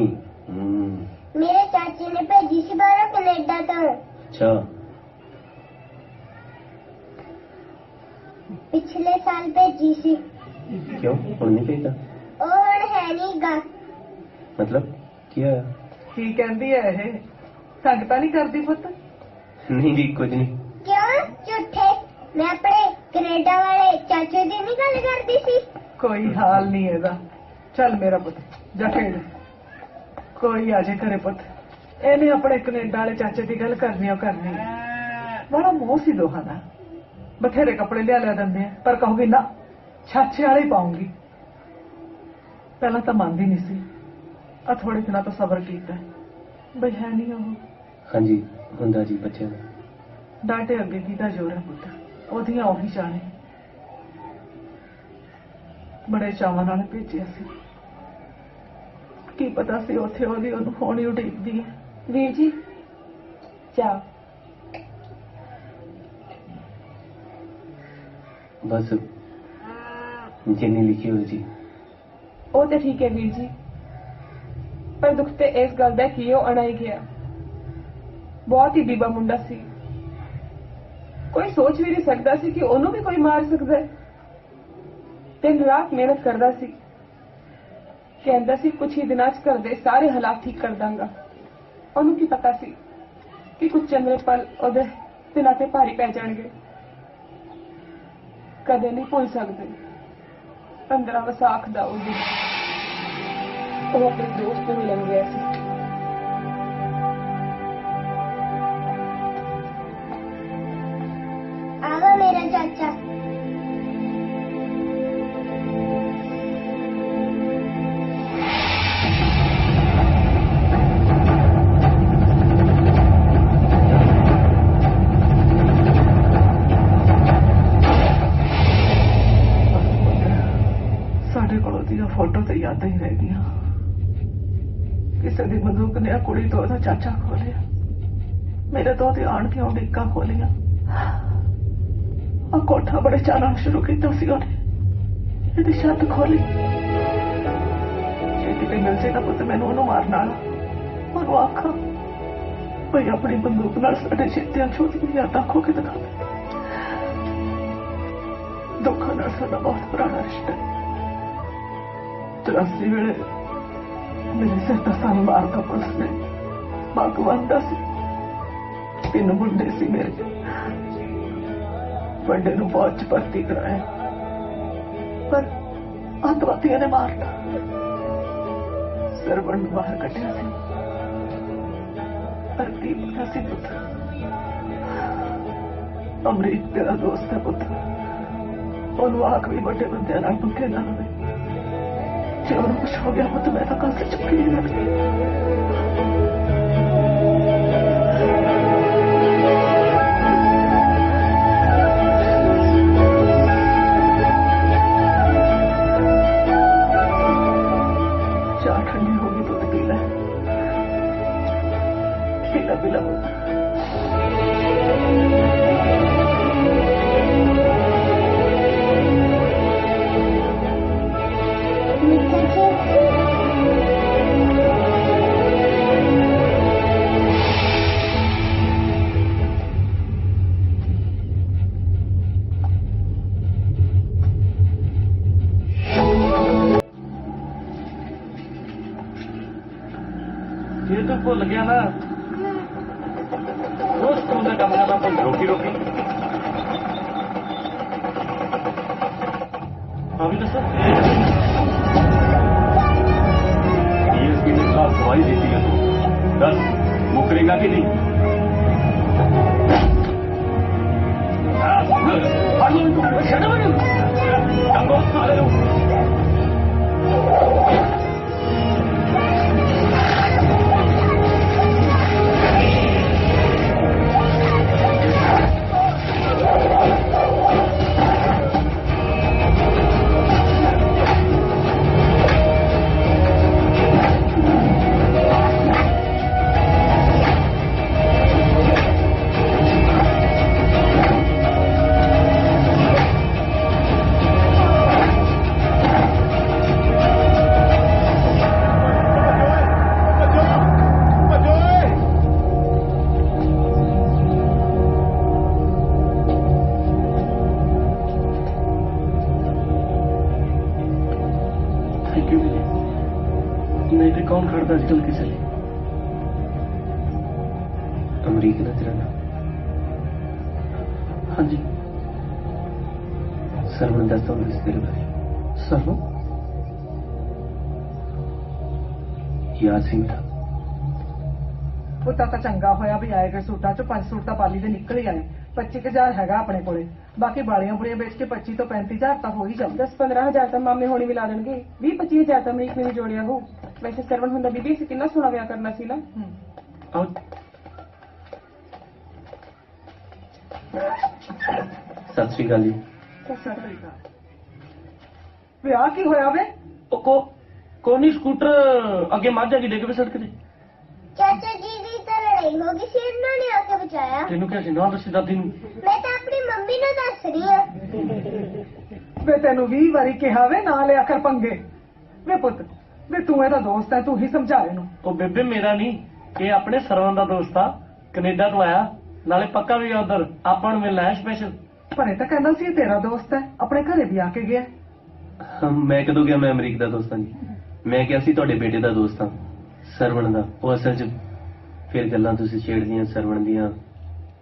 मेरे चाची ने भेजी सी बाहरों कनेडा तो। अच्छा पिछले साल भेजी सी। क्यों हुण नहीं भेजा? और है नहीं गा। मतलब क्या? की कहंदी है ये, संगता नहीं करदी पुत? नहीं जी कुछ नहीं। क्यों झूठे? मैं अपने कनेडा वाले चाचू दी नहीं गल करदी सी। कोई हाल नहीं है दा। चल मेरा पुत जा खेल, कोई आजे करे पुत। इन्हें अपने कनेडा वाले चाचे की गल करनी है करनी है। बड़ा मोह सी दोहां दा, बथेरे कपड़े लिया देंदे हैं, पर कहूगी ना छाछे वाले ही पाऊंगी। पहला तो मानदी नहीं सी, आ थोड़े दिनों तो सबर कीता है, ਬਈ ਹੈ ਨਹੀਂ ਉਹ। ਹਾਂਜੀ ਹੁੰਦਾ ਜੀ ਬੱਚਿਆਂ ਦਾ। ਡਾਂਟੇ ਅੱਗੇ ਕਿਹਦਾ ਜ਼ੋਰ ਹੈ ਪੁੱਤ, ਉਹਦੀਆਂ ਉਹੀ ਜਾਣੇ। ਬੜੇ ਚਾਵਾਂ ਨਾਲ ਭੇਜਿਆ ਸੀ, ਕੀ ਪਤਾ ਸੀ ਉੱਥੇ ਉਹਦੀ ਉਹਨੂੰ ਹੋਣੀ ਉਡੀਕਦੀ ਹੈ। ਵੀਰ ਜੀ ਚਾਹ बस जिन्नी लिखी हो जी। ਉਹ ਤੇ ਠੀਕ ਹੈ ਵੀਰ ਜੀ, ਪਰ ਦੁੱਖ ਤੇ ਇਸ ਗੱਲ ਦਾ ਕਿ ਉਹ ਅਣਾਈ ਗਿਆ। ਬਹੁਤ ਹੀ ਬੀਬਾ ਮੁੰਡਾ ਸੀ, ਕੋਈ ਸੋਚ ਵੀ ਨਹੀਂ ਸਕਦਾ ਸੀ ਕਿ ਉਹਨੂੰ ਵੀ ਕੋਈ ਮਾਰ ਸਕਦਾ ਹੈ। ਦਿਨ ਰਾਤ ਮਿਹਨਤ ਕਰਦਾ ਸੀ, ਕਹਿੰਦਾ ਸੀ ਕੁਝ ਹੀ ਦਿਨਾਂ 'ਚ ਘਰ ਦੇ ਸਾਰੇ ਹਾਲਾਤ ਠੀਕ ਕਰ ਦਾਂਗਾ। ਉਹਨੂੰ ਕੀ ਪਤਾ ਸੀ ਕਿ ਕੁਝ ਚੰਗੇ ਪਲ ਉਹਦੇ ਦਿਲਾਂ ਤੇ ਭਾਰੀ ਪੈ ਜਾਣਗੇ। ਕਦੇ ਨਹੀਂ ਭੁੱਲ ਸਕਦੇ 15 ਵਿਸਾਖ ਦਾ ਉਹ ਦਿਨ। ਉਹ ਆਪਣੇ ਦੋਸਤ ਨੂੰ ਮਿਲਣ ਗਿਆ ਸੀ। आवा मेरा चाचा। ਸਾਡੇ ਕੋਲ ਉਹਦੀਆਂ ਫੋਟੋ ਤੇ ਯਾਦਾਂ ਹੀ ਰਹਿ ਗਈਆਂ। ਕਿਸੇ ਦੀ ਬੰਦੂਕ ਨੇ ਕੁੜੀ ਤੋਂ ਉਹਦਾ ਚਾਚਾ ਖੋਲਿਆ, ਮੇਰੇ ਤੋਂ ਤੇ ਆਣ ਕੇ ਉਡੀਕਾਂ ਖੋਲੀਆਂ। ਆ ਕੋਠਾ ਬੜੇ ਚਾਰਾਂ ਸ਼ੁਰੂ ਕੀਤਾ ਸੀ ਉਹਨੇ, ਇਹਦੀ ਛੱਤ ਖੋਲੀ। ਜੇ ਕਿਤੇ ਮਿਲ ਜੇ ਨਾ ਪੁੱਤ ਮੈਨੂੰ ਉਹਨੂੰ ਮਾਰਨ ਵਾਲਾ, ਉਹਨੂੰ ਆਖਾਂ ਭਈ ਆਪਣੀ ਬੰਦੂਕ ਨਾਲ ਸਾਡੇ ਚੇਤਿਆਂ ਛੋਟੀਆਂ ਯਾਦਾਂ ਖੋ ਕੇ ਦਿਖਾ ਦੇ। ਦੁੱਖਾਂ ਨਾਲ ਸਾਡਾ ਬਹੁਤ ਪੁਰਾਣਾ ਰਿਸ਼ਤਾ ਹੈ। 83 ਵੇਲੇ ਮੇਰੇ ਸਿਰ ਤਾਂ ਸਾਨੂੰ ਮਾਰਤਾ ਪੁਲਿਸ ਨੇ। ਭਗਵਾਨ ਦਾ ਸੀ, 3 ਮੁੰਡੇ ਸੀ ਮੇਰੇ। ਵੱਡੇ ਨੂੰ ਫੌਜ 'ਚ ਭਰਤੀ ਕਰਾਇਆ, ਪਰ ਅੱਤਵਾਦੀਆਂ ਨੇ ਮਾਰਤਾ। ਸਰਵਣ ਨੂੰ ਬਾਹਰ ਕੱਢਿਆ ਸੀ, ਪਰ ਕੀ ਪਤਾ ਸੀ ਪੁੱਤ, ਅਮਰੀਕ ਤੇਰਾ ਦੋਸਤ ਹੈ ਪੁੱਤ, ਉਹਨੂੰ ਆਖ ਵੀ ਵੱਡੇ ਬੰਦਿਆਂ ਨਾਲ ਪੰਗੇ ਨਾ ਲਵੇ। ਜੇ ਉਹਨੂੰ ਕੁਛ ਹੋ ਗਿਆ ਪੁੱਤ ਮੈਂ ਤਾਂ ਕੱਲ ਸੇ ਚੁੱਕੀ ਨਹੀਂ ਲੱਗਦੀ। ਜੇ ਤੂੰ ਭੁੱਲ ਗਿਆ ਨਾ ਉਸ ਤੋਂ ਦਾ ਕੰਮ ਕਰਨਾ ਭੁੱਲ। ਰੋਕੀ ਹਾਂ ਵੀ ਦੱਸੋ। DSP ने खिलाफ गवाही देती है, दस मुकरेगा कि नहीं? नहीं तो कौन करता आजकल किसी ने? अमरीक ना तेरा नाम? हाँ जी। सरवण दसता हूँ तेरे बारे। सरवण याद सी मेरा ਪੁੱਤਾ ਤਾਂ ਚੰਗਾ ਹੋਇਆ ਵੀ ਆਏ ਗਏ ਸੂਟਾਂ 'ਚ 5 ਸੂਟ ਤਾਂ ਪਾਲੀ ਦੇ ਨਿਕਲ ਹੀ ਆਏ। 25,000 ਹੈਗਾ ਆਪਣੇ ਕੋਲੇ, ਬਾਕੀ ਬਾਲੀਆਂ ਬੁੜੀਆਂ ਵੇਚ ਕੇ 25 ਤੋਂ 35,000 ਤਾਂ ਹੋ ਹੀ ਜਾਊ। 10-15,000 ਤਾਂ ਮਾਮੇ ਹੋਣੀ ਵੀ ਲਾ ਦੇਣਗੇ। 20-25,000 ਤਾਂ ਅਮਰੀਕ ਨੇ ਵੀ ਜੋੜਿਆ ਹੋ। ਵੈਸੇ ਸਰਵਣ ਹੁੰਦਾ ਬੀਬੀ ਸੀ, ਕਿੰਨਾ ਸੋਹਣਾ ਵਿਆਹ ਕਰਨਾ ਸੀ ਨਾ। सत श्री अकाल जी। ਵਿਆਹ ਕੀ ਹੋਇਆ ਵੇ? कोनी स्कूटर अगे मझ गई डिग पे सड़क ते। चाचा जी की तो लड़ाई हो गई सी, इन्होंने आके बचाया। तेनू क्या सी ना दसी दादी नू? मैं तो अपनी मम्मी ने दस रही हूं। ਵੇ ਤੈਨੂੰ 20 ਵਾਰੀ ਕਿਹਾ ਵੇ ਨਾ ਲਿਆ ਕਰ ਪੰਗੇ। ਵੇ ਪੁੱਤ, ਵੇ ਤੂੰ ਇਹਦਾ ਦੋਸਤ ਹੈ, ਤੂੰ ਹੀ ਸਮਝਾ ਇਹਨੂੰ। ਉਹ ਬੇਬੇ ਮੇਰਾ ਨਹੀਂ, ਇਹ ਆਪਣੇ ਸਰਵਨ ਦਾ ਦੋਸਤ ਆ, ਕੈਨੇਡਾ ਤੋਂ ਆਇਆ, ਨਾਲੇ ਪੱਕਾ ਵੀ ਆ ਉਧਰ, ਆਪਾਂ ਨੂੰ ਮਿਲਣਾ ਹੈ ਸਪੈਸ਼ਲ। ਪਰ ਇਹ ਤਾਂ ਕਹਿੰਦਾ ਸੀ ਇਹ ਤੇਰਾ ਦੋਸਤ ਹੈ, ਆਪਣੇ ਘਰੇ ਵੀ ਆ ਕੇ ਗਿਆ। ਮੈਂ ਕਦੋਂ ਗਿਆ? ਮੈਂ ਅਮਰੀਕ ਦਾ ਦੋਸਤ ਹਾਂ ਜੀ। ਮੈਂ ਕਿਹਾ ਸੀ ਤੁਹਾਡੇ ਬੇਟੇ ਦਾ ਦੋਸਤ ਹਾਂ, ਸਰਵਣ ਦਾ। ਉਹ ਅਸਲ 'ਚ ਫਿਰ ਗੱਲਾਂ ਤੁਸੀਂ ਛੇੜਦੀਆਂ ਸਰਵਣ ਦੀਆਂ,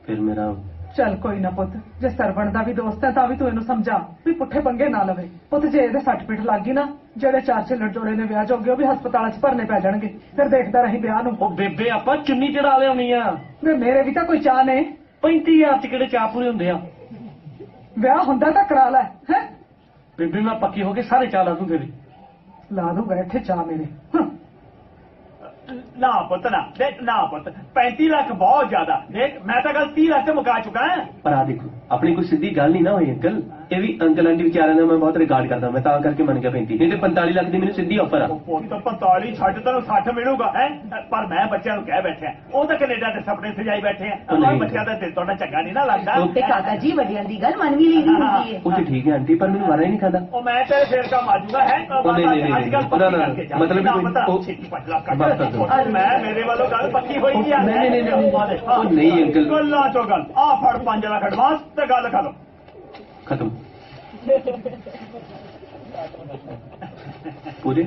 ਫਿਰ ਮੇਰਾ। ਚੱਲ ਕੋਈ ਨਾ ਪੁੱਤ, ਜੇ ਸਰਵਣ ਦਾ ਵੀ ਦੋਸਤ ਹੈ ਤਾਂ ਵੀ ਤੂੰ ਇਹਨੂੰ ਸਮਝਾ ਵੀ ਪੁੱਠੇ ਪੰਗੇ ਨਾ ਲਵੇ। ਪੁੱਤ ਜੇ ਇਹਦੇ ਸੱਟ ਪਿੱਠ ਲੱਗ ਗਈ ਨਾ, ਜਿਹੜੇ 4 ਛਿੱਲੜ ਜੋੜੇ ਨੇ ਵਿਆਹ ਜੋਗੇ ਉਹ ਵੀ ਹਸਪਤਾਲਾਂ 'ਚ ਭਰਨੇ ਪੈ ਜਾਣਗੇ। ਫਿਰ ਦੇਖਦਾ ਰਹੀ ਵਿਆਹ ਨੂੰ। ਉਹ ਬੇਬੇ ਆਪਾਂ ਚੁੰਨੀ ਚੜਾ ਲਿਆਉਣੀ ਆ। ਵੇ ਮੇਰੇ ਵੀ ਤਾਂ ਕੋਈ ਚਾਹ ਨੇ। 35,000 ਚ ਕਿਹੜੇ ਚਾਹ ਪੂਰੇ ਹੁੰਦੇ ਆ? ਵਿਆਹ ਹੁੰਦਾ ਤਾਂ ਕਰਾ ਲੈ ਹੈ। ਬੇਬੇ ਮੈਂ ਪੱਕੀ ਹੋ ਕੇ ਸਾਰੇ ਚਾਹ ਲਾ ਦੂੰ ਤੇਰੇ। ਲਾ ਦੂੰਗਾ ਇੱਥੇ ਚਾਹ ਮੇਰੇ। ना पुत ना देख, ना पुत 35 लाख बहुत ज्यादा। देख मैं तो कल 30 लाख से मुका चुका है। पर आ देखो अपनी कोई सीधी गल नहीं ना हुई अंकल। ये भी अंकल आंटी विचारे ने मैं बहुत रिगार्ड करता, मैं तां करके मन गया 35 नहीं तो 45 लाख की मेरी सीधी ऑफर आ। पुत 45 छड़ तेन 60 मिलूगा है। पर मैं बच्चों को कह बैठे वो तो कनेडा के सपने सजाई बैठे हैं। बच्चों का दिल थोड़ा चंगा नहीं ना लगता। काका जी वडियां दी गल मन भी लेनी होंदी है। वो तो ठीक है आंटी, पर मैंने मारा ही नहीं खाता। मैं तेरे सिर का माजूगा है। मतलब मैं मेरे वालों गल पक्की हुई नहीं अंकल, गल्ला चो गल आ फड़ 5 लाख एडवांस ते गल करो खत्म पूरे।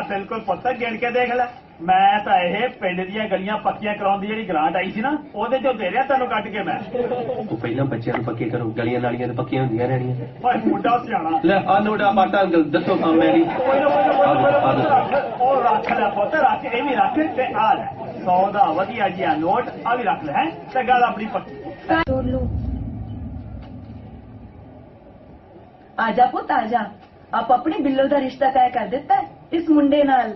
बिल्कुल पुत्त गिन के देख ले। मैं तो यह पिंड दी गलियां पक्कियां कराउण दी जिहड़ी ग्रांट आई सी ना, ओहदे चों दे रिहा तैनूं कट के मैं। वो पहला बच्चों को पक्के करो, गलियां नालियां तो पक्कियां होंदियां रहणियां। ओए मुंडा सियाणा ले आ नोटा बाटा अंकल दसो काम मैं नहीं। ओ रख ले पुत्त, रख ये भी रख ते आ ले 100 दा वधिया जिहा नोट आ भी रख ले है ते गल अपनी पक्की। आजा पुत आजा, आप अपनी बिल्लो का रिश्ता तय कर दिता है इस मुंडे नाल।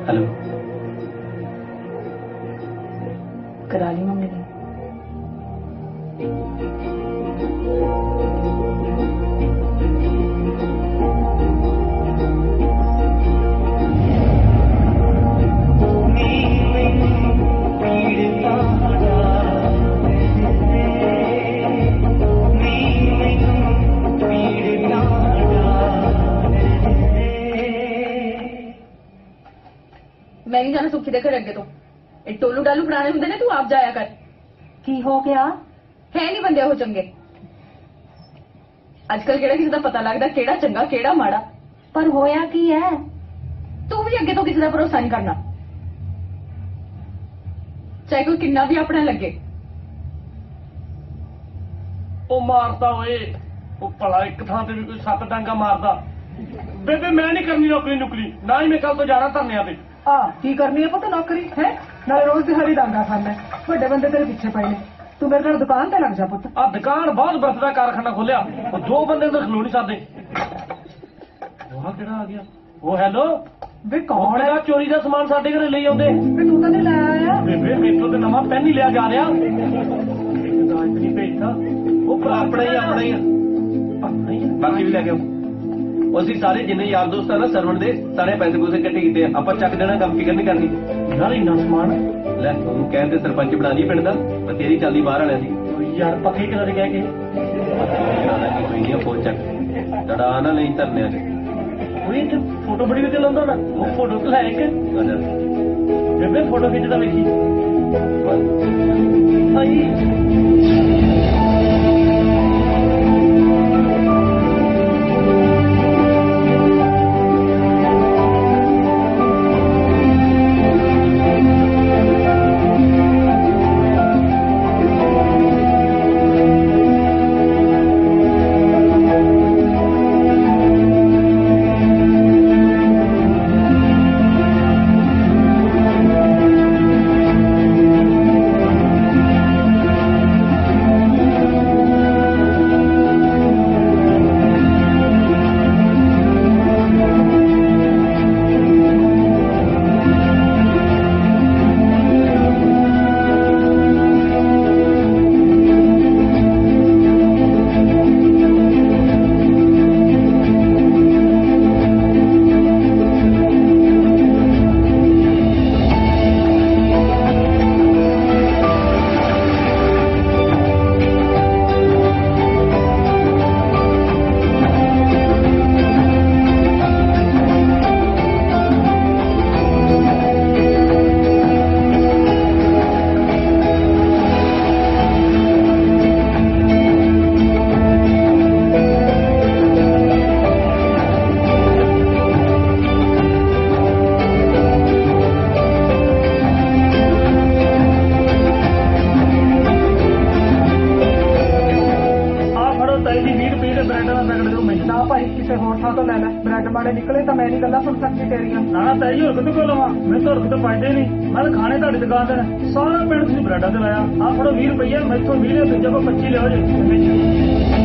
हेलो करा ली मम्मी ने। मैं नहीं जाना सुखी दे घर अगे तो टोलू डालू बनाने होंगे ने, तू आप जाया कर। की हो गया है नहीं बंदे हो चंगे अजकल केड़ा किसी का पता लगता केड़ा चंगा केड़ा माड़ा। पर होया की है, तू भी अगे तो किसी का भरोसा नहीं करना, चाहे कोई किन्ना भी अपना लगे। ਉਹ ਮਾਰਦਾ ਓਏ, ਉਹ ਭਲਾ ਇੱਕ ਥਾਂ ਤੇ ਵੀ ਕੋਈ 7 ਡਾਂਗਾ ਮਾਰਦਾ। ਬੇਬੇ ਮੈਂ ਨਹੀਂ ਕਰਨੀ ਨੌਕਰੀ ਨੁਕਰੀ, ਨਾ ਹੀ ਮੈਂ ਕੱਲ ਤੋਂ ਜਾਣਾ ਧਰਨਿਆਂ ਤੇ। ਆ ਕੀ ਕਰਨੀ ਹੈ ਪੁੱਤ ਨੌਕਰੀ ਹੈ, ਨਾਲੇ ਰੋਜ਼ ਦਿਹਾੜੀ ਡਾਂਗਾ ਖਾਂਦਾ। ਵੱਡੇ ਬੰਦੇ ਤੇਰੇ ਪਿੱਛੇ ਪਏ ਨੇ, ਤੂੰ ਮੇਰੇ ਨਾਲ ਦੁਕਾਨ ਤੇ ਲੱਗ ਜਾ ਪੁੱਤ। ਆ ਦੁਕਾਨ ਬਹੁਤ ਬਰਤਦਾ ਕਾਰਖਾਨਾ ਖੋਲਿਆ, ਉਹ 2 ਬੰਦੇ ਅੰਦਰ ਖਲੋ ਨਹੀਂ ਸਕਦੇ। ਉਹ ਕਿਹੜਾ ਆ ਗਿਆ? ਉਹ ਹੈਲੋ ਵੇ ਕੌਣ ਹੈ? ਚੋਰੀ ਦਾ ਸਮਾਨ ਸਾਡੇ ਘਰੇ ਲਈ ਆਉਂਦੇ। ਵੇ ਤੂੰ ਤਾਂ ਨਹੀਂ ਲੈ ਆਇਆ। ਬੇਬੇ ਮੇਥੋਂ ਤੇ ਨਵਾਂ ਪੈਨ ਹੀ ਲਿਆ ਜਾ ਰਿਹਾ। ਇੱਕ ਤਾਂ ਇਤਨੀ ਭੇਜਦਾ, ਉਹ ਆਪਣਾ ਹੀ ਆਪਣਾ ਹੀ बाकी भी लगे ਅਸੀਂ ਸਾਰੇ ਜਿੰਨੇ ਯਾਰ ਦੋਸਤ ਆ ਨਾ ਸਰਵਣ ਦੇ ਸਾਰੇ ਪੈਸੇ ਪੂਸੇ ਇਕੱਠੇ ਕੀਤੇ ਆ, ਆਪਾਂ ਚੱਕ ਦੇਣਾ, ਕੰਮ ਫਿਕਰ ਨਹੀਂ ਕਰਨੀ। ਯਾਰ ਇੰਨਾ ਸਮਾਨ ਲੈ ਉਹਨੂੰ ਕਹਿੰਦੇ ਸਰਪੰਚ ਬਣਾ ਲਈ ਪਿੰਡ ਦਾ, ਬਥੇਰੀ ਚੱਲਦੀ ਬਾਹਰ ਵਾਲਿਆਂ ਦੀ। ਯਾਰ ਪੱਕੇ ਕਿਹਨਾਂ ਦੇ ਕਹਿ ਕੇ ਕੋਈ ਨਹੀਂ ਫੋਨ ਚੱਕ ਤੜਾ ਨਾ ਨਹੀਂ ਧਰਨਿਆਂ ਚ। ਕੋਈ ਇੱਥੇ ਫੋਟੋ ਬੜੀ ਵੀ ਤੇ ਲਾਉਂਦਾ ਨਾ, ਉਹ ਫੋਟੋ ਲੈ ਇੱਕ ਬੇਬੇ ਫੋਟੋ ਖਿੱਚਦਾ ਵੇਖੀ ਆਈ। ब्रेड का पैकेट दो मैं ना भाई किसी होर थां तो ले ले ब्रेड माड़े निकले तो मैं नहीं गल्लां सुन सकती तेरियां ना ताई होर किते कोल लवां मैं तो होर किते पाइदे नहीं मैं खाने ਤੁਹਾਡੀ दुकान ਤੇ ने सारा पिंड ਤੁਸੀਂ ब्रेडां ਤੇ लाया आ फड़ो 20 रुपए मैथों 20 लियो दूजे को 25 लियो जी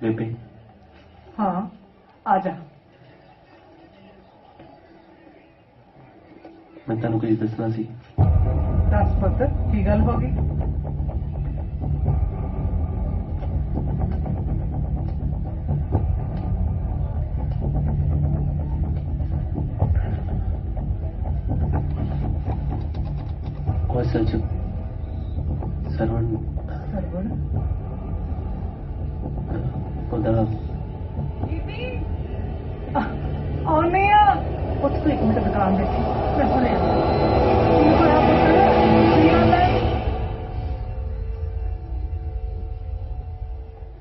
बेबी हाँ आ जा मैं तेन कुछ दसना सी दस पुत्र की गल हो गई और सच सरवण ਉਹਦਾ ਆਉਣੇ ਆ ਪੁੱਤ ਤੂੰ ਇੱਕ ਮਿੰਟ ਦੁਕਾਨ ਦੇਖੀ ਮੈਂ ਹੁਣੇ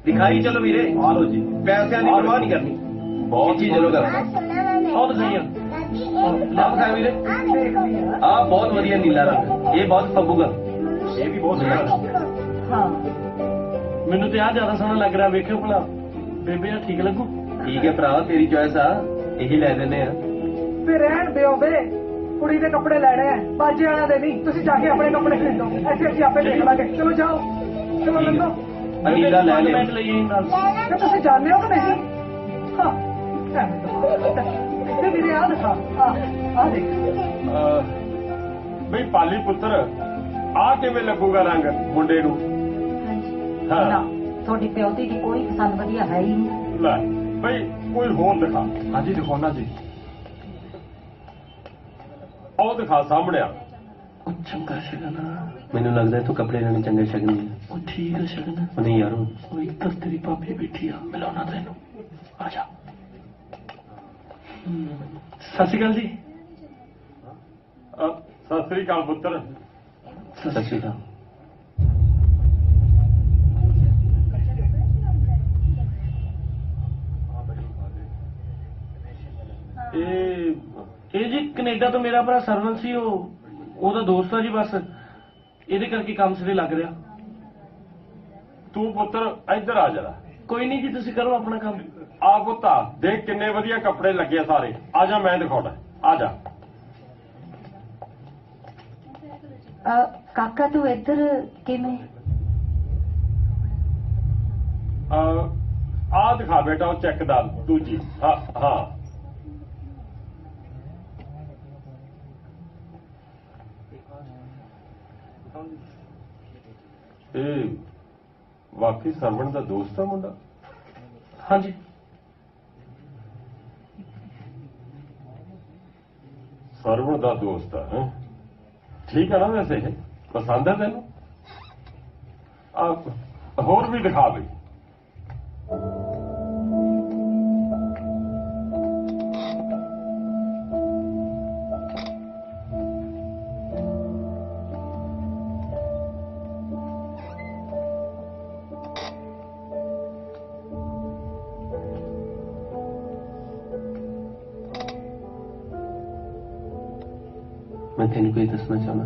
दिखाई चलो वीरे आ लो जी पैसे की परवाह नहीं करनी बहुत ही चलो कर बहुत सही है आप खाए वीरे आप बहुत बढ़िया नीला रंग ये बहुत फबूगा ये भी बहुत बढ़िया हाँ ਮੈਨੂੰ ਤੇ ਆ ਜ਼ਿਆਦਾ ਸੋਹਣਾ ਲੱਗ ਰਿਹਾ ਵੇਖਿਓ ਭਲਾ ਬੇਬੇ ਆ ਠੀਕ ਲੱਗੂ ठीक है भरा तेरी चॉइस आ यही ले देने हैं ਤੇ ਰਹਿਣ ਦਿਓ ਵੇ ਕੁੜੀ ਦੇ ਕੱਪੜੇ ਲੈਣੇ ਆ ਬਾਜੇ ਵਾਲਾ ਦੇ ਨਹੀਂ ਤੁਸੀਂ ਜਾ ਕੇ ਆਪਣੇ ਕੱਪੜੇ ਖਰੀਦੋ ਐਸੇ ਅਸੀਂ ਆਪੇ ਦੇਖ ਲਾਂਗੇ ਚਲੋ ਜਾਓ ਚਲੋ ਲੰਘੋ नीला ले ले ਮਿੰਟ ਲਈ ਨਾਲ ਤੇ ਤੁਸੀਂ ਜਾਣਦੇ ਹੋ ਕਿ ਨਹੀਂ ਹਾਂ ਤੇ ਮੇਰੇ ਆ ਦਿਖਾ ਆ ਦੇਖ ਬਈ ਪਾਲੀ ਪੁੱਤਰ ਆ ਕਿਵੇਂ ਲੱਗੂਗਾ ਰੰਗ ਮੁੰਡੇ ਨੂੰ ਨਾ ਤੁਹਾਡੀ ਪਿਓਤੀ ਦੀ ਕੋਈ ਪਸੰਦ ਵਧੀਆ ਹੈ ਹੀ ਨਹੀਂ ਲੈ ਬਈ ਕੋਈ ਹੋਰ ਦਿਖਾ ਹਾਂਜੀ ਦਿਖਾਉਣਾ ਜੀ ਉਹ ਦਿਖਾ ਸਾਹਮਣੇ ਆ ਉਹ ਚੰਗਾ ਸ਼ਗਨ ਮੈਨੂੰ ਲੱਗਦਾ ਤੂੰ ਕੱਪੜੇ ਲੈਣੇ ਚੰਗੇ ਸ਼ਗਨ ਨਹੀਂ ਉਹ ਠੀਕ ਹੈ ਸ਼ਗਨ ਉਹ ਨਹੀਂ ਯਾਰ ਉਹ ਇੱਧਰ ਤੇਰੀ ਭਾਬੀ ਬੈਠੀ ਆ ਮਿਲਾਉਣਾ ਤੈਨੂੰ ਆ ਜਾ ਸਤਿ ਸ਼੍ਰੀ ਅਕਾਲ ਜੀ ਸਤਿ ਸ੍ਰੀ ਅਕਾਲ ਪੁੱਤਰ ਸਤਿ ਸ਼੍ਰੀ ਅਕਾਲ ਇਹ ਜੀ ਕੈਨੇਡਾ ਤੋਂ ਮੇਰਾ ਭਰਾ ਸਰਵਨ ਸੀ ਉਹਦਾ ਦੋਸਤ ਆ ਜੀ ਬਸ ਇਹਦੇ ਕਰਕੇ ਕੰਮ ਸਿਰੇ ਲੱਗ ਰਿਹਾ ਤੂੰ ਪੁੱਤਰ ਇੱਧਰ ਆ ਜਰਾ ਕੋਈ ਨਹੀਂ ਜੀ ਤੁਸੀਂ ਕਰੋ ਆਪਣਾ ਕੰਮ ਆ ਪੁੱਤਾ ਦੇਖ ਕਿੰਨੇ ਵਧੀਆ ਕੱਪੜੇ ਲੱਗੇ ਸਾਰੇ ਆ ਜਾ ਮੈਂ ਦਿਖਾਉਣਾ ਆ ਜਾ ਕਾਕਾ ਤੂੰ ਇੱਧਰ ਕਿਵੇਂ ਆ ਦਿਖਾ ਬੇਟਾ ਉਹ ਚੈੱਕ ਦਾ ਦੂਜੀ ਹਾਂ ਹਾਂ ਇਹ ਵਾਕਈ ਸਰਵਣ ਦਾ ਦੋਸਤ ਆ ਮੁੰਡਾ ਹਾਂਜੀ ਸਰਵਣ ਦਾ ਦੋਸਤ ਆ ਹੈਂ? ਠੀਕ ਹੈ ਨਾ ਵੈਸੇ ਇਹ ਪਸੰਦ ਹੈ ਤੈਨੂੰ ਹੋਰ ਵੀ ਦਿਖਾ ਬਈ मैं तेन कोई दसना चाहना।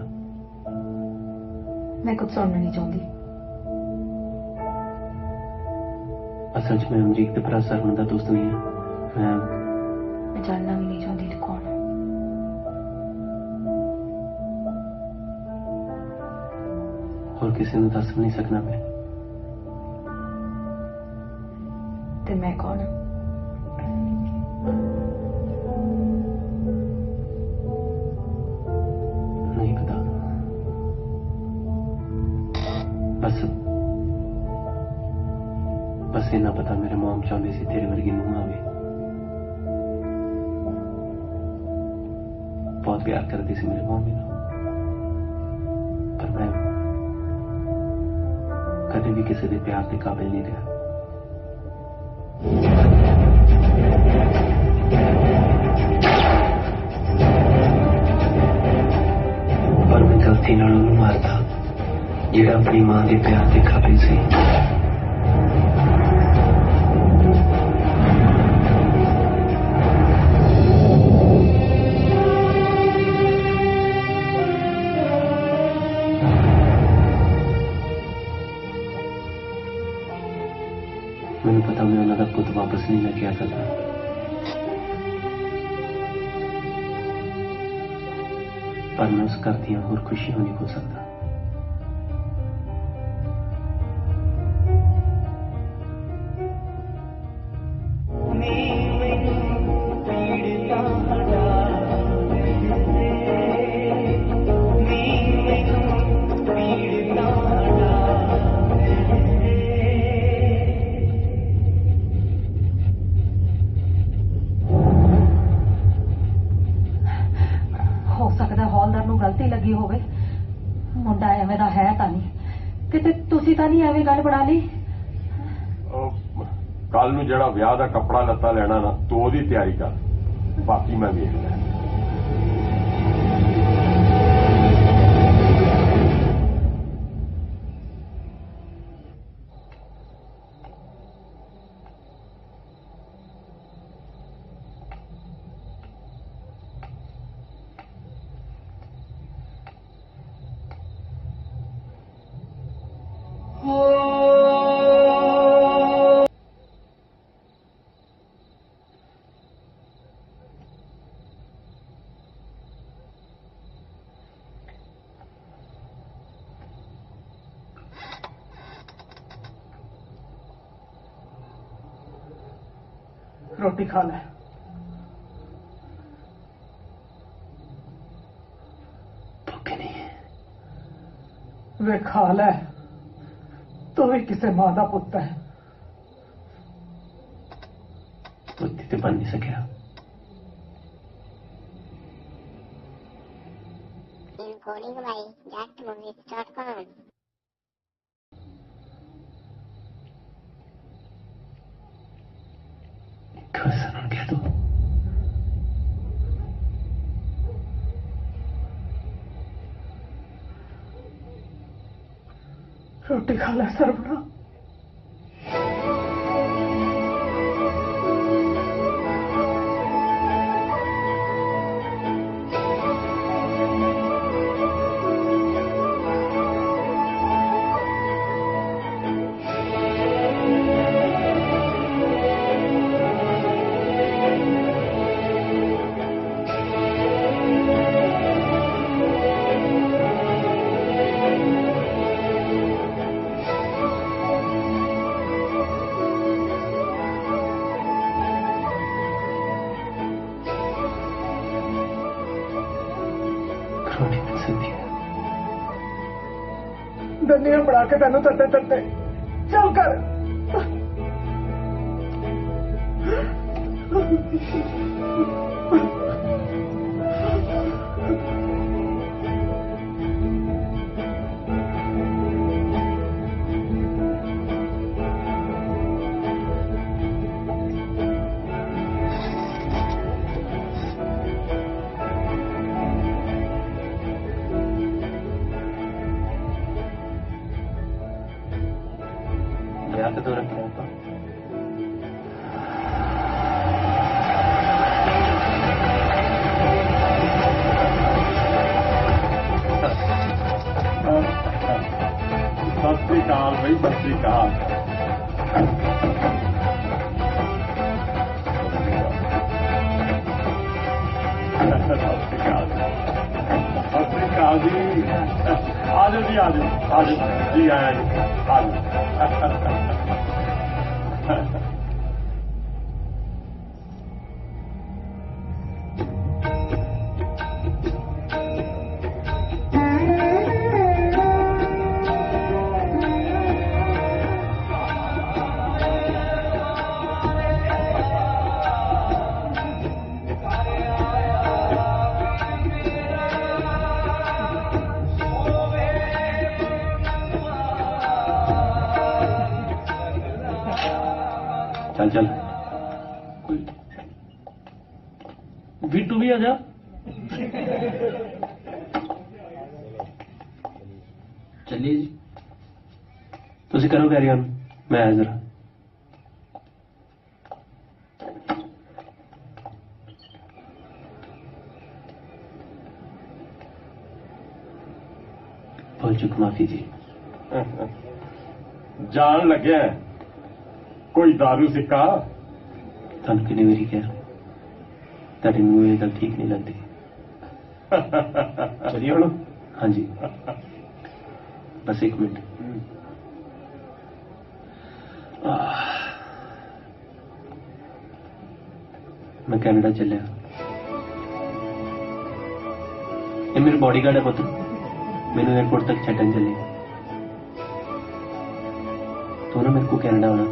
मैं कुछ सुनना नहीं चाहती। असल च मैं अमरीक के भरा सरवण का दोस्त नहीं है। मैं जानना भी नहीं चाहती तू कौन है। और किसी ने दस भी नहीं सकना मैं। ते मैं कौन हूं? नहीं पता। बस इन्ना पता मेरे मॉम चाहती सी तेरे वर्गी नूंह आवे। बहुत प्यार करती सी मेरे मॉम मेरा, पर मैं कभी भी किसी के प्यार के काबिल नहीं रहा। पर मैं गलती नाल उन्हें मारता जेड़ा अपनी मां के प्यार के काबिल सी। मैंने पता मैं उन्होंने पुत वापस नहीं लेके आ सकता, पर मैं उस घर दियां होर खुशियां नहीं हो सकता। गलती लगी होवे, मुंडा एवें दा है तां नहीं किते तुसी तां नहीं एवें गल बना ली। कल नूं जेड़ा विआह दा कपड़ा लत्ता लेना ना तू ओदी तैयारी कर, बाकी मैं वेख लिया। रोटी खा ले। भूखे नहीं है। वे खा ले, तो भी किसे मां दा पुत्त है। पुत्ती तो बन नहीं सकिया। कह दो रोटी खा ले सरवड़ा। धनिया बना के तेन तत्ते तत्ते चल कर। ब्याह कदों रखा है? सत श्री अकाल सत श्री अकाल जी आज जी आज जी आया जी आज चल चल बिट्टू भी आ जा चलिए जी तुसी करो कैरी ऑन मैं आया जरा भूल चुक माफी जी जान लगे कोई दारू सिक्का ਤੁਹਾਨੂੰ ਕਿੰਨੀ ਵਾਰੀ ਕਿਹਾ ਤੁਹਾਡੀ ਨੂੰ ਇਹ ਗੱਲ ਠੀਕ ਨਹੀਂ ਲੱਗਦੀ ਚਲਿਏ ਹੁਣ ਹਾਂਜੀ ਬਸ 1 ਮਿੰਟ मैं कनाडा चलिया ये मेरे बॉडीगार्ड है पुत्र मैंने एयरपोर्ट तक छड्डन चले तो ना मेरे को कनाडा आना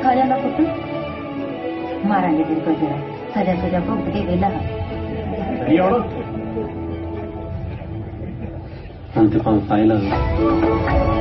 खा जाना पुत्र मारांगे तेरे को जरा सजा सजा भुगत के वेला हम तो पाँव पाए लगा